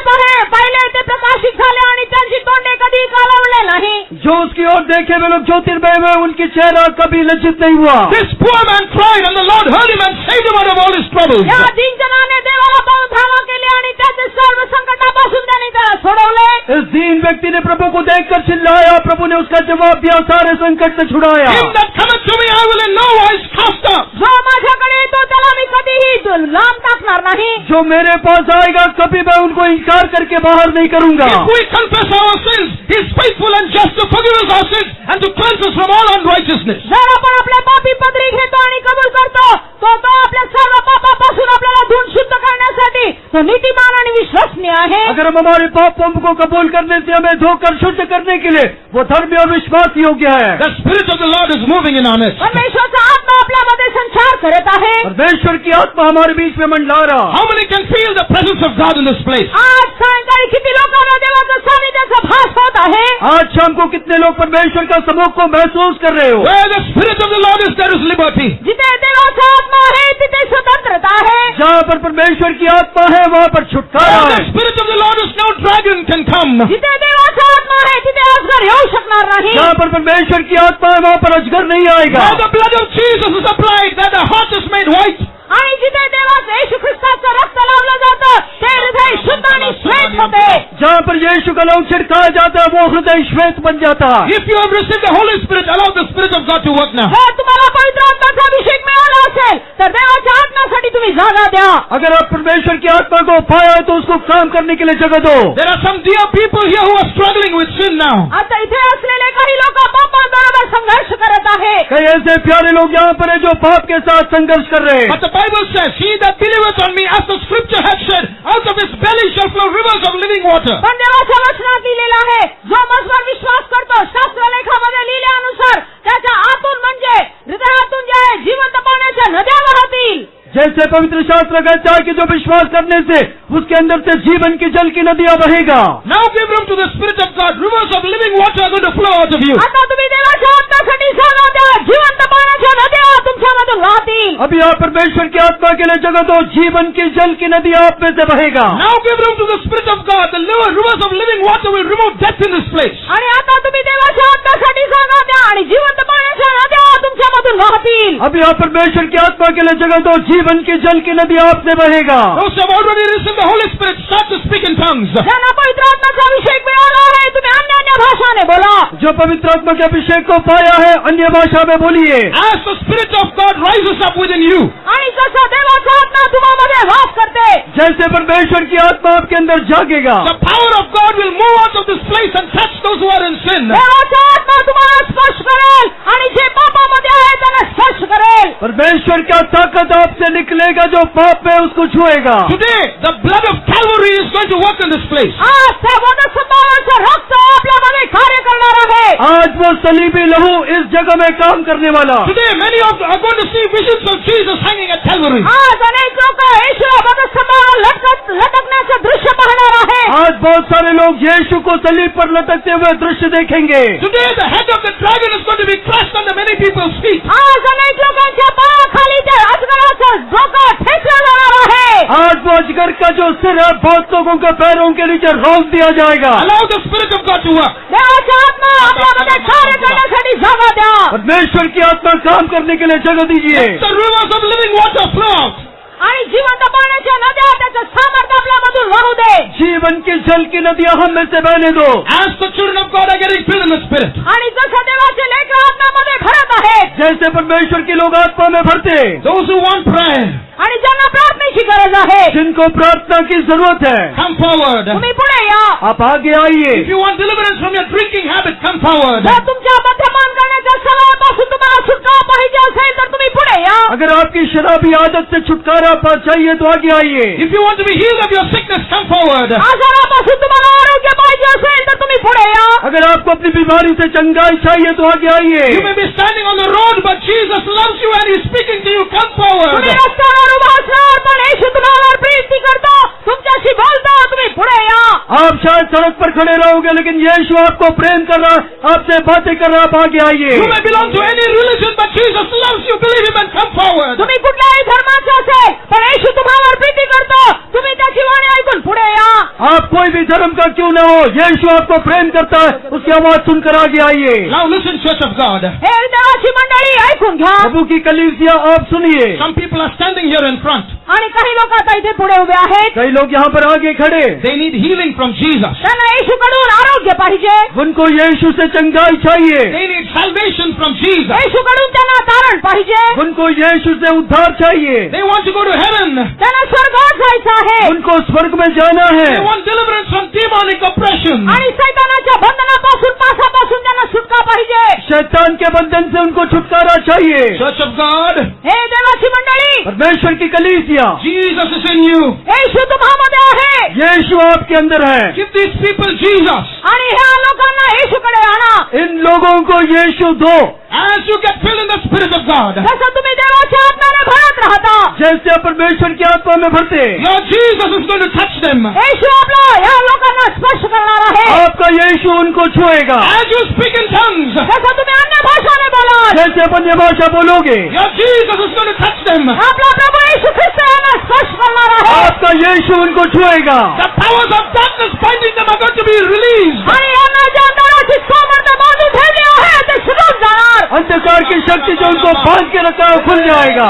पाहिले ते प्रकाशित झाले आणि त्यांची तोंडे कधी कालवले नाही. जो उसकी ओर देखे वे लोग ज्योतिर्मय में उनकी चेहरा कभी लज्जित नहीं हुआ. This poor man cried, and the Lord heard him and saved him out of all his troubles. या दीनजनाने देवाला पाहून धावा केली आणि त्याचे सर्व संकटापासून त्यांनी त्याला सोडवले. इस दीन व्यक्ति ने प्रभु को देखकर चिल्लाया, प्रभु ने उसका जवाब दिया, सारे संकट से छुड़ाया. Him that cometh to me, I will in no wise cast out. जो माझ्याकडे येतो त्याला मी कधीही लांब टाकणार नाही. जो मेरे पास आएगा कभी मैं उनको इनकार करके बाहर नहीं करूंगा। If we confess our sins, He is faithful and just to forgive us our sins and to cleanse us from all unrighteousness. जर आपण आपल्या पापी पदरी घेतो आणि कबूल करतो तो आपल्या सर्व पापापासून आपल्याला धुवून शुद्ध करण्यासाठी तो नीतिमान आणि विश्वसनीय आहे। अगर हम हमारे पापों को कबूल करने से हमें धोकर शुद्ध करने के लिए वो धर्मी और विश्वास योग्य है। The Spirit of the Lord is moving in our midst. परमेश्वरचा आत्मा आपल्यामध्ये संचार करत आहे। परमेश्वर की आत्मा हमारे बीच में मंडला रहा। How many can feel the presence of God in this place? आज सायंकाळी किती लोकांना देवाचा सानिध्याचा भास होत आहे? आज शाम को कितने लोग परमेश्वर का समूह को महसूस कर रहे हो? Where the Spirit of the Lord is, there is liberty. जिथे देवाचा आत्मा आहे तिथे स्वतंत्रता आहे। जहाँ पर परमेश्वर की आत्मा है वहाँ पर छुटकारा Where the है। Spirit of the Lord is, no dragon can come. जिथे देवाचा आत्मा आहे तिथे अजगर येऊ शकणार नाही। जहाँ पर परमेश्वर की आत्मा है वहाँ पर अजगर नहीं आएगा। Where the blood of Jesus is applied, that the heart is made white. आणि जिथे देवाचं येशू ख्रिस्ताचं रक्त लावलं जातं ते हृदय शुद्ध आणि श्वेत होते। जहाँ पर यीशु का लहू छिड़काया जाता है वो हृदय श्वेत बन जाता है। If you have received the Holy Spirit, allow the Spirit of God to work now. जर तुम्हाला पवित्र आत्म्याचा अभिषेक मिळाला असेल तर देवाच्या आत्म्यासाठी तुम्ही जागा द्या। अगर आप परमेश्वर की आत्मा को पाया है तो उसको काम करने के लिए जगह दो। There are some dear people here who are struggling with sin now. आता इथे असलेले काही लोक पापाबरोबर संघर्ष करत आहे। कई ऐसे प्यारे लोग यहाँ पर हैं जो पाप के साथ संघर्ष कर रहे हैं। But the Bible says, He that believeth on me, as the scripture hath said, out of his belly shall flow rivers of living water. पण देवाच्या वचनात लिहिलेलं आहे जो मजवर विश्वास करतो शास्त्रलेखामध्ये लिहिल्यानुसार त्याच्या आतून म्हणजे हृदयातून जे आहे जिवंत पाण्याच्या नद्या वाहतील। जैसे पवित्र शास्त्र कहता है कि जो विश्वास करने से उसके अंदर से जीवन की जल की नदियां बहेगा। Now give room to the Spirit of God. Rivers of living water are going to flow out of you. आता तुम्ही देवाच्या आत्म्यासाठी जागा द्या जिवंत पाण्याच्या नद्या तुमच्यामधून वाहतील। अभी आप परमेश्वर की आत्मा के लिए जगह दो, जीवन की जल की नदी आप में से बहेगा। Now give room to the Spirit of God. The rivers of living water will remove death in this place. आणि आता तुम्ही देवाच्या आत्म्यासाठी जागा द्या आणि जिवंत पाण्याच्या नद्या तुमच्यामधून वाहतील। अभी आप परमेश्वर की आत्मा के लिए जगह दो, जीवन की जल की नदी आप से बहेगा। Those who have already received the Holy Spirit, start to speak in tongues. ज्यांना पवित्र आत्म्याचा अभिषेक मिळाला आहे तुम्ही अन्य भाषाने बोला। जो पवित्र आत्मा के अभिषेक को पाया है अन्य भाषा में बोलिए। As the Spirit of God rises up within you, आणि जसा देवाचा आत्मा तुम्हामध्ये वास करते जैसे परमेश्वर की आत्मा आपके अंदर जागेगा, the power of God will move out of this place and touch those who are in sin. देवाचा आत्मा तुम्हाला स्पर्श करेल आणि जे पापामध्ये आहे त्यांना स्पर्श करेल। परमेश्वर का ताकत आपसे निकलेगा, जो पाप में उसको छुएगा। Today, the blood of Calvary is going to work in this place. आज त्या वधस्तंभावरचं रक्त आपल्यामध्ये कार्य करणार आहे। आज वो सलीबी लहू इस जगह में काम करने वाला। Today, many of you are going to see visions of Jesus hanging at Calvary. आज अनेक लोक येशू वधस्तंभावर लटकण्याचं दृश्य पाहणार आहे। आज बहुत सारे लोग यीशु को सलीब पर लटकते हुए दृश्य देखेंगे। Today, the head of the dragon is going to be crushed under many people's feet. आज अनेक लोकांच्या पायाखाली त्या अजगराचं डोकं ठेचलं जाणार आहे। आज वो अजगर का जो सिर है बहुत लोगों के पैरों के नीचे रोक दिया जाएगा। Allow the Spirit of God to work. देवाचा आत्मा आपल्यामध्ये कार्य करण्यासाठी जागा द्या। परमेश्वर की आत्मा काम करने के लिए जगह दीजिए। The rivers of living water flow out. आणि जिवंत पाण्याच्या नद्या त्याचं सामर्थ्य आपल्यामधून वाहू दे। जीवन की जल की नदियां हम में से बहने दो। As the children of God are getting filled in the Spirit, आणि जसं देवाचे लेकर आत्म्यामध्ये भरत आहेत जैसे परमेश्वर के लोग आत्मा में भरते, those who want prayer, आणि ज्यांना प्रार्थनेची गरज आहे जिनको प्रार्थना की जरूरत है, come forward. तुम्ही पुढे या। आप आगे आइए। If you want deliverance from your drinking habit, come forward. जर तुमच्या मद्यपान करण्याच्या सवयीपासून तुम्हाला सुटका पाहिजे असेल तर तुम्ही पुढे या। अगर आपकी शराबी आदत से छुटकारा पा चाहिए तो आगे आइए। If you want to be healed of your sickness, come forward. आजारापासून तुम्हाला आरोग्य पाहिजे असेल तर तुम्ही पुढे या। अगर आपको अपनी बीमारी से चंगाई चाहिए तो आगे आइए। You may be standing on the road, but Jesus loves you and He's speaking to you. Come forward. तुम्ही रस्त्यावर उभा असणार पण येशू तुम्हाला प्रीती करतो, तुमच्याशी बोलतो, तुम्ही पुढे या। आप शायद सड़क पर खड़े रहोगे लेकिन यीशु आपको प्रेम कर रहा, आपसे बातें कर रहा, आप आगे आइए। You may belong to any religion, but Jesus loves you. Believe Him and come forward. तुम्ही कुठल्याही धर्माचे असेल पण येशू तुम्हाला प्रीती करतो, तुम्ही त्याची वाणी ऐकून पुढे या। आप कोई भी धर्म का क्यों न हो, यीशु आपको प्रेम करता है, उसकी आवाज सुनकर आगे आइए। Now listen, Church of God. हे देवाची मंडळी ऐकून घ्या। प्रभु की कलीसिया आप सुनिए। Some people are standing here in front. आणि काही लोक आता इथे पुढे उभे आहेत, कई लोग यहाँ पर आगे खड़े, They need healing from Jesus. त्यांना येशूकडून आरोग्य पाहिजे, उनको यीशु से चंगाई चाहिए, They need salvation from Jesus. येशूकडून त्यांना तारण पाहिजे. उनको यीशु से उद्धार चाहिए. They want to go to heaven. त्यांना स्वर्गात जायचं आहे. उनको स्वर्ग में जाना है. They want deliverance from demonic oppression. आणि सैतानाच्या बंधनापासून पासापासून त्यांना सुटका पाहिजे. शैतान के बंधन से उनको छुटकारा चाहिए. Church of God, हे देवाची मंडळी, परमेश्वर की कलीसिया, Jesus is in you. येशू तुम्हामध्ये आहे. यीशु आपके अंदर है. Give these people Jesus. आणि ह्या लोकांना येशूकडे आणा. इन लोगों को यीशु दो. As you get filled in the Spirit of God, जसं तुम्ही देवाच्या आत्म्याने भरत राहता, जैसे आप परमेश्वर की आत्मा में भरते, your Jesus is going to touch them. येशू आपला ह्या लोकांना स्पर्श करणार आहे. आपका यीशु उनको छुएगा. As you speak in tongues, जसं तुम्ही अन्य भाषाने बोलाल, जैसे अपन ये भाषा बोलोगे, your Jesus is going to touch them. आपला प्रभू येशू ख्रिस्त यांना स्पर्श करणार आहे. आपका यीशु उनको छुएगा. The powers of darkness binding them are going to be released. आणि यांना ज्या अंधाराची सामर्थ्य बांधून ठेवली आहे ते सुटून जाणार. अंधकार की शक्ति जो उनको बांध के रखा है, खुल जाएगा.